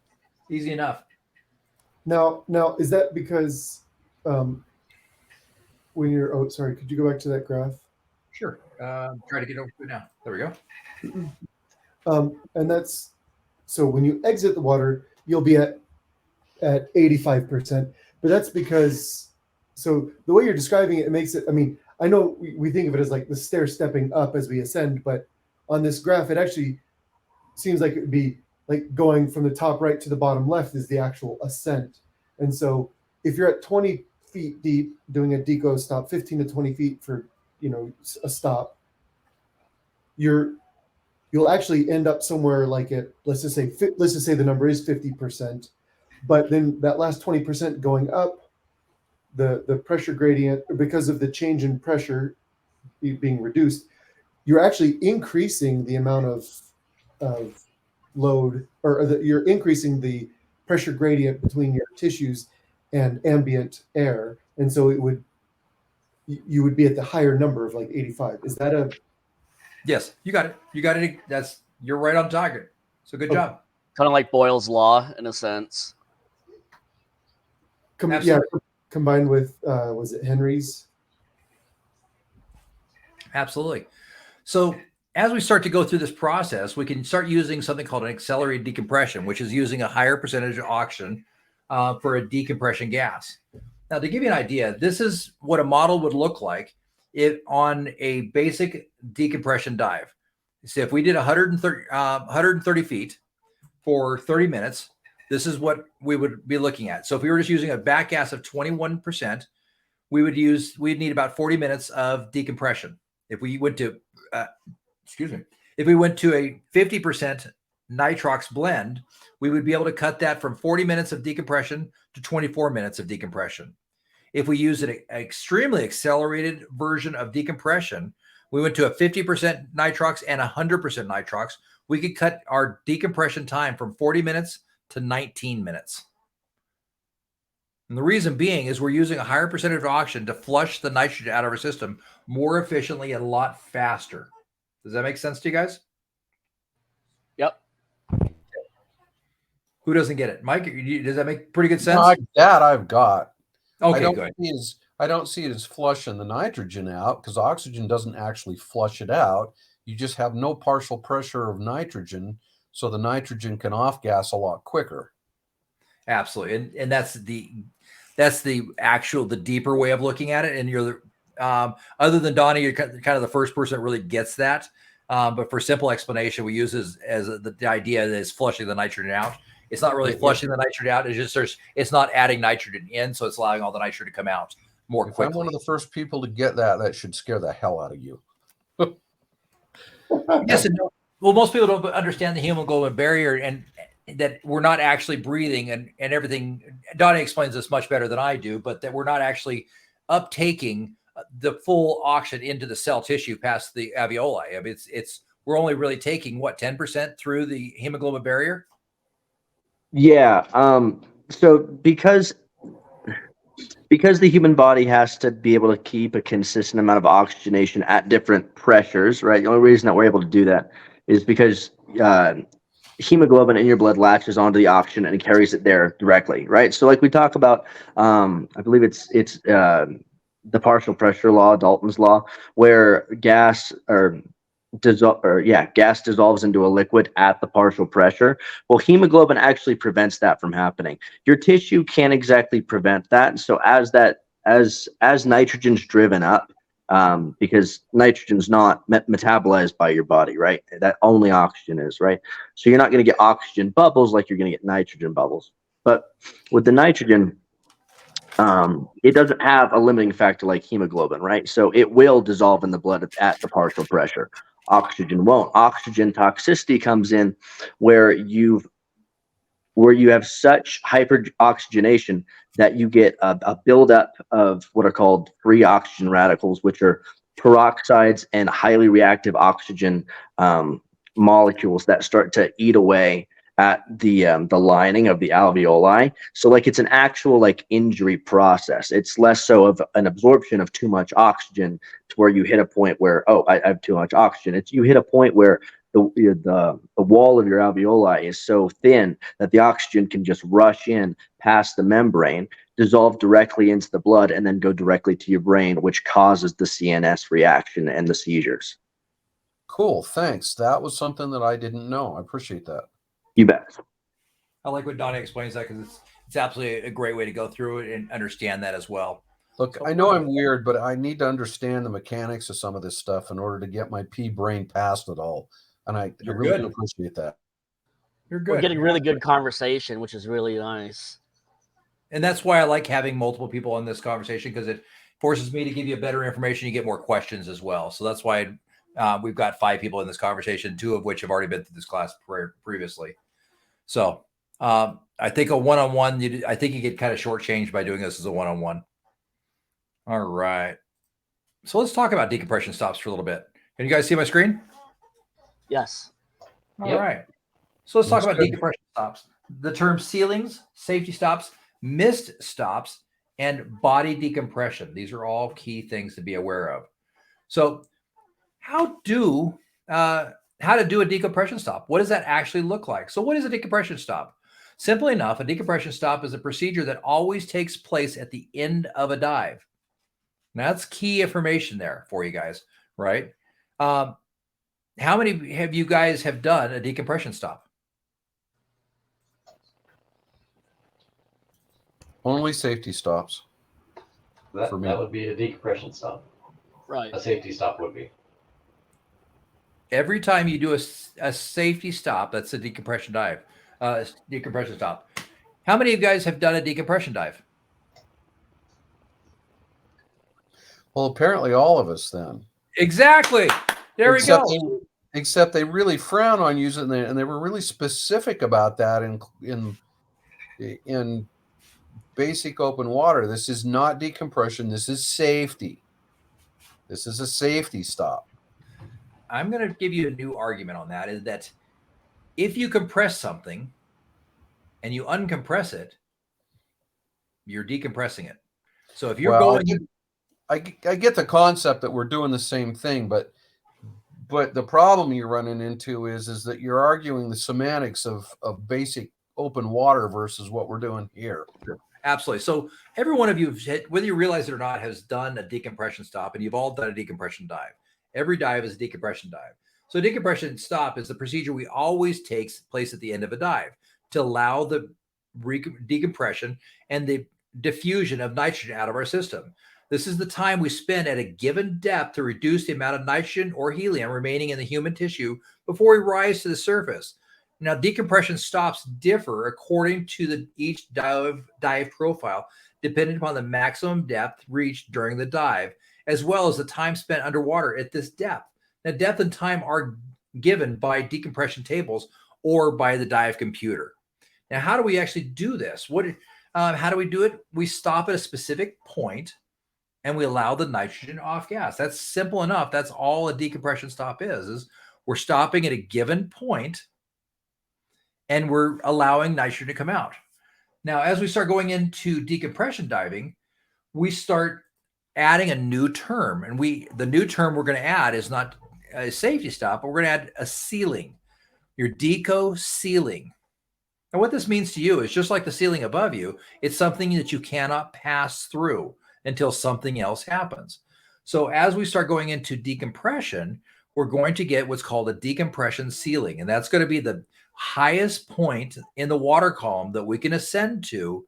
Easy enough. Now, is that because when you're, oh, sorry, could you go back to that graph? Sure. Try to get over to it now. There we go. And that's, so when you exit the water, you'll be at 85%, but that's because, so the way you're describing it, it makes it, I mean, I know we think of it as like the stair stepping up as we ascend, but on this graph, it actually seems like it would be like going from the top right to the bottom left is the actual ascent. And so if you're at 20 feet deep doing a deco stop, 15 to 20 feet for, a stop, you'll actually end up somewhere like at, let's just say the number is 50%, but then that last 20% going up, the pressure gradient, because of the change in pressure being reduced, you're actually increasing the amount of load, or you're increasing the pressure gradient between your tissues and ambient air, and so you would be at the higher number of like 85. Is that a? Yes, you got it. You got it. You're right on target. So good job. Kind of like Boyle's law in a sense. Yeah, combined with was it Henry's? Absolutely. So as we start to go through this process, we can start using something called an accelerated decompression, which is using a higher percentage of oxygen for a decompression gas. Now, to give you an idea, this is what a model would look like on a basic decompression dive. So if we did 130 feet for 30 minutes, this is what we would be looking at. So if we were just using a back gas of 21%, we'd need about 40 minutes of decompression. If we went to, if we went to a 50% nitrox blend, we would be able to cut that from 40 minutes of decompression to 24 minutes of decompression. If we use an extremely accelerated version of decompression, we went to a 50% nitrox and 100% nitrox, we could cut our decompression time from 40 minutes to 19 minutes. And the reason being is we're using a higher percentage of oxygen to flush the nitrogen out of our system more efficiently and a lot faster. Does that make sense to you guys? Yep. Who doesn't get it? Mike, does that make pretty good sense? No, that I've got. Okay, good. I don't see it as flushing the nitrogen out, because oxygen doesn't actually flush it out. You just have no partial pressure of nitrogen, so the nitrogen can off gas a lot quicker. Absolutely. And that's the deeper way of looking at it. And you're other than Donnie, you're kind of the first person that really gets that. But for simple explanation, we use as the idea that is flushing the nitrogen out. It's not really flushing the nitrogen out. It's just it's not adding nitrogen in, so it's allowing all the nitrogen to come out more quickly. I'm one of the first people to get that. That should scare the hell out of you. Yes and no. Well, most people don't understand the hemoglobin barrier and that we're not actually breathing and everything. Donnie explains this much better than I do, but that we're not actually uptaking the full oxygen into the cell tissue past the alveoli. I mean, we're only really taking 10% through the hemoglobin barrier. Yeah. So because the human body has to be able to keep a consistent amount of oxygenation at different pressures, right? The only reason that we're able to do that is because hemoglobin in your blood latches onto the oxygen and carries it there directly, right? So like we talk about, I believe it's the partial pressure law, Dalton's law, where gas dissolves into a liquid at the partial pressure. Well, hemoglobin actually prevents that from happening. Your tissue can't exactly prevent that. So as nitrogen's driven up, because nitrogen's not metabolized by your body, right? That only oxygen is, right? So you're not going to get oxygen bubbles like you're going to get nitrogen bubbles. But with the nitrogen, it doesn't have a limiting factor like hemoglobin, right? So it will dissolve in the blood at the partial pressure. Oxygen won't. Oxygen toxicity comes in where you have such hyperoxygenation that you get a buildup of what are called free oxygen radicals, which are peroxides and highly reactive oxygen molecules that start to eat away at the lining of the alveoli. So like it's an actual like injury process. It's less so of an absorption of too much oxygen to where you hit a point where, oh, I have too much oxygen. It's you hit a point where the wall of your alveoli is so thin that the oxygen can just rush in past the membrane, dissolve directly into the blood, and then go directly to your brain, which causes the CNS reaction and the seizures. Cool, thanks. That was something that I didn't know. I appreciate that. You bet. I like when Donnie explains that because it's absolutely a great way to go through it and understand that as well. Look, I know I'm weird, but I need to understand the mechanics of some of this stuff in order to get my pea brain past it all. And I really do appreciate that. You're good. We're getting really good conversation, which is really nice. And that's why I like having multiple people on this conversation, because it forces me to give you better information. You get more questions as well. So that's why we've got 5 people in this conversation, 2 of which have already been through this class previously. So I think a one-on-one, I think you get kind of shortchanged by doing this as a one-on-one. All right. So let's talk about decompression stops for a little bit. Can you guys see my screen? Yes. All right. So let's talk about decompression stops. The term ceilings, safety stops, mist stops, and body decompression. These are all key things to be aware of. So how to do a decompression stop? What does that actually look like? So what is a decompression stop? Simply enough, a decompression stop is a procedure that always takes place at the end of a dive. Now, that's key information there for you guys, right? How many have you guys have done a decompression stop? Only safety stops. That For me. would be a decompression stop. Right. A safety stop would be. Every time you do a safety stop, that's a decompression dive, decompression stop. How many of you guys have done a decompression dive? Well, apparently all of us then. Exactly. There we go. Except they really frown on using it, and they were really specific about that in basic open water. This is not decompression. This is safety. This is a safety stop. I'm going to give you a new argument on that, is that if you compress something and you uncompress it, You're decompressing it. So if you're Well, going, I get the concept that we're doing the same thing, but the problem you're running into is that you're arguing the semantics of basic open water versus what we're doing here. absolutely. So every one of you, whether you realize it or not, has done a decompression stop, and you've all done a decompression dive. Every dive is a decompression dive. So decompression stop is the procedure we always takes place at the end of a dive to allow the decompression and the diffusion of nitrogen out of our system. This is the time we spend at a given depth to reduce the amount of nitrogen or helium remaining in the human tissue before we rise to the surface. Now, decompression stops differ according to each dive profile, depending upon the maximum depth reached during the dive, as well as the time spent underwater at this depth. Now, depth and time are given by decompression tables or by the dive computer. Now, how do we actually do this? How do we do it? We stop at a specific point and we allow the nitrogen off gas. That's simple enough. That's all a decompression stop is we're stopping at a given point and we're allowing nitrogen to come out. Now, as we start going into decompression diving, we start adding a new term. And the new term we're going to add is not a safety stop, but we're going to add a sealing. Your Deco sealing. And what this means to you is just like the ceiling above you, it's something that you cannot pass through until something else happens. So as we start going into decompression, we're going to get what's called a decompression sealing. And that's going to be the highest point in the water column that we can ascend to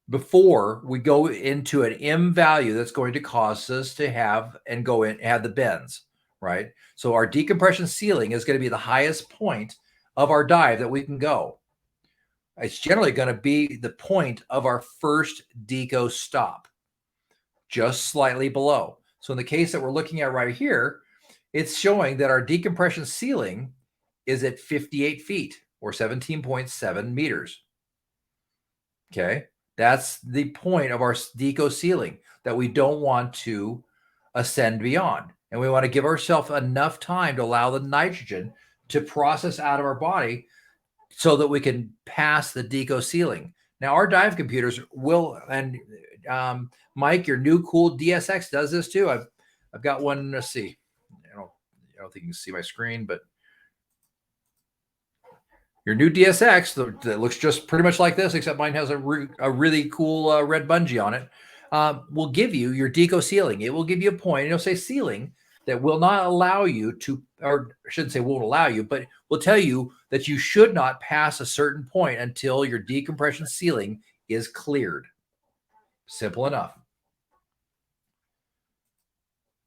before we go into an M value that's going to cause us to have the bends, right? So our decompression sealing is going to be the highest point of our dive that we can go. It's generally going to be the point of our first deco stop, just slightly below. So in the case that we're looking at right here, it's showing that our decompression sealing is at 58 feet or 17.7 meters. Okay. That's the point of our deco sealing that we don't want to ascend beyond. And we want to give ourselves enough time to allow the nitrogen to process out of our body so that we can pass the deco sealing. Now, our dive computers will, and Mike, your new cool DSX does this too. I've got one. Let's see. I don't think you can see my screen, but your new DSX that looks just pretty much like this, except mine has a really cool red bungee on it, will give you your deco sealing. It will give you a point. It'll say sealing that will not allow you to, or I shouldn't say won't allow you, but will tell you that you should not pass a certain point until your decompression sealing is cleared. Simple enough.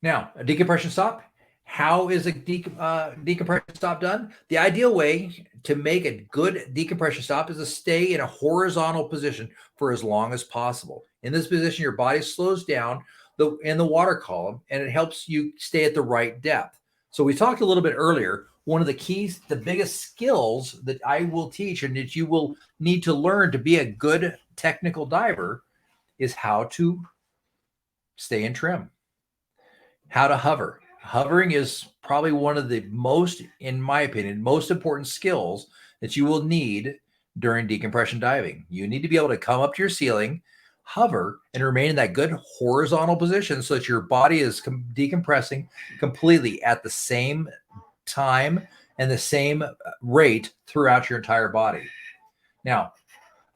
Now, a decompression stop. How is a decompression stop done? The ideal way to make a good decompression stop is to stay in a horizontal position for as long as possible. In this position, your body slows down in the water column, and it helps you stay at the right depth. So we talked a little bit earlier, one of the keys, the biggest skills that I will teach and that you will need to learn to be a good technical diver is how to stay in trim, how to hover. Hovering is probably one of the most, in my opinion, most important skills that you will need during decompression diving. You need to be able to come up to your ceiling, hover, and remain in that good horizontal position so that your body is decompressing completely at the same time and the same rate throughout your entire body. Now,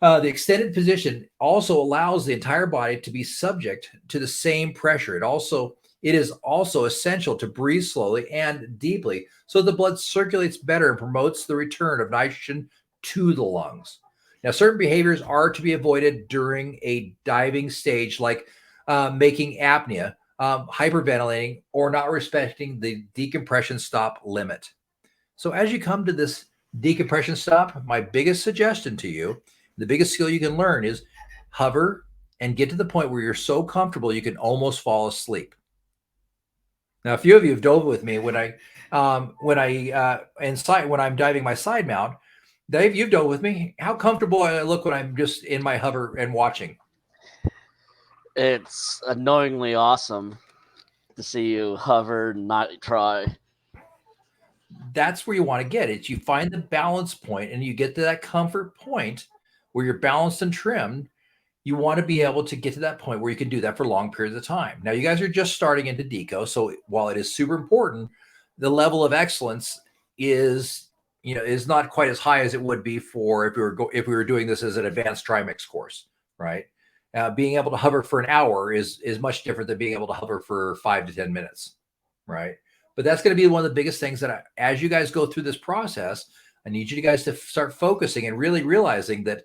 the extended position also allows the entire body to be subject to the same pressure. It is also essential to breathe slowly and deeply so the blood circulates better and promotes the return of nitrogen to the lungs. Now, certain behaviors are to be avoided during a diving stage, like making apnea, hyperventilating, or not respecting the decompression stop limit. So as you come to this decompression stop, my biggest suggestion to you, the biggest skill you can learn is hover and get to the point where you're so comfortable you can almost fall asleep. Now, a few of you have dove with me when I'm diving my side mount. Dave, you've dove with me. How comfortable I look when I'm just in my hover and watching? It's annoyingly awesome to see you hover and not try. That's where you want to get it. You find the balance point and you get to that comfort point where you're balanced and trimmed, you want to be able to get to that point where you can do that for long periods of time. Now, you guys are just starting into Deco, so while it is super important, the level of excellence is not quite as high as it would be for if we were doing this as an advanced trimix course, right? Being able to hover for an hour is much different than being able to hover for 5 to 10 minutes, right? But that's going to be one of the biggest things that as you guys go through this process, I need you guys to start focusing and really realizing that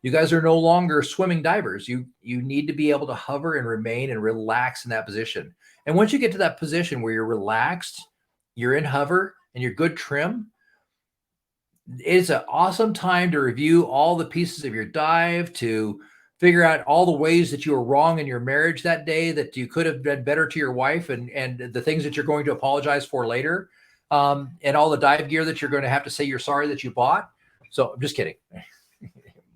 you guys are no longer swimming divers. You need to be able to hover and remain and relax in that position. And once you get to that position where you're relaxed, you're in hover and you're good trim, it's an awesome time to review all the pieces of your dive, to figure out all the ways that you were wrong in your marriage that day, that you could have been better to your wife, and the things that you're going to apologize for later, and all the dive gear that you're going to have to say you're sorry that you bought. So I'm just kidding.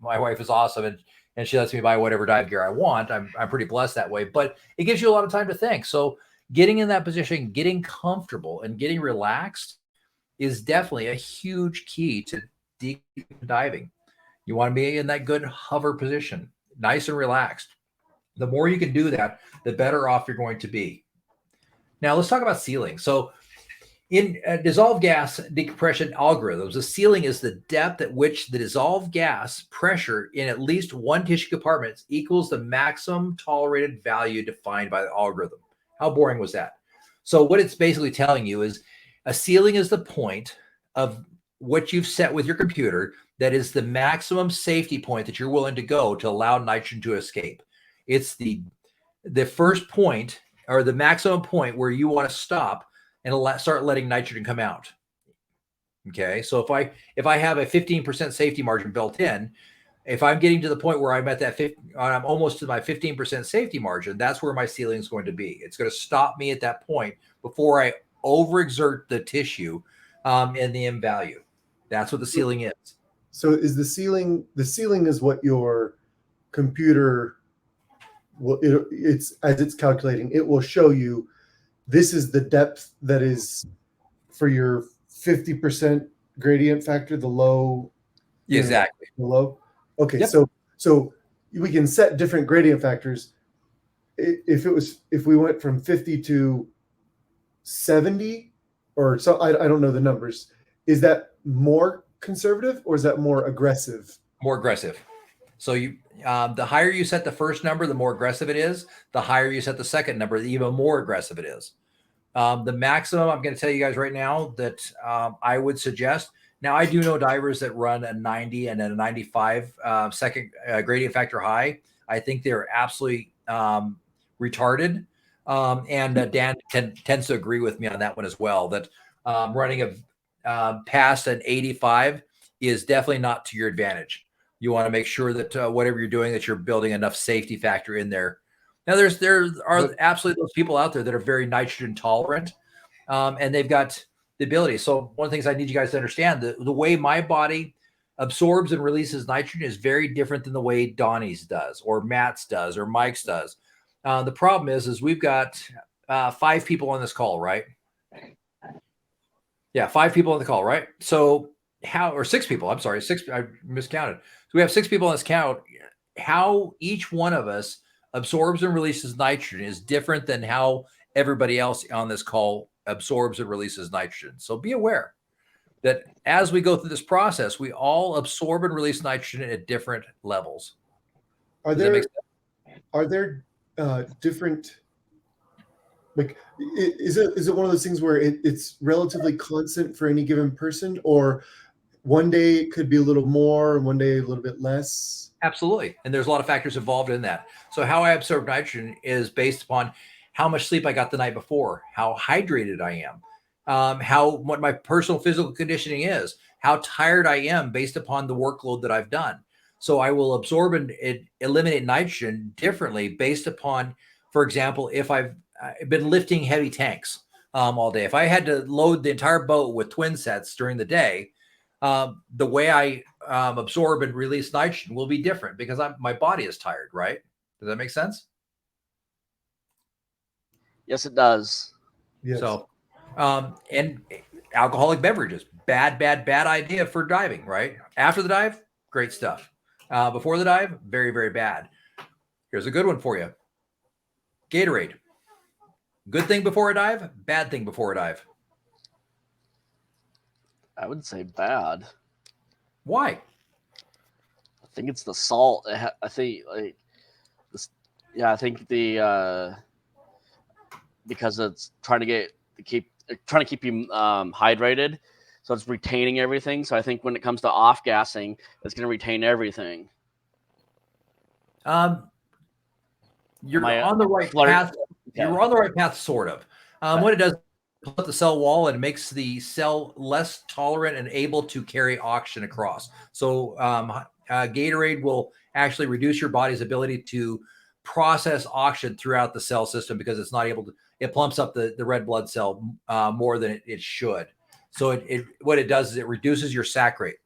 My wife is awesome, and she lets me buy whatever dive gear I want. I'm pretty blessed that way, but it gives you a lot of time to think. So getting in that position, getting comfortable and getting relaxed is definitely a huge key to deep diving. You want to be in that good hover position, nice and relaxed. The more you can do that, the better off you're going to be. Now let's talk about sealing. So in dissolved gas decompression algorithms, the sealing is the depth at which the dissolved gas pressure in at least one tissue compartment equals the maximum tolerated value defined by the algorithm. How boring was that? So what it's basically telling you is a sealing is the point of what you've set with your computer that is the maximum safety point that you're willing to go to allow nitrogen to escape. It's the first point, or the maximum point, where you want to stop and start letting nitrogen come out. Okay, so if I have a 15% safety margin built in, if I'm getting to the point where I'm at that I'm almost to my 15% safety margin, that's where my sealing is going to be. It's going to stop me at that point before I overexert the tissue and the M value. That's what the sealing is. So is the sealing is what your computer will, it's as it's calculating, it will show you this is the depth that is for your 50% gradient factor, the low. Exactly. The low. Okay. Yep. So we can set different gradient factors. If we went from 50 to 70 or so, I don't know the numbers. Is that more conservative or is that more aggressive? More aggressive. So the higher you set the first number, the more aggressive it is. The higher you set the second number, the even more aggressive it is. The maximum, I'm going to tell you guys right now that I would suggest. Now, I do know divers that run a 90 and then a 95 second gradient factor high. I think they're absolutely retarded. And Dan tends to agree with me on that one as well, that running past an 85 is definitely not to your advantage. You want to make sure that whatever you're doing, that you're building enough safety factor in there. Now, there are absolutely those people out there that are very nitrogen tolerant, and they've got the ability. So one of the things I need you guys to understand, the way my body absorbs and releases nitrogen is very different than the way Donnie's does, or Matt's does, or Mike's does. The problem is we've got 5 people on this call, right? Yeah, 5 people on the call, right? So or 6 people, I'm sorry, 6, I miscounted. So we have 6 people on this count. How each one of us absorbs and releases nitrogen is different than how everybody else on this call absorbs and releases nitrogen. So be aware that as we go through this process, we all absorb and release nitrogen at different levels. Are there different, like, is it one of those things where it's relatively constant for any given person, or one day it could be a little more and one day a little bit less? Absolutely. And there's a lot of factors involved in that. So how I absorb nitrogen is based upon how much sleep I got the night before, how hydrated I am, what my personal physical conditioning is, how tired I am based upon the workload that I've done. So I will absorb and eliminate nitrogen differently based upon, for example, if I've been lifting heavy tanks all day. If I had to load the entire boat with twin sets during the day, the way I absorb and release nitrogen will be different because my body is tired, right? Does that make sense? Yes, it does. Yes. So, and alcoholic beverages, bad idea for diving, right? After the dive, great stuff. Before the dive, very, very bad. Here's a good one for you. Gatorade. Good thing before a dive, bad thing before a dive. I would say bad. Why? I think it's the salt. I think like this. Yeah, I think the because it's trying to keep you hydrated, so it's retaining everything. So I think when it comes to off gassing, it's going to retain everything. You're My on the right flirt- path. Yeah. You're on the right path, sort of. What it does, pulls up the cell wall and makes the cell less tolerant and able to carry oxygen across. So Gatorade will actually reduce your body's ability to process oxygen throughout the cell system because it's not able to. It plumps up the red blood cell more than it should. So what it does is it reduces your sac rate.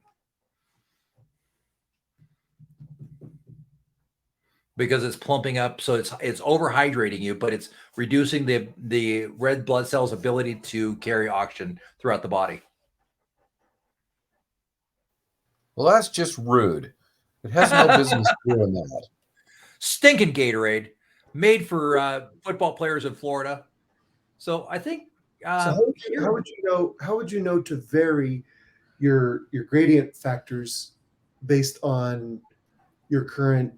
Because it's plumping up, so it's overhydrating you, but it's reducing the red blood cells' ability to carry oxygen throughout the body. Well, that's just rude. It has no business doing that. Stinking Gatorade, made for football players in Florida. So I think. So how would you know to vary your gradient factors based on your current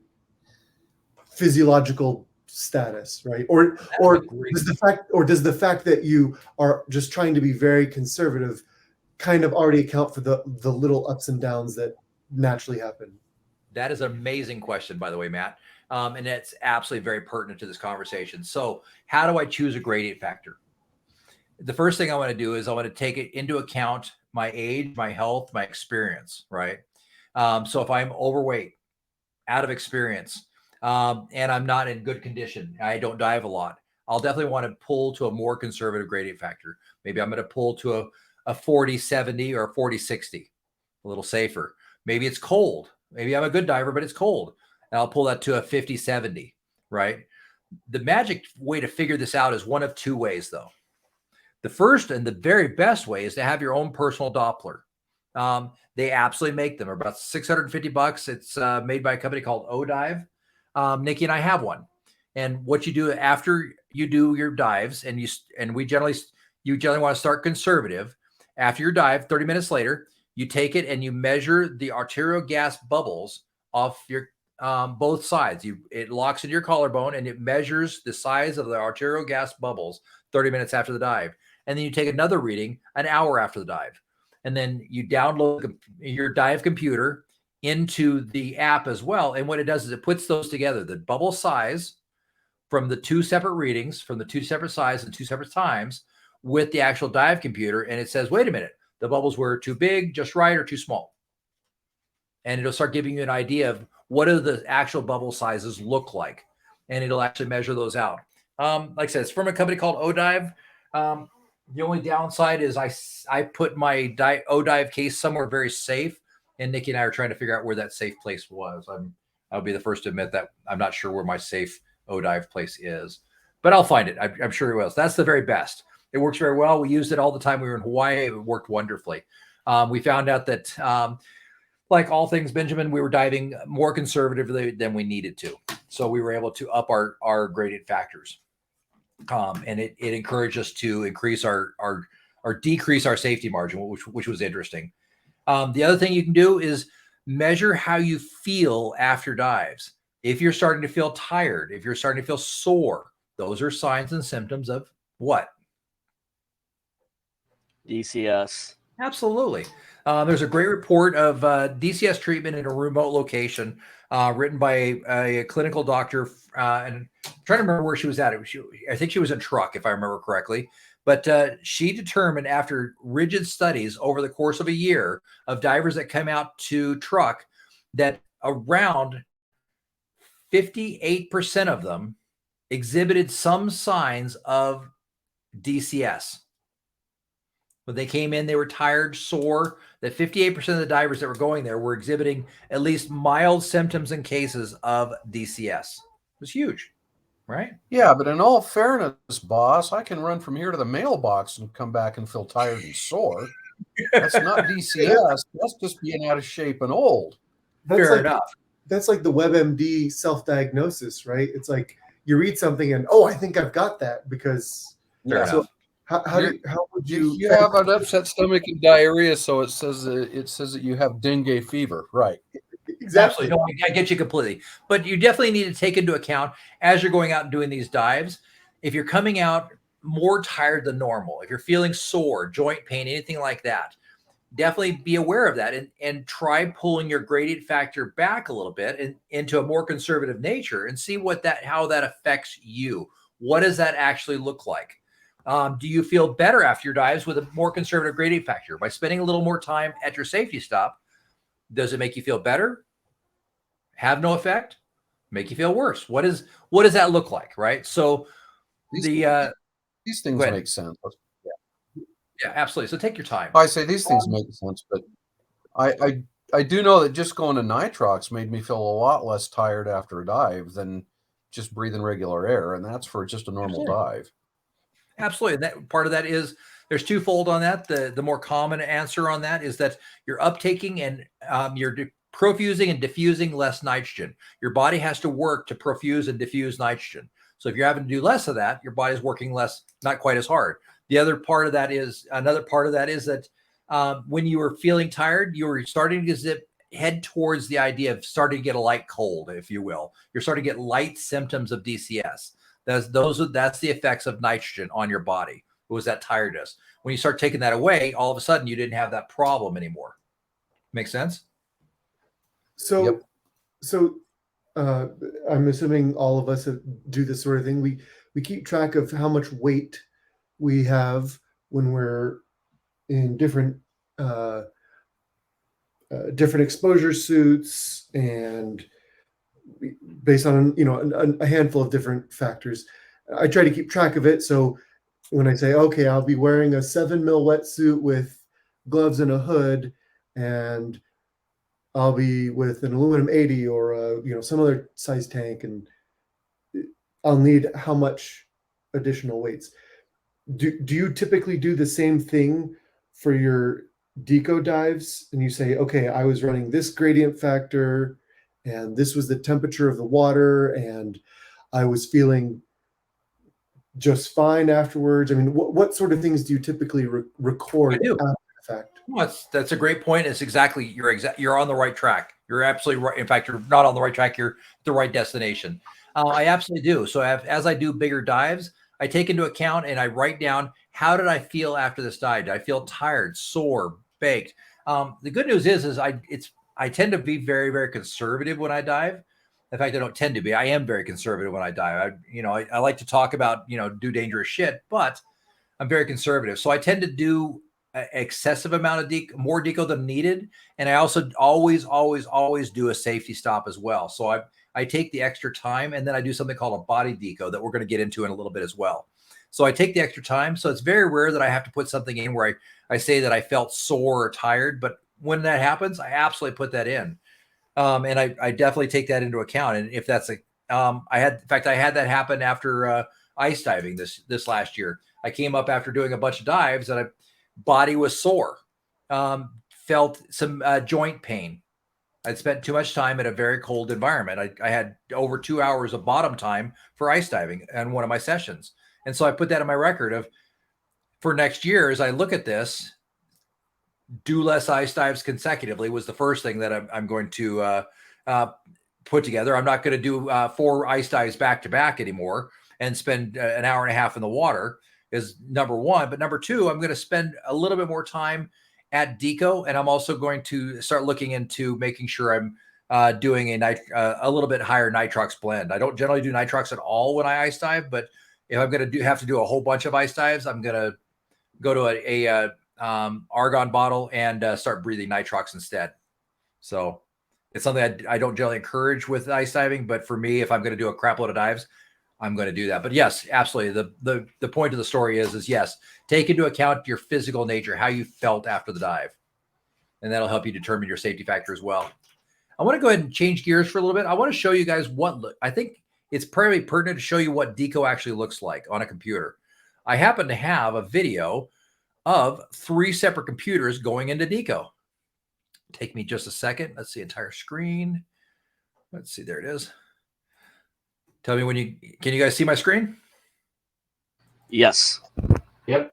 physiological status, right? Or does the fact that you are just trying to be very conservative kind of already account for the little ups and downs that naturally happen? That is an amazing question, by the way, Matt. And it's absolutely very pertinent to this conversation. So how do I choose a gradient factor? The first thing I want to do is I want to take it into account my age, my health, my experience, right? So if I'm overweight, out of experience, and I'm not in good condition, I don't dive a lot, I'll definitely want to pull to a more conservative gradient factor. Maybe I'm going to pull to a 40-70 or a 40-60, a little safer. Maybe it's cold. Maybe I'm a good diver, but it's cold. And I'll pull that to a 50-70, right? The magic way to figure this out is one of two ways, though. The first and the very best way is to have your own personal Doppler. They absolutely make them. They're about $650. It's made by a company called O-Dive. Nikki and I have one. And what you do after you do your dives, and you generally want to start conservative. After your dive, 30 minutes later, you take it and you measure the arterial gas bubbles off your both sides. It locks into your collarbone and it measures the size of the arterial gas bubbles 30 minutes after the dive. And then you take another reading an hour after the dive. And then you download your dive computer into the app as well. And what it does is it puts those together, the bubble size from the two separate readings, from the two separate sizes and two separate times with the actual dive computer. And it says, wait a minute, the bubbles were too big, just right, or too small. And it'll start giving you an idea of what do the actual bubble sizes look like. And it'll actually measure those out. Like I said, it's from a company called O-Dive. The only downside is I put my O-Dive case somewhere very safe, and Nikki and I are trying to figure out where that safe place was. I'll be the first to admit that I'm not sure where my safe O-Dive place is, but I'll find it. I'm sure it will. So that's the very best. It works very well. We used it all the time. We were in Hawaii. It worked wonderfully. We found out that, like all things, Benjamin, we were diving more conservatively than we needed to. So we were able to up our gradient factors. And it encouraged us to increase or decrease our safety margin, which was interesting. The other thing you can do is measure how you feel after dives. If you're starting to feel tired, if you're starting to feel sore, those are signs and symptoms of what? DCS. Absolutely. There's a great report of DCS treatment in a remote location written by a clinical doctor. And I'm trying to remember where she was at. I think she was in Truck, if I remember correctly. But she determined after rigid studies over the course of a year of divers that came out to Truck that around 58% of them exhibited some signs of DCS. When they came in, they were tired, sore. That 58% of the divers that were going there were exhibiting at least mild symptoms and cases of DCS. It was huge, right? Yeah, but in all fairness, boss, I can run from here to the mailbox and come back and feel tired and sore. That's not DCS. That's just being out of shape and old. That's Fair like, enough. that's like the WebMD self-diagnosis, right? It's like you read something and, oh, I think I've got that because. Fair So enough. how would you? You have an upset stomach and diarrhea, so it says that you have dengue fever, right? Exactly. Absolutely. No, I get you completely. But you definitely need to take into account as you're going out and doing these dives, if you're coming out more tired than normal, if you're feeling sore, joint pain, anything like that, definitely be aware of that and try pulling your gradient factor back a little bit and into a more conservative nature and see how that affects you. What does that actually look like? Do you feel better after your dives with a more conservative gradient factor? By spending a little more time at your safety stop, does it make you feel better? Have no effect? Make you feel worse? What does that look like, right? So These things go ahead. make sense. Yeah, absolutely. So take your time. I say these things make sense, but I do know that just going to nitrox made me feel a lot less tired after a dive than just breathing regular air, and that's for just a normal dive. Absolutely. That part of that is there's twofold on that. The more common answer on that is that you're uptaking and you're profusing and diffusing less nitrogen. Your body has to work to profuse and diffuse nitrogen. So if you're having to do less of that, your body's working less, not quite as hard. Another part of that is that when you were feeling tired, you were starting to head towards the idea of starting to get a light cold, if you will. You're starting to get light symptoms of DCS. That's the effects of nitrogen on your body. It was that tiredness. When you start taking that away, all of a sudden you didn't have that problem anymore. Make sense? So, I'm assuming all of us do this sort of thing. We keep track of how much weight we have when we're in different exposure suits, and based on a handful of different factors. I try to keep track of it. So when I say, okay, I'll be wearing a 7 mil wetsuit with gloves and a hood, and I'll be with an aluminum 80 or some other size tank, and I'll need how much additional weights. Do you typically do the same thing for your Deco dives? And you say, okay, I was running this gradient factor, and this was the temperature of the water, and I was feeling just fine afterwards. I mean, what sort of things do you typically record after the fact? Well, that's a great point. It's exactly you're on the right track. You're absolutely right. In fact, you're not on the right track. You're at the right destination. I absolutely do. So as I do bigger dives, I take into account and I write down, how did I feel after this dive? Did I feel tired, sore, baked? The good news is I tend to be very, very conservative when I dive. In fact, I don't tend to be. I am very conservative when I dive. I like to talk about, do dangerous shit, but I'm very conservative. So I tend to do an excessive amount of more deco than needed. And I also always do a safety stop as well. So I take the extra time, and then I do something called a body deco that we're going to get into in a little bit as well. So I take the extra time. So it's very rare that I have to put something in where I say that I felt sore or tired, but when that happens, I absolutely put that in. And I definitely take that into account. And if that's I had that happen after ice diving this last year. I came up after doing a bunch of dives and body was sore, felt some joint pain. I'd spent too much time in a very cold environment. I had over 2 hours of bottom time for ice diving in one of my sessions. And so I put that in my record for next year, as I look at this, do less ice dives consecutively was the first thing that I'm going to put together. I'm not going to do 4 ice dives back to back anymore and spend an hour and a half in the water is number one. But number two, I'm going to spend a little bit more time at Deco, and I'm also going to start looking into making sure I'm doing a little bit higher nitrox blend. I don't generally do nitrox at all when I ice dive, but if I'm going to have to do a whole bunch of ice dives, I'm going to go to a argon bottle and start breathing nitrox instead. So it's something I don't generally encourage with ice diving, but for me, if I'm going to do a crap load of dives, I'm going to do that. But yes, absolutely. The point of the story is yes, take into account your physical nature, how you felt after the dive, and that'll help you determine your safety factor as well. I want to go ahead and change gears for a little bit. I want to show you guys I think it's pretty pertinent to show you what Deco actually looks like on a computer. I happen to have a video of 3 separate computers going into Deco. Take me just a second. Let's see, entire screen. Let's see. There it is. Tell me when can you guys see my screen? Yes. Yep.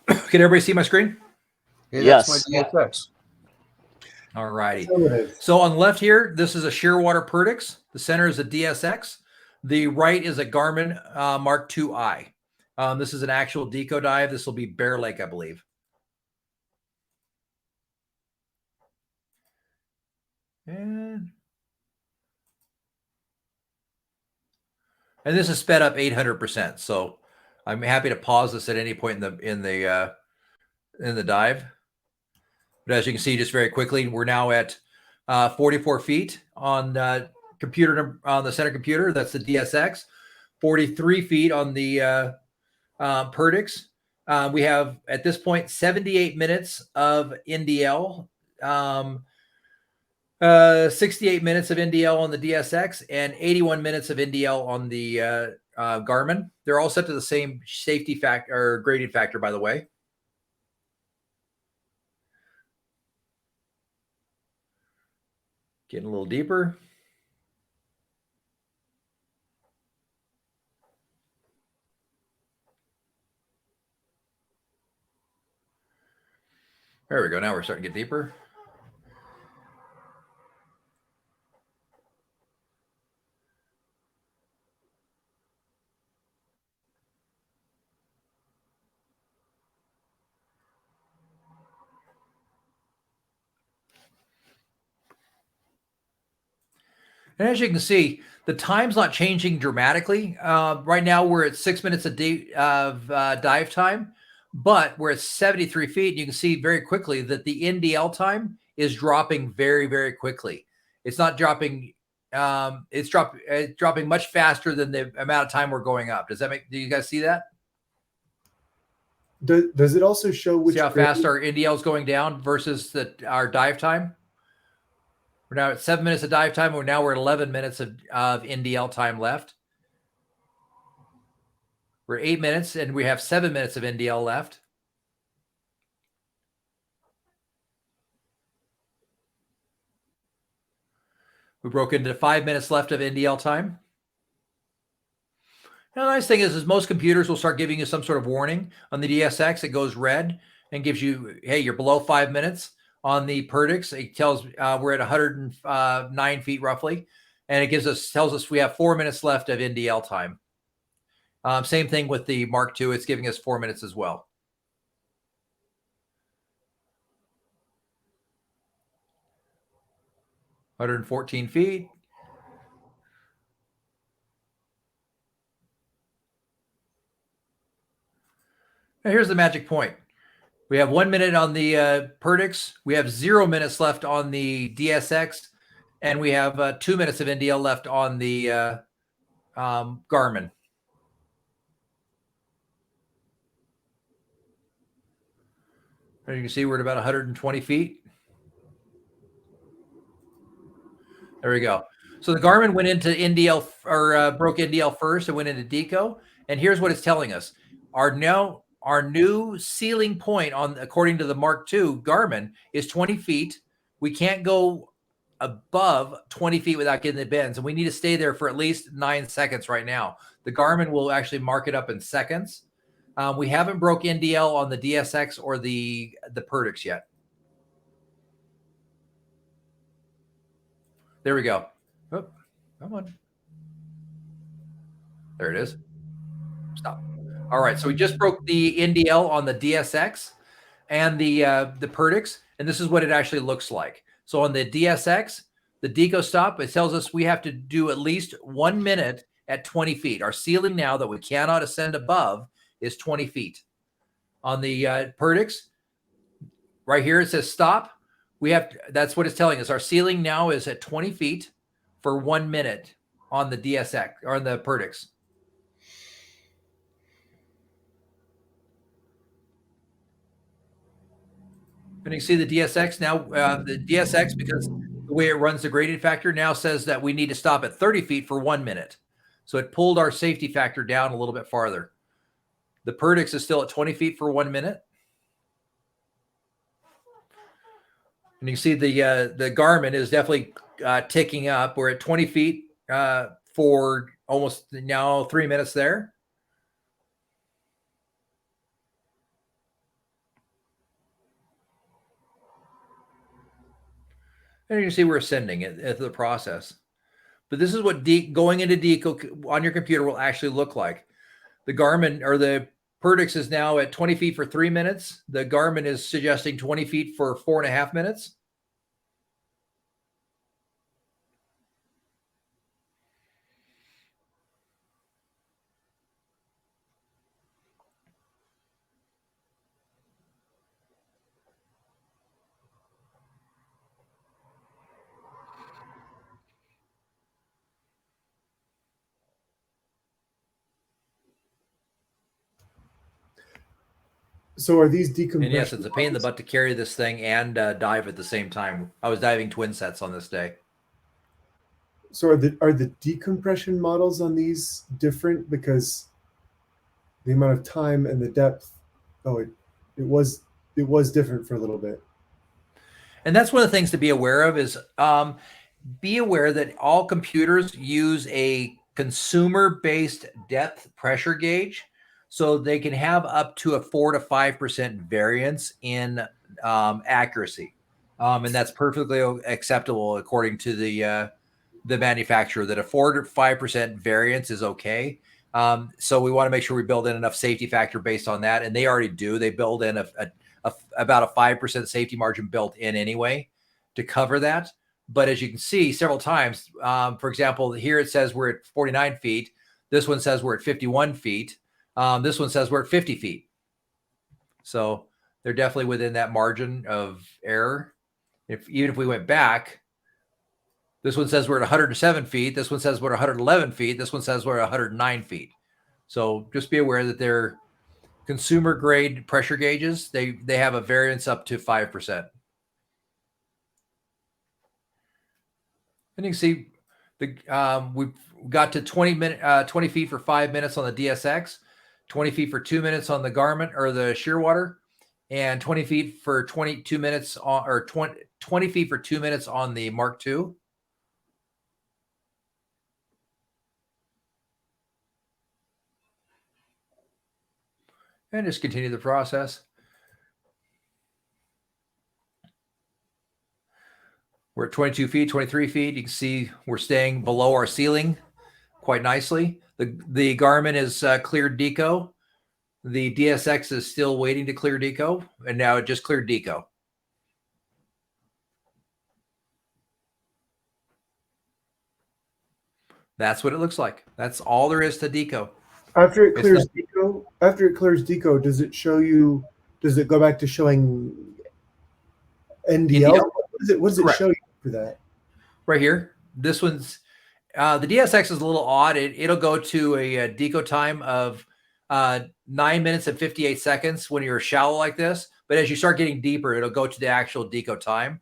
Can everybody see my screen? Hey, Yes. that's my DFX. All righty. So it is. So on the left here, this is a Shearwater Perdix. The center is a DSX. The right is a Garmin Mark II-I. This is an actual Deco dive. This will be Bear Lake, I believe. And this is sped up 800%. So I'm happy to pause this at any point in the dive. But as you can see, just very quickly, we're now at 44 feet on the center computer. That's the DSX. 43 feet on the Perdix. We have at this point 78 minutes of NDL, 68 minutes of NDL on the DSX, and 81 minutes of NDL on the Garmin. They're all set to the same safety factor or grading factor, by the way. Getting a little deeper. There we go. Now we're starting to get deeper. And as you can see, the time's not changing dramatically. Right now, we're at 6 minutes of dive time, but we're at 73 feet. And you can see very quickly that the NDL time is dropping very, very quickly. It's not dropping. It's dropping much faster than the amount of time we're going up. Do you guys see that? Does it also show which See how fast our NDL is going down versus our dive time? We're now at 7 minutes of dive time. We're at 11 minutes of NDL time left. We're 8 minutes, and we have 7 minutes of NDL left. We broke into 5 minutes left of NDL time. Now, the nice thing is most computers will start giving you some sort of warning. On the DSX, it goes red and gives you, hey, you're below 5 minutes. On the Perdix, it tells we're at 109 feet roughly, and it tells us we have 4 minutes left of NDL time. Same thing with the Mark II; it's giving us 4 minutes as well. (114 feet). Now here's the magic point. We have 1 minute on the Perdix. We have 0 minutes left on the DSX, and we have 2 minutes of NDL left on the Garmin. As you can see, we're at about 120 feet. There we go. So the Garmin went into NDL or broke NDL first and went into Deco. And here's what it's telling us. Our new ceiling point according to the Mark II Garmin is 20 feet. We can't go above 20 feet without getting the bends. And we need to stay there for at least 9 seconds right now. The Garmin will actually mark it up in seconds. We haven't broke NDL on the DSX or the Perdix yet. There we go. Oh, come on. There it is. Stop. All right, so we just broke the NDL on the DSX and the Perdix, and this is what it actually looks like. So on the DSX, the Deco stop, it tells us we have to do at least 1 minute at 20 feet. Our ceiling now that we cannot ascend above is 20 feet. On the Perdix, right here it says stop. That's what it's telling us. Our ceiling now is at 20 feet for 1 minute on the DSX or on the Perdix. And you can see the DSX now, the DSX, because the way it runs the gradient factor now says that we need to stop at 30 feet for 1 minute. So it pulled our safety factor down a little bit farther. The Perdix is still at 20 feet for 1 minute. And you can see the Garmin is definitely ticking up. We're at 20 feet for almost now 3 minutes there. And you can see we're ascending at the process. But this is what going into Deco on your computer will actually look like. The Garmin or the Perdix is now at 20 feet for 3 minutes. The Garmin is suggesting 20 feet for 4.5 minutes. So are these decompression? And yes, it's a pain in the butt to carry this thing and dive at the same time. I was diving twin sets on this day. So are the decompression models on these different because the amount of time and the depth? Oh, it was different for a little bit. And that's one of the things to be aware of is be aware that all computers use a consumer-based depth pressure gauge. So they can have up to a 4 to 5% variance in accuracy. And that's perfectly acceptable according to the manufacturer, that a 4 to 5% variance is okay. So we want to make sure we build in enough safety factor based on that. And they already do. They build in about a 5% safety margin built in anyway to cover that. But as you can see several times, for example, here it says we're at 49 feet. This one says we're at 51 feet. This one says we're at 50 feet. So they're definitely within that margin of error. Even if we went back, this one says we're at 107 feet. This one says we're at 111 feet. This one says we're at 109 feet. So just be aware that they're consumer grade pressure gauges. They have a variance up to 5%. And you can see we've got to 20 feet for 5 minutes on the DSX, 20 feet for 2 minutes on the Garmin or the Shearwater, and 20 feet for 22 minutes on, or 20 feet for 2 minutes on the Mark II. And just continue the process. We're at 22 feet, 23 feet. You can see we're staying below our ceiling quite nicely. The Garmin is cleared Deco. The DSX is still waiting to clear Deco, and now it just cleared Deco. That's what it looks like. That's all there is to Deco. After it clears Deco, does it show you? Does it go back to showing NDL? What does it show you for that? Right here. This one's the DSX is a little odd. It'll go to a Deco time of 9 minutes and 58 seconds when you're shallow like this. But as you start getting deeper, it'll go to the actual Deco time.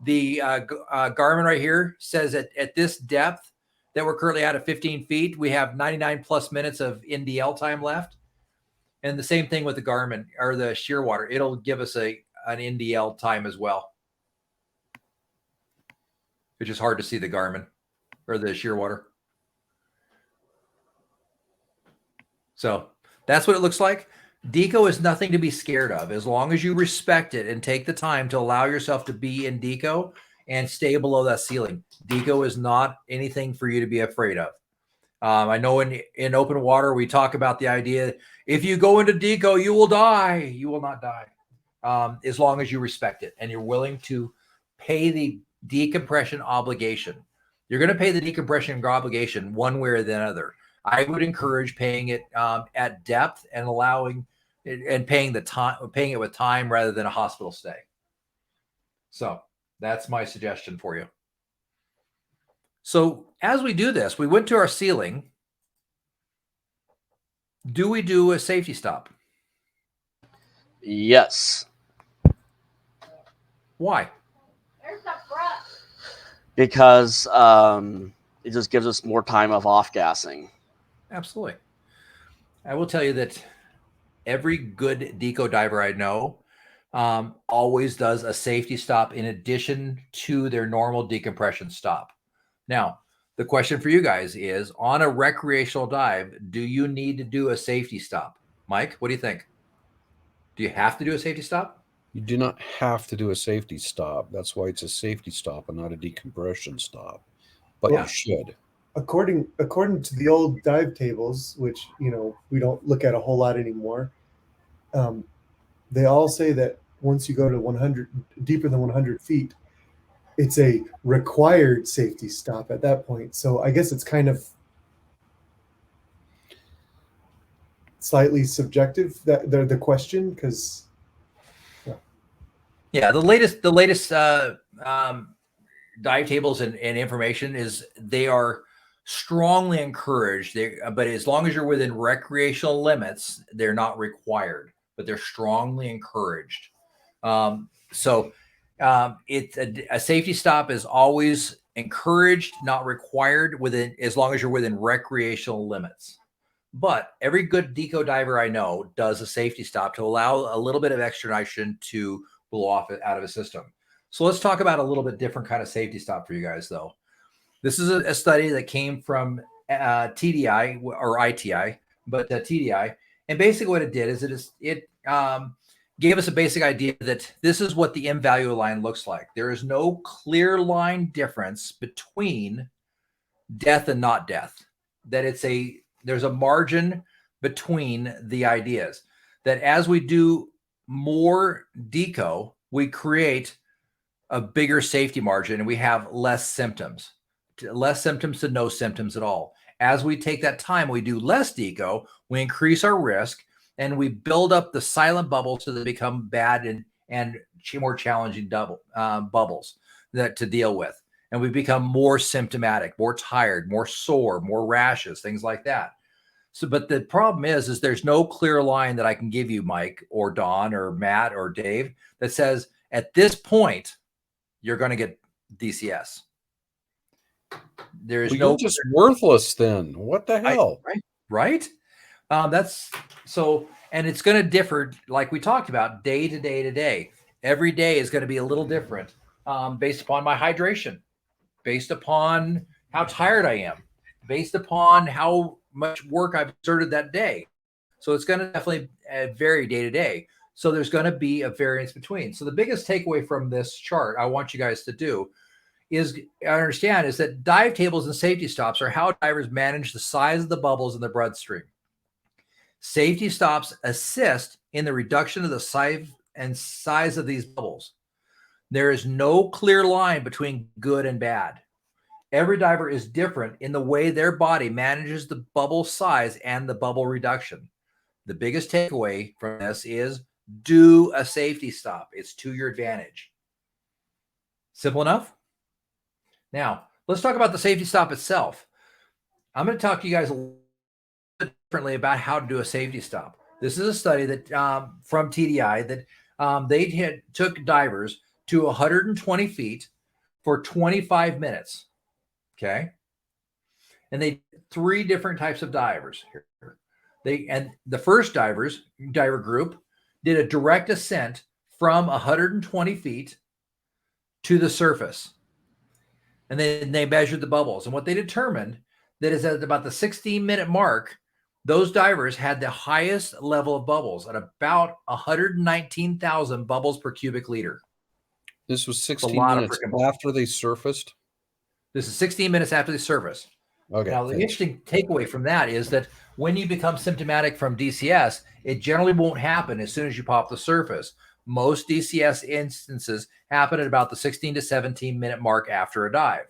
The Garmin right here says at this depth that we're currently at 15 feet, we have 99 plus minutes of NDL time left. And the same thing with the Garmin or the Shearwater. It'll give us an NDL time as well. It's just hard to see the Garmin or the Shearwater. So that's what it looks like. Deco is nothing to be scared of as long as you respect it and take the time to allow yourself to be in Deco and stay below that ceiling. Deco is not anything for you to be afraid of. I know in open water, we talk about the idea, if you go into Deco, you will die. You will not die as long as you respect it and you're willing to pay the decompression obligation. You're going to pay the decompression obligation one way or the other. I would encourage paying it at depth and allowing and paying it with time rather than a hospital stay. So that's my suggestion for you. So as we do this, we went to our ceiling. Do we do a safety stop? Yes. Why? Because it just gives us more time of off-gassing. Absolutely. I will tell you that every good Deco diver I know always does a safety stop in addition to their normal decompression stop. Now, the question for you guys is, on a recreational dive, do you need to do a safety stop? Mike, what do you think? Do you have to do a safety stop? You do not have to do a safety stop. That's why it's a safety stop and not a decompression stop. But Well, you should. According to the old dive tables, which we don't look at a whole lot anymore, they all say that once you go to 100, deeper than 100 feet, it's a required safety stop at that point. So I guess it's kind of slightly subjective, that the question, because yeah, the latest dive tables and information is they are strongly encouraged. But as long as you're within recreational limits, they're not required, but they're strongly encouraged. So it's a safety stop is always encouraged, not required, within as long as you're within recreational limits. But every good deco diver I know does a safety stop to allow a little bit of extra nitrogen to blow off out of a system. So let's talk about a little bit different kind of safety stop for you guys, though. This is a study that came from TDI or ITI, but TDI. And basically what it did is it gave us a basic idea that this is what the M value line looks like. There is no clear line difference between death and not death. That there's a margin between the ideas. That as we do more deco, we create a bigger safety margin and we have less symptoms to no symptoms at all. As we take that time, we do less deco, we increase our risk, and we build up the silent bubbles so they become bad and more challenging bubbles to deal with. And we become more symptomatic, more tired, more sore, more rashes, things like that. So, but the problem is there's no clear line that I can give you, Mike or Don or Matt or Dave, that says at this point, you're going to get DCS. There's You're just worthless then. What the hell? Right? That's so, and it's going to differ, like we talked about, day to day to day. Every day is going to be a little different based upon my hydration, based upon how tired I am, based upon how much work I've exerted that day. So it's going to definitely vary day to day. So there's going to be a variance between. So the biggest takeaway from this chart I want you guys to do is understand is that dive tables and safety stops are how divers manage the size of the bubbles in the bloodstream. Safety stops assist in the reduction of the size of these bubbles. There is no clear line between good and bad. Every diver is different in the way their body manages the bubble size and the bubble reduction. The biggest takeaway from this is do a safety stop. It's to your advantage. Simple enough? Now, let's talk about the safety stop itself. I'm going to talk to you guys a little bit differently about how to do a safety stop. This is a study that from TDI that they took divers to 120 feet for 25 minutes. Okay. And they 3 different types of divers here. And the first diver group did a direct ascent from 120 feet to the surface. And then they measured the bubbles. And what they determined that is at about the 16-minute mark, those divers had the highest level of bubbles at about 119,000 bubbles per cubic liter. This was 16 minutes after they surfaced? This is 16 minutes after the surface. Okay. Now, the interesting takeaway from that is that when you become symptomatic from DCS, it generally won't happen as soon as you pop the surface. Most DCS instances happen at about the 16 to 17-minute mark after a dive.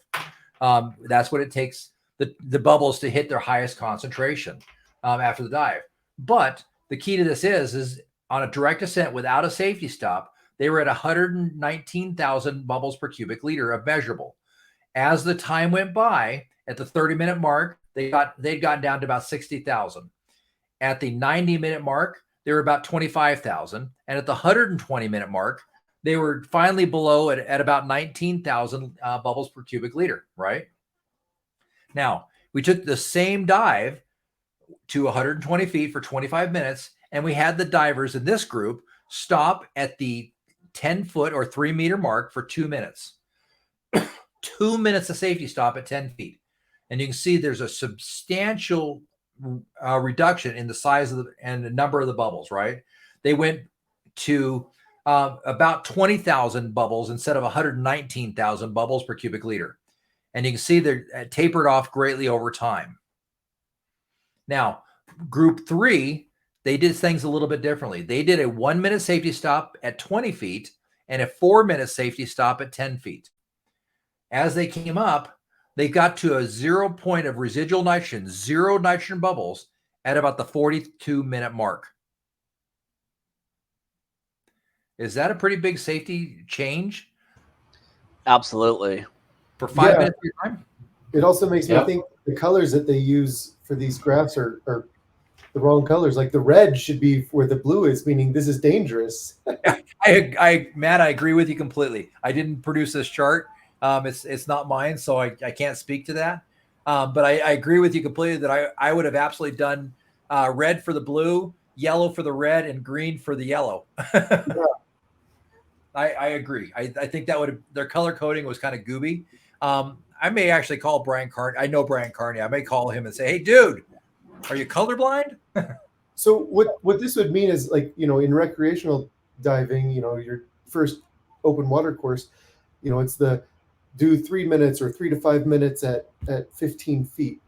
That's what it takes the bubbles to hit their highest concentration after the dive. But the key to this is on a direct ascent without a safety stop, they were at 119,000 bubbles per cubic liter of measurable. As the time went by, at the 30-minute mark, they'd gotten down to about 60,000. At the 90-minute mark, they were about 25,000. And at the 120-minute mark, they were finally below at about 19,000 bubbles per cubic liter, right? Now, we took the same dive to 120 feet for 25 minutes, and we had the divers in this group stop at the 10-foot or 3-meter mark for 2 minutes. 2 minutes of safety stop at 10 feet. And you can see there's a substantial reduction in the size of and the number of the bubbles, right? They went to about 20,000 bubbles instead of 119,000 bubbles per cubic liter. And you can see they're tapered off greatly over time. Now, group 3, they did things a little bit differently. They did a 1-minute safety stop at 20 feet and a 4-minute safety stop at 10 feet. As they came up, they got to a 0 point of residual nitrogen, 0 nitrogen bubbles at about the 42-minute mark. Is that a pretty big safety change? Absolutely. For 5 minutes of your time? It also makes me think the colors that they use for these graphs are the wrong colors. Like the red should be where the blue is, meaning this is dangerous. Matt, I agree with you completely. I didn't produce this chart. It's not mine, so I can't speak to that. But I agree with you completely that I would have absolutely done red for the blue, yellow for the red, and green for the yellow. I agree. I think that would have, their color coding was kind of gooby. I may actually call Brian Carney. I know Brian Carney. I may call him and say, "Hey, dude, are you colorblind?" So what this would mean is, like, in recreational diving, your first open water course, it's the do 3 minutes or 3 to 5 minutes at 15 feet.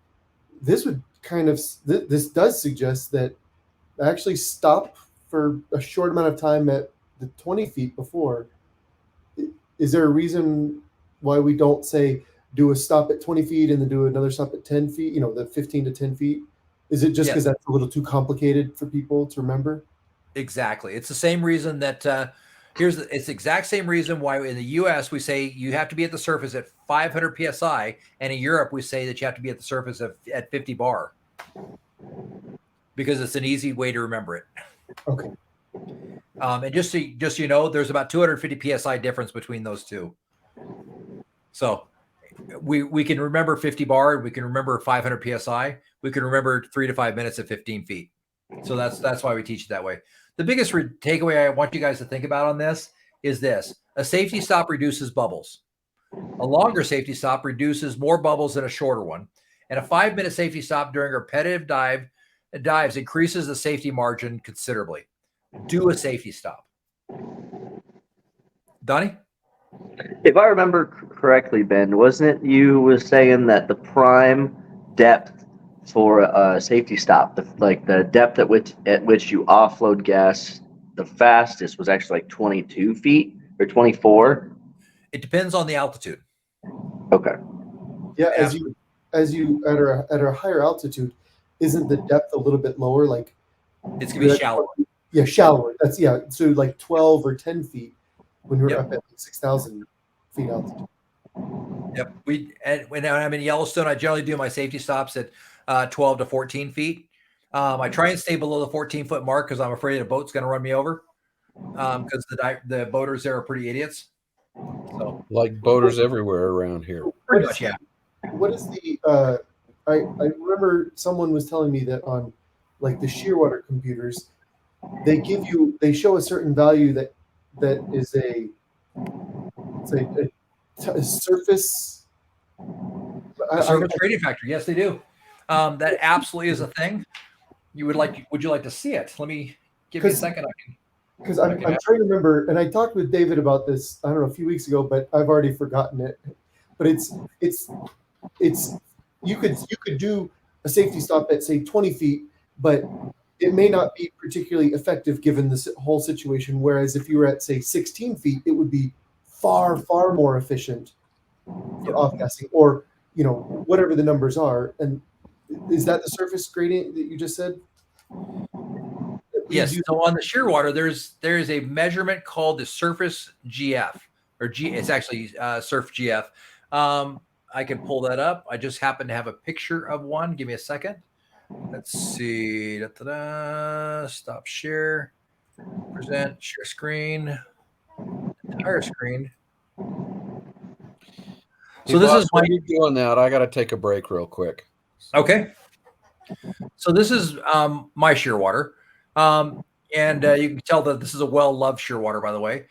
This would this does suggest that actually stop for a short amount of time at the 20 feet before. Is there a reason why we don't say do a stop at 20 feet and then do another stop at 10 feet, the 15 to 10 feet? Is it just because that's a little too complicated for people to remember? Exactly. It's the same reason that it's the exact same reason why in the US we say you have to be at the surface at 500 PSI, and in Europe we say that you have to be at the surface at 50 bar, because it's an easy way to remember it. Okay. And just so you know, there's about 250 PSI difference between those two. So we can remember 50 bar, we can remember 500 PSI, we can remember 3 to 5 minutes at 15 feet. So that's why we teach it that way. The biggest takeaway I want you guys to think about on this is this: a safety stop reduces bubbles. A longer safety stop reduces more bubbles than a shorter one. And a 5-minute safety stop during repetitive dives increases the safety margin considerably. Do a safety stop. Donnie? If I remember correctly, Ben, wasn't it you was saying that the prime depth for a safety stop, the depth at which you offload gas the fastest was actually like 22 feet or 24? It depends on the altitude. Okay. Yeah, as you at a higher altitude, isn't the depth a little bit lower? Like it's gonna be shallower. Yeah, shallower. That's so like 12 or 10 feet when you're up at 6,000 feet altitude. Yep. When I'm in Yellowstone, I generally do my safety stops at 12 to 14 feet. I try and stay below the 14-foot mark because I'm afraid a boat's going to run me over. Because the boaters there are pretty idiots. So, like boaters everywhere around here. Pretty much, yeah. What is the? I remember someone was telling me that on like the shearwater computers, they show a certain value that is a surface. A surface rating factor. Yes, they do. That absolutely is a thing. Would you like to see it? Let me give you a second. Because I'm trying to remember, and I talked with David about this, I don't know, a few weeks ago, but I've already forgotten it. But it's you could do a safety stop at, say, 20 feet, but it may not be particularly effective given the whole situation. Whereas if you were at, say, 16 feet, it would be far, far more efficient for off-gassing, or whatever the numbers are. And is that the surface gradient that you just said? Yes. So on the shearwater, there is a measurement called the surface GF, or it's actually surf GF. I can pull that up. I just happen to have a picture of one. Give me a second. Let's see. Stop share. Present. Share screen. Entire screen. So this is why you're doing that. I got to take a break real quick. Okay. So this is my shearwater. And you can tell that this is a well-loved Shearwater, by the way.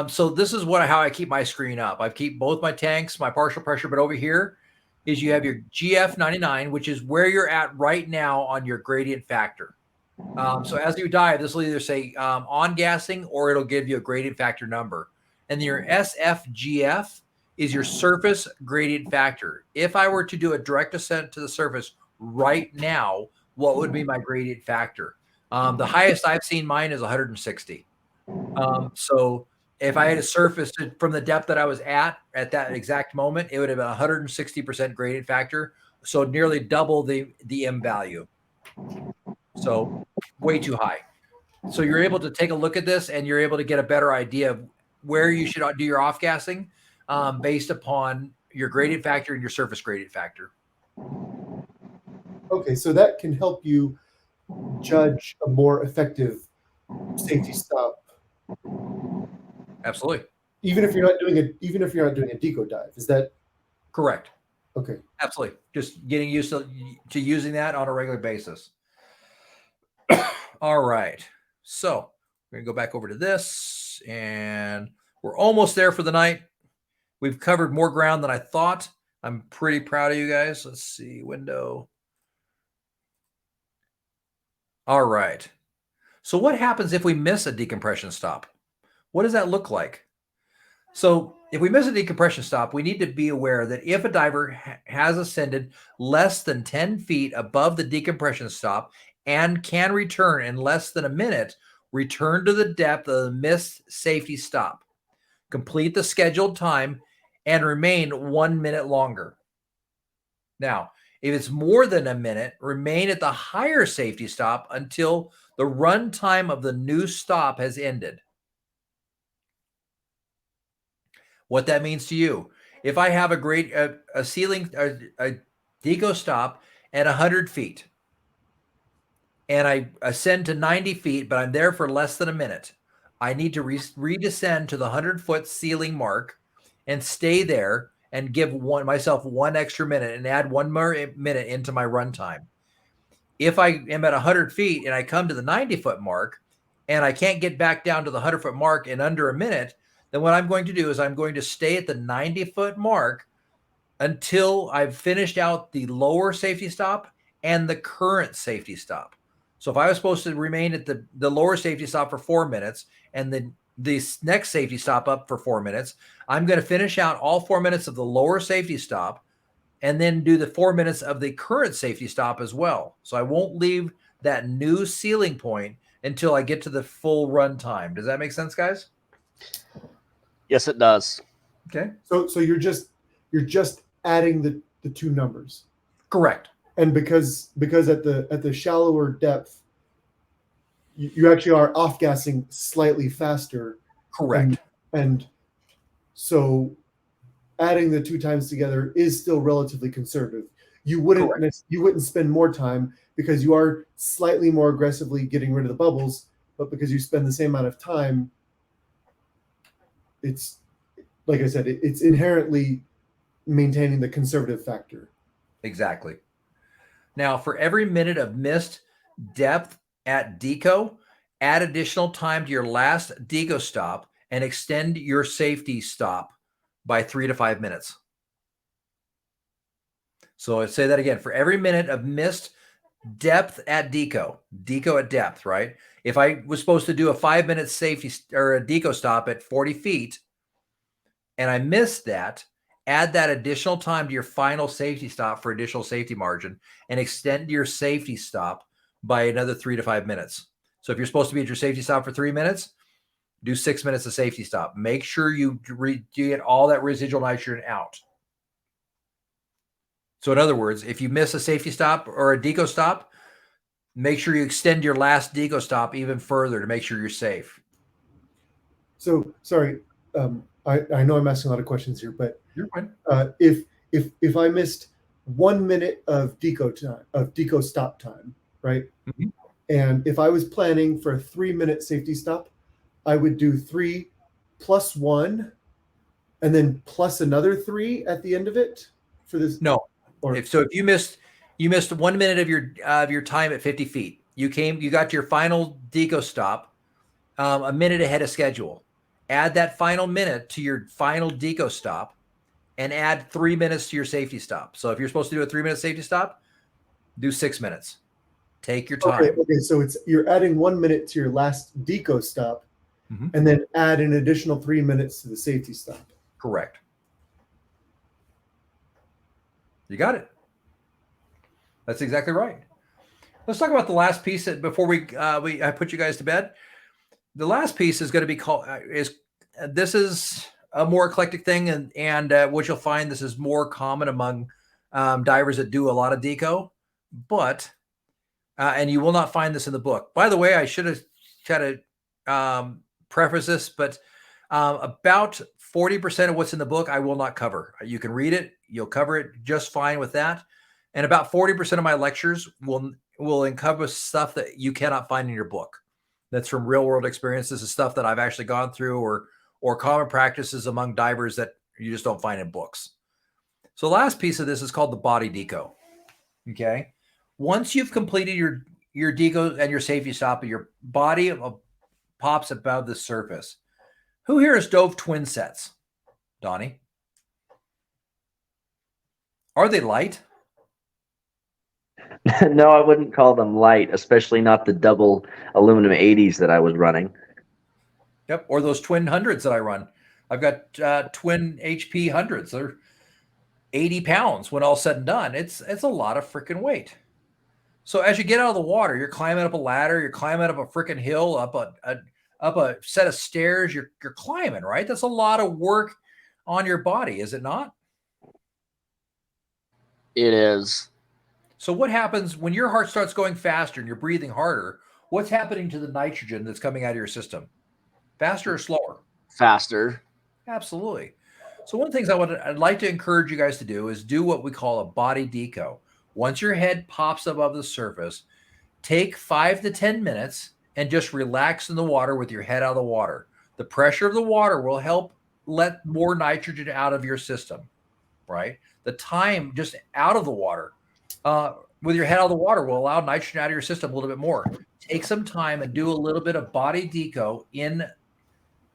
So this is how I keep my screen up. I keep both my tanks, my partial pressure, but over here is you have your GF99, which is where you're at right now on your gradient factor. So as you dive, this will either say on gassing or it'll give you a gradient factor number. And your SFGF is your surface gradient factor. If I were to do a direct ascent to the surface right now, what would be my gradient factor? The highest I've seen mine is 160. So if I had a surface from the depth that I was at that exact moment, it would have been 160% gradient factor. So nearly double the M value. So way too high. So you're able to take a look at this and you're able to get a better idea of where you should do your off gassing based upon your gradient factor and your surface gradient factor. Okay, so that can help you judge a more effective safety stop. Absolutely. Even if you're not doing a deco dive, is that correct? Okay. Absolutely. Just getting used to using that on a regular basis. All right. So we're going to go back over to this and we're almost there for the night. We've covered more ground than I thought. I'm pretty proud of you guys. Let's see, window. All right. So what happens if we miss a decompression stop? What does that look like? So if we miss a decompression stop, we need to be aware that if a diver has ascended less than 10 feet above the decompression stop and can return in less than a minute, return to the depth of the missed safety stop. Complete the scheduled time and remain 1 minute longer. Now, if it's more than a minute, remain at the higher safety stop until the run time of the new stop has ended. What that means to you, if I have a deco stop at 100 feet and I ascend to 90 feet, but I'm there for less than a minute, I need to redescend to the 100-foot ceiling mark and stay there and give myself 1 extra minute and add 1 more minute into my run time. If I am at 100 feet and I come to the 90-foot mark and I can't get back down to the 100-foot mark in under a minute, then what I'm going to do is I'm going to stay at the 90-foot mark until I've finished out the lower safety stop and the current safety stop. So if I was supposed to remain at the lower safety stop for 4 minutes and the next safety stop up for 4 minutes, I'm going to finish out all 4 minutes of the lower safety stop and then do the 4 minutes of the current safety stop as well. So I won't leave that new ceiling point until I get to the full run time. Does that make sense, guys? Yes, it does. Okay. So you're just adding the two numbers. Correct. And because at the shallower depth, you actually are off gassing slightly faster. Correct. And so adding the 2 times together is still relatively conservative. You wouldn't spend more time because you are slightly more aggressively getting rid of the bubbles, but because you spend the same amount of time, it's like I said, it's inherently maintaining the conservative factor. Exactly. Now, for every minute of missed depth at deco, add additional time to your last deco stop and extend your safety stop by 3 to 5 minutes. So I say that again, for every minute of missed depth at deco at depth, right? If I was supposed to do a 5-minute safety or a deco stop at 40 feet and I missed that, add that additional time to your final safety stop for additional safety margin and extend your safety stop by another 3 to 5 minutes. So if you're supposed to be at your safety stop for 3 minutes, do 6 minutes of safety stop. Make sure you get all that residual nitrogen out. So in other words, if you miss a safety stop or a deco stop, make sure you extend your last deco stop even further to make sure you're safe. So sorry, I know I'm asking a lot of questions here, but you're fine. If I missed 1 minute of deco stop time, right? Mm-hmm. And if I was planning for a 3-minute safety stop, I would do 3 plus 1 and then plus another 3 at the end of it for this. No. If you missed 1 minute of your time at 50 feet you got your final deco stop a minute ahead of schedule. Add that final minute to your final deco stop and add 3 minutes to your safety stop. So if you're supposed to do a 3-minute safety stop, do 6 minutes. Take your time. Okay. So you're adding 1 minute to your last deco stop, and then add an additional 3 minutes to the safety stop. Correct. You got it. That's exactly right. Let's talk about the last piece that before I put you guys to bed. The last piece is going to be called this is a more eclectic thing, and what you'll find this is more common among divers that do a lot of deco, but and you will not find this in the book. By the way, I should have tried to preface this, but about 40% of what's in the book I will not cover. You can read it, you'll cover it just fine with that, and about 40% of my lectures will encompass stuff that you cannot find in your book. That's from real world experience. This is stuff that I've actually gone through, or common practices among divers that you just don't find in books. So the last piece of this is called the body deco. Okay. Once you've completed your deco and your safety stop, your body pops above the surface. Who here has dove twin sets? Donnie? Are they light? No, I wouldn't call them light, especially not the double aluminum 80s that I was running. Yep. Or those twin hundreds that I run. I've got twin HP hundreds. They're 80 pounds when all said and done. It's a lot of freaking weight. So as you get out of the water, you're climbing up a ladder, you're climbing up a freaking hill, up a set of stairs, you're climbing, right? That's a lot of work on your body, is it not? It is. So what happens when your heart starts going faster and you're breathing harder? What's happening to the nitrogen that's coming out of your system? Faster or slower? Faster. Absolutely. So one of the things I'd like to encourage you guys to do is do what we call a body deco. Once your head pops above the surface, take 5 to 10 minutes and just relax in the water with your head out of the water. The pressure of the water will help let more nitrogen out of your system, right? The time just out of the water with your head out of the water will allow nitrogen out of your system a little bit more. Take some time and do a little bit of body deco in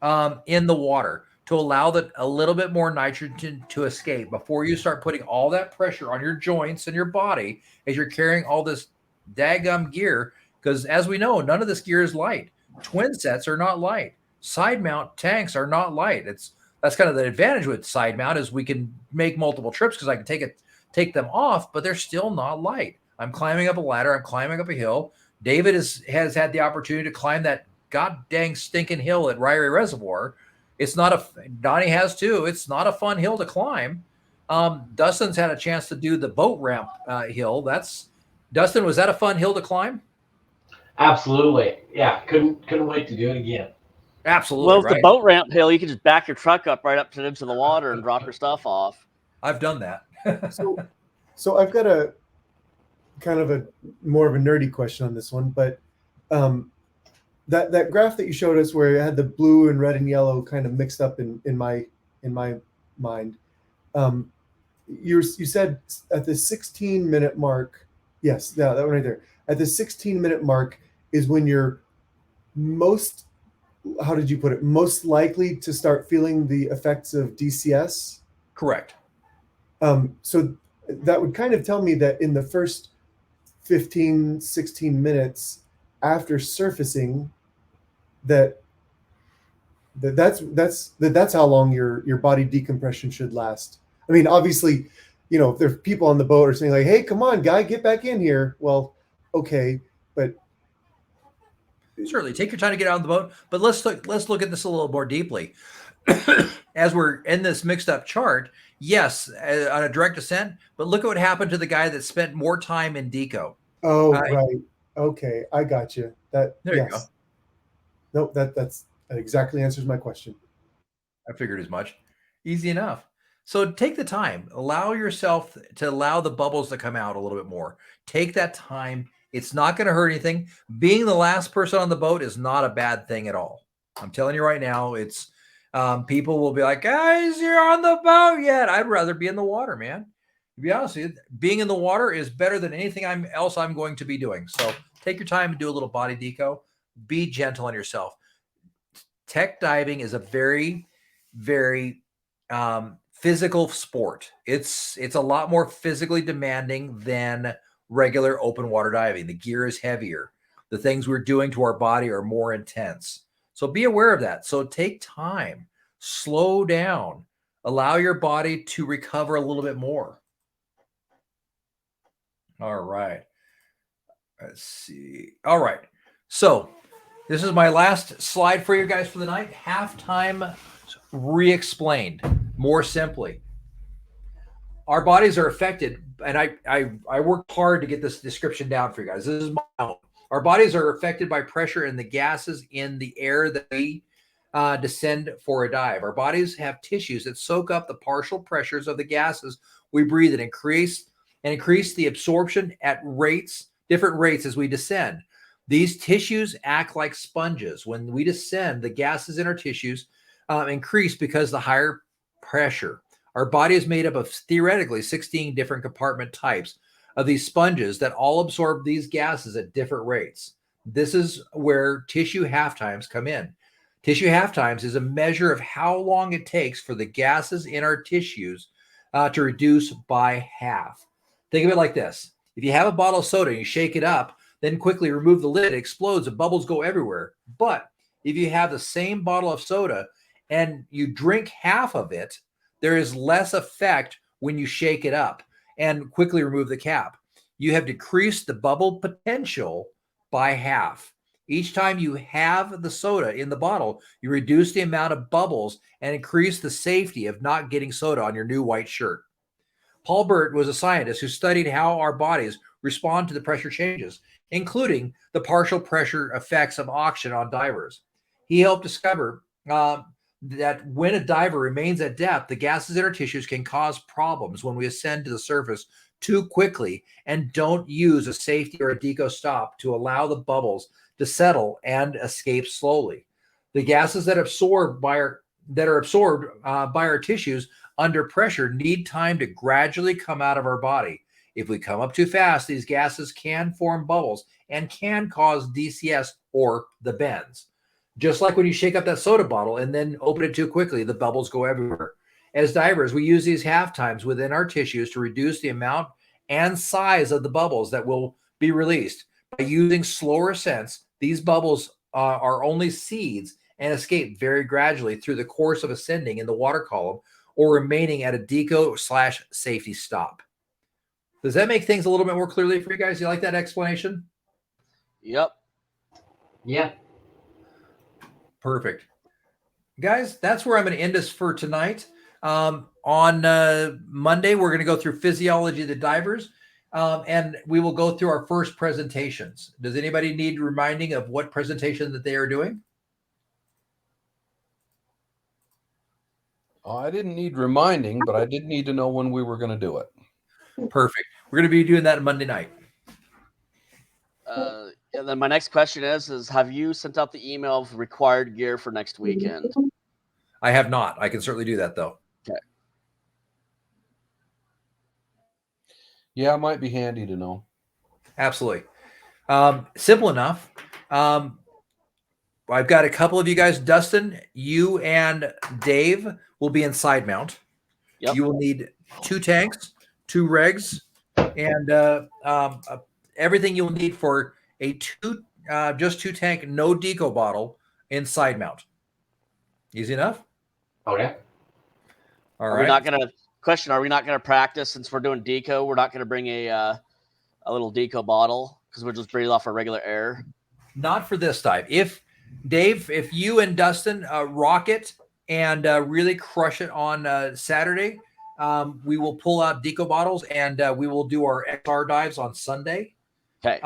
the water to allow a little bit more nitrogen to escape before you start putting all that pressure on your joints and your body as you're carrying all this daggum gear. Because as we know, none of this gear is light. Twin sets are not light. Side mount tanks are not light. That's kind of the advantage with side mount is we can make multiple trips because I can take them off, but they're still not light. I'm climbing up a ladder. I'm climbing up a hill. David has had the opportunity to climb that god dang stinking hill at Ryrie Reservoir. Donnie has too. It's not a fun hill to climb. Dustin's had a chance to do the boat ramp hill. Dustin, was that a fun hill to climb? Absolutely. Yeah. Couldn't wait to do it again. Absolutely. Well, with right? the boat ramp hill, you can just back your truck up right up into the water and drop your stuff off. I've done that. So I've got a kind of a more of a nerdy question on this one, but that graph that you showed us where it had the blue and red and yellow kind of mixed up in my mind. You said at the 16-minute mark, yes, yeah, that one right there. At the 16-minute mark is when you're most, how did you put it, most likely to start feeling the effects of DCS? Correct. So that would kind of tell me that in the first 15, 16 minutes after surfacing, that's how long your body decompression should last. I mean, obviously, if there's people on the boat are saying like, "Hey, come on, guy, get back in here." Well, okay, but certainly take your time to get out on the boat. But let's look at this a little more deeply. As we're in this mixed up chart, yes, on a direct ascent, but look at what happened to the guy that spent more time in deco. Oh, right. Okay, I got you. There you go. Nope, that exactly answers my question. I figured as much. Easy enough. So take the time. Allow yourself to allow the bubbles to come out a little bit more. Take that time. It's not going to hurt anything. Being the last person on the boat is not a bad thing at all. I'm telling you right now, it's people will be like, guys, you're on the boat yet. I'd rather be in the water, man. To be honest with you, being in the water is better than anything else I'm going to be doing. So take your time and do a little body deco. Be gentle on yourself. Tech diving is a very, very physical sport. It's a lot more physically demanding than regular open water diving. The gear is heavier. The things we're doing to our body are more intense. So be aware of that. So take time, slow down, allow your body to recover a little bit more. All right. Let's see. All right. So this is my last slide for you guys for the night. Halftime re-explained more simply. Our bodies are affected, and I worked hard to get this description down for you guys. This is my own. Our bodies are affected by pressure and the gases in the air that we descend for a dive. Our bodies have tissues that soak up the partial pressures of the gases we breathe and increase the absorption at different rates as we descend. These tissues act like sponges. When we descend, the gases in our tissues increase because of the higher pressure. Our body is made up of theoretically 16 different compartment types of these sponges that all absorb these gases at different rates. This is where tissue half-times come in. Tissue half-times is a measure of how long it takes for the gases in our tissues to reduce by half. Think of it like this. If you have a bottle of soda and you shake it up, then quickly remove the lid, it explodes and bubbles go everywhere. But if you have the same bottle of soda and you drink half of it, there is less effect when you shake it up and quickly remove the cap. You have decreased the bubble potential by half. Each time you have the soda in the bottle, you reduce the amount of bubbles and increase the safety of not getting soda on your new white shirt. Paul Burt was a scientist who studied how our bodies respond to the pressure changes, including the partial pressure effects of oxygen on divers. He helped discover that when a diver remains at depth, the gases in our tissues can cause problems when we ascend to the surface too quickly and don't use a safety or a deco stop to allow the bubbles to settle and escape slowly. The gases that are absorbed by our tissues under pressure need time to gradually come out of our body. If we come up too fast, these gases can form bubbles and can cause DCS or the bends. Just like when you shake up that soda bottle and then open it too quickly, the bubbles go everywhere. As divers, we use these half times within our tissues to reduce the amount and size of the bubbles that will be released. By using slower ascents, these bubbles are only seeds and escape very gradually through the course of ascending in the water column or remaining at a deco/safety stop. Does that make things a little bit more clearly for you guys? You like that explanation? Yep. Yeah. Perfect. Guys, that's where I'm going to end us for tonight. On Monday, we're going to go through Physiology of the Divers, and we will go through our first presentations. Does anybody need reminding of what presentation that they are doing? I didn't need reminding, but I did need to know when we were going to do it. Perfect. We're going to be doing that on Monday night. And then my next question is have you sent out the email of required gear for next weekend? I have not. I can certainly do that, though. Okay. Yeah, it might be handy to know. Absolutely. Simple enough. I've got a couple of you guys. Dustin, you and Dave will be in side mount. Yep. You will need 2 tanks, 2 regs, and everything you'll need for a just 2 tank, no deco bottle in side mount. Easy enough? Okay. All Are right. we not going to practice since we're doing deco? We're not going to bring a little deco bottle because we're just breathing off our regular air. Not for this dive. If you and Dustin rock it and really crush it on Saturday, we will pull out deco bottles and we will do our XR dives on Sunday. Okay.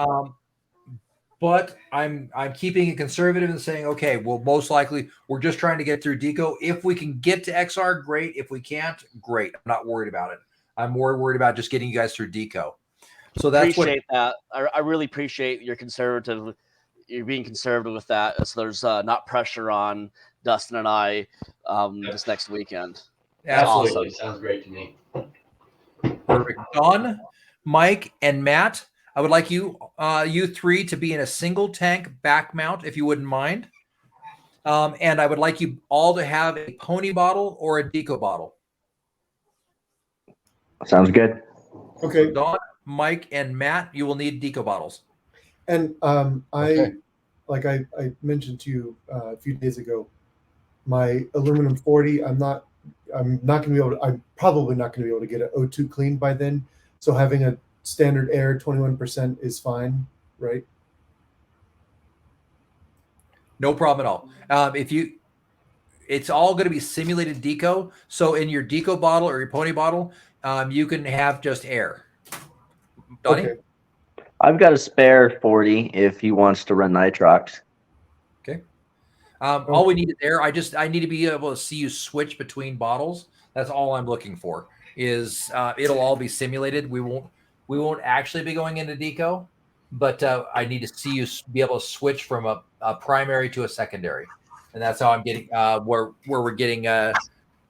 But I'm keeping it conservative and saying, okay, well, most likely we're just trying to get through deco. If we can get to XR, great. If we can't, great. I'm not worried about it. I'm more worried about just getting you guys through deco. So that's appreciate that. I really appreciate your being conservative with that, so there's not pressure on Dustin and I this next weekend. Absolutely. Awesome. Sounds great to me. Perfect. Don, Mike, and Matt, I would like you three to be in a single tank back mount, if you wouldn't mind. And I would like you all to have a pony bottle or a Deco bottle. Sounds good. Okay. So Don, Mike, and Matt, you will need Deco bottles. And Okay. I mentioned to you a few days ago, my aluminum 40, I'm probably not going to be able to get an O2 clean by then. So having a standard air 21% is fine, right? No problem at all. It's all going to be simulated Deco. So in your Deco bottle or your pony bottle, you can have just air. Donnie? Okay. I've got a spare 40 if he wants to run nitrox. Okay. All we need is air. I need to be able to see you switch between bottles. That's all I'm looking for. Is it'll all be simulated. We won't actually be going into Deco, but I need to see you be able to switch from a primary to a secondary, and that's how I'm getting where we're getting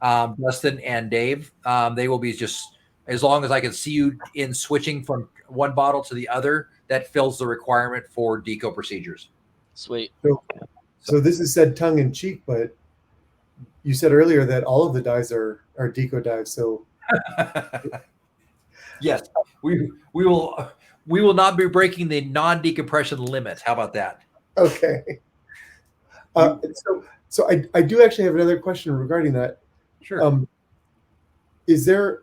Dustin and Dave. They will be just as long as I can see you in switching from one bottle to the other. That fills the requirement for Deco procedures. Sweet. So this is said tongue in cheek, but you said earlier that all of the dives are Deco dives. So Yes, we will not be breaking the non-decompression limit. How about that? okay. So I do actually have another question regarding that. Sure. Is there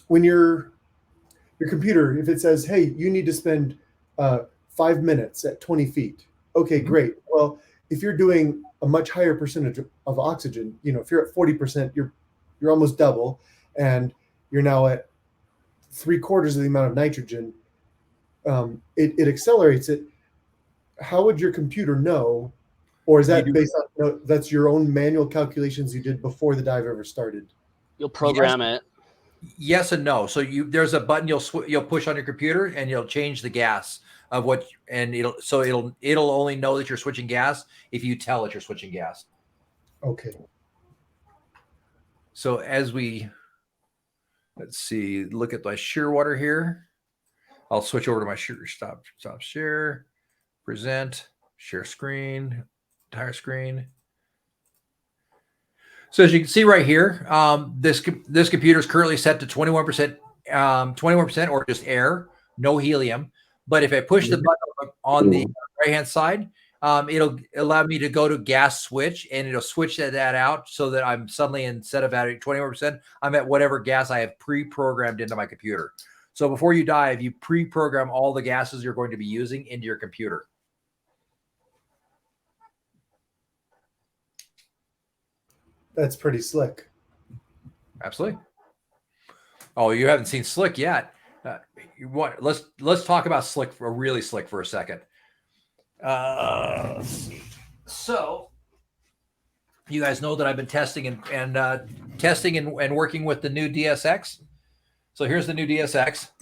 when your computer, if it says, hey, you need to spend 5 minutes at 20 feet, okay, great. Well, if you're doing a much higher percentage of oxygen, if you're at 40%, you're almost double, and you're now at 3/4 of the amount of nitrogen, it accelerates it. How would your computer know? Or is that based on that's your own manual calculations you did before the dive ever started? You'll program it. Yes and no. So there's a button you'll push on your computer, and you'll change the gas of what, and it'll only know that you're switching gas if you tell it you're switching gas. Okay. So let's see, look at my Shearwater here. I'll switch over to my stop share, present, share screen, entire screen. So as you can see right here, this computer is currently set to 21%, 21% or just air, no helium. But if I push the button on the right-hand side, it'll allow me to go to gas switch, and it'll switch that out so that I'm suddenly, instead of at 21%, I'm at whatever gas I have pre-programmed into my computer. So before you dive, you pre-program all the gases you're going to be using into your computer. That's pretty slick. Absolutely. Oh, you haven't seen slick yet. Let's talk about slick, really slick, for a second. So you guys know that I've been testing and working with the new DSX. So here's the new DSX.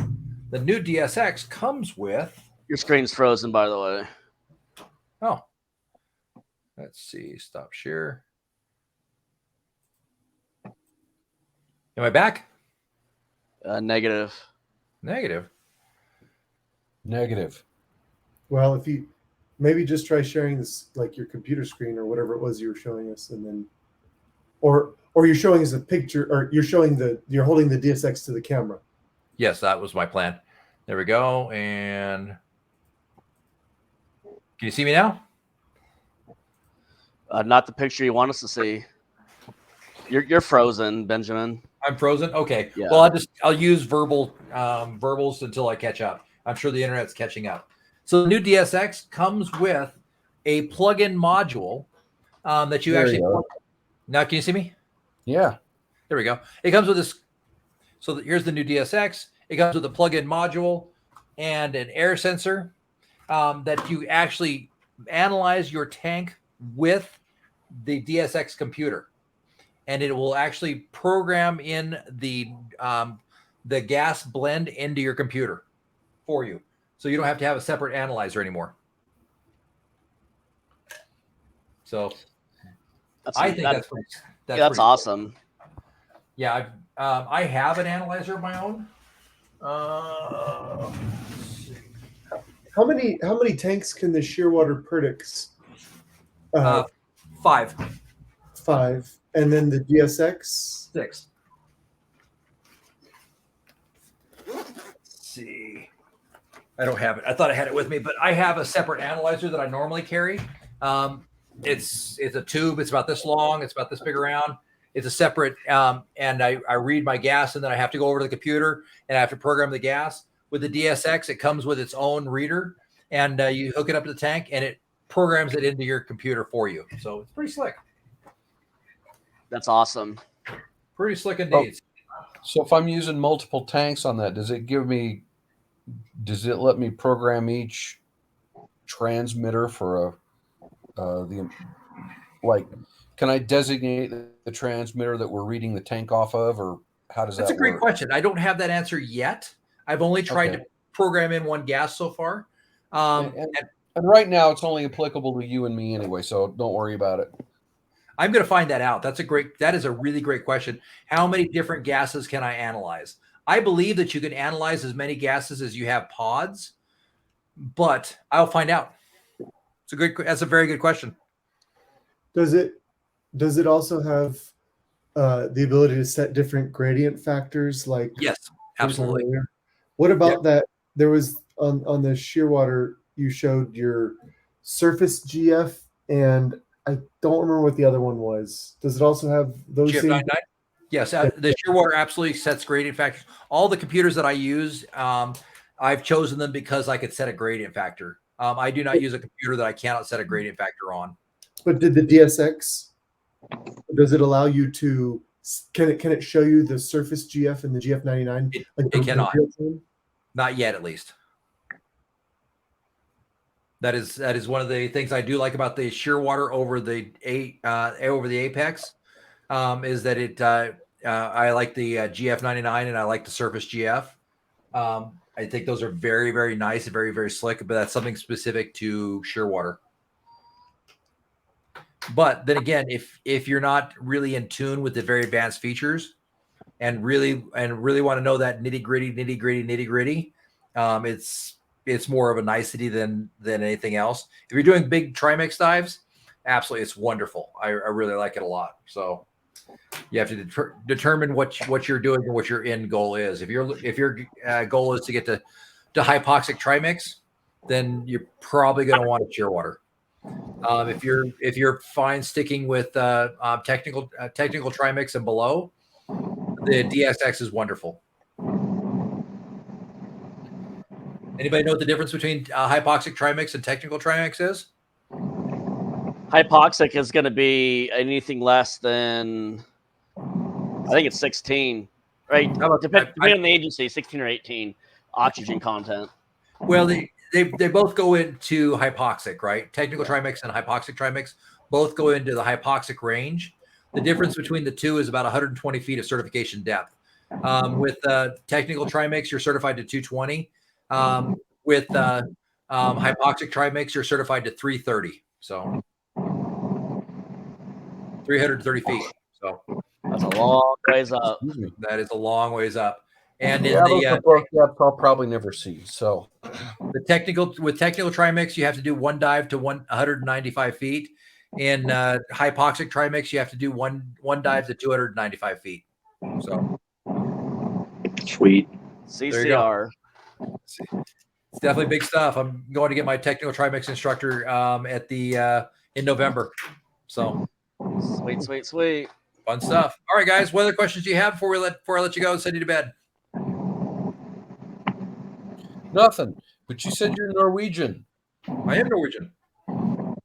The new DSX comes with. Your screen's frozen, by the way. Oh, let's see. Stop share. Am I back? Negative. Negative. Well, if you maybe just try sharing this, like your computer screen or whatever it was you were showing us, and then, or you're showing us a picture, or you're holding the DSX to the camera. Yes, that was my plan. There we go. And can you see me now? Not the picture you want us to see. You're frozen, Benjamin. I'm frozen. Okay. Yeah. Well, I'll use verbals until I catch up. I'm sure the internet's catching up. So the new DSX comes with a plug-in module that you actually. Now, can you see me? Yeah. There we go. It comes with this. So here's the new DSX. It comes with a plug-in module and an air sensor that you actually analyze your tank with the DSX computer. And it will actually program in the gas blend into your computer for you. So you don't have to have a separate analyzer anymore. So I think that's awesome. Yeah, I have an analyzer of my own. How many tanks can the Shearwater Perdix? 5, 5, and then the DSX. 6. Let's see. I don't have it. I thought I had it with me, but I have a separate analyzer that I normally carry. It's a tube. It's about this long. It's about this big around. It's a separate, and I read my gas, and then I have to go over to the computer and I have to program the gas. With the DSX, it comes with its own reader, and you hook it up to the tank, and it programs it into your computer for you. So it's pretty slick. That's awesome. Pretty slick indeed. So if I'm using multiple tanks on that, does it let me program each transmitter for can I designate the transmitter that we're reading the tank off of, or how does that work? That's a great question. I don't have that answer yet. I've only tried to program in one gas so far. And right now it's only applicable to you and me anyway, so don't worry about it. I'm going to find that out. That is a really great question. How many different gases can I analyze? I believe that you can analyze as many gases as you have pods, but I'll find out. That's a very good question. Does it also have the ability to set different gradient factors? Like yes, absolutely. What about that? There was on the Shearwater, you showed your surface GF, and I don't remember what the other one was. Does it also have those? GF99? Yes, the Shearwater absolutely sets gradient factors. All the computers that I use, I've chosen them because I could set a gradient factor. I do not use a computer that I cannot set a gradient factor on. But did the DSX, does it allow you to, can it show you the surface GF and the GF99? It cannot. Not yet, at least. That is one of the things I do like about the Shearwater over the Apex, is that I like the GF99 and I like the surface GF. I think those are very, very nice and very, very slick, but that's something specific to Shearwater. But then again, if you're not really in tune with the very advanced features and really want to know that nitty gritty, it's more of a nicety than anything else. If you're doing big trimix dives, absolutely, it's wonderful. I really like it a lot. So you have to determine what you're doing and what your end goal is. If your goal is to get to hypoxic trimix, then you're probably going to want a Shearwater. If you're fine sticking with technical trimix and below, the DSX is wonderful. Anybody know what the difference between hypoxic trimix and technical trimix is? Hypoxic is going to be anything less than, I think it's 16, right? Depending on the agency, 16 or 18 oxygen content. Well, they both go into hypoxic, right? Technical trimix and hypoxic trimix both go into the hypoxic range. The difference between the two is about 120 feet of certification depth. With technical trimix, you're certified to 220. With hypoxic trimix, you're certified to 330. So 330 feet. So that's a long ways up. That is a long ways up. And in I'll probably never see. So with technical trimix, you have to do one dive to 195 feet. In hypoxic trimix, you have to do one dive to 295 feet. So sweet. CCR. It's definitely big stuff. I'm going to get my technical trimix instructor in November. So sweet. Fun stuff. All right, guys. What other questions do you have before I let you go and send you to bed? Nothing. But you said you're Norwegian. I am Norwegian.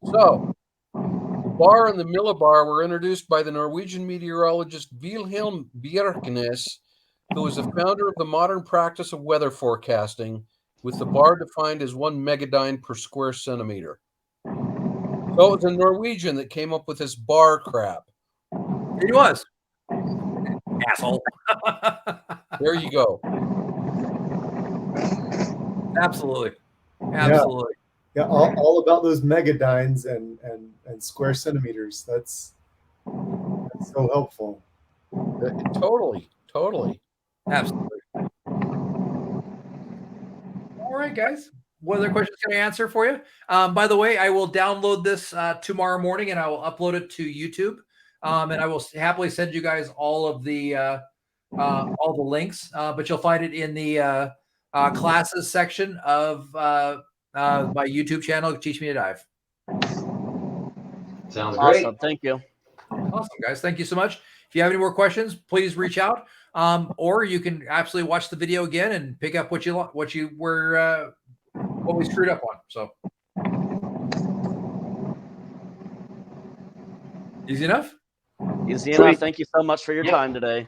So the bar and the millibar were introduced by the Norwegian meteorologist Wilhelm Bjerknes, who was the founder of the modern practice of weather forecasting, with the bar defined as 1 megadyne per square centimeter. So it was a Norwegian that came up with this bar crap. He was. Asshole. There you go. Absolutely. Yeah, all about those megadynes and square centimeters. That's so helpful. Totally. Absolutely. All right, guys. what other questions can I answer for you? By the way, I will download this tomorrow morning and I will upload it to YouTube. And I will happily send you guys all the links, but you'll find it in the classes section of my YouTube channel, Teach Me to Dive. Sounds great. Awesome. Thank you. Awesome, guys. Thank you so much. If you have any more questions, please reach out. Or you can absolutely watch the video again and pick up what we screwed up on. So easy enough. Easy enough. Thank you so much for your time today.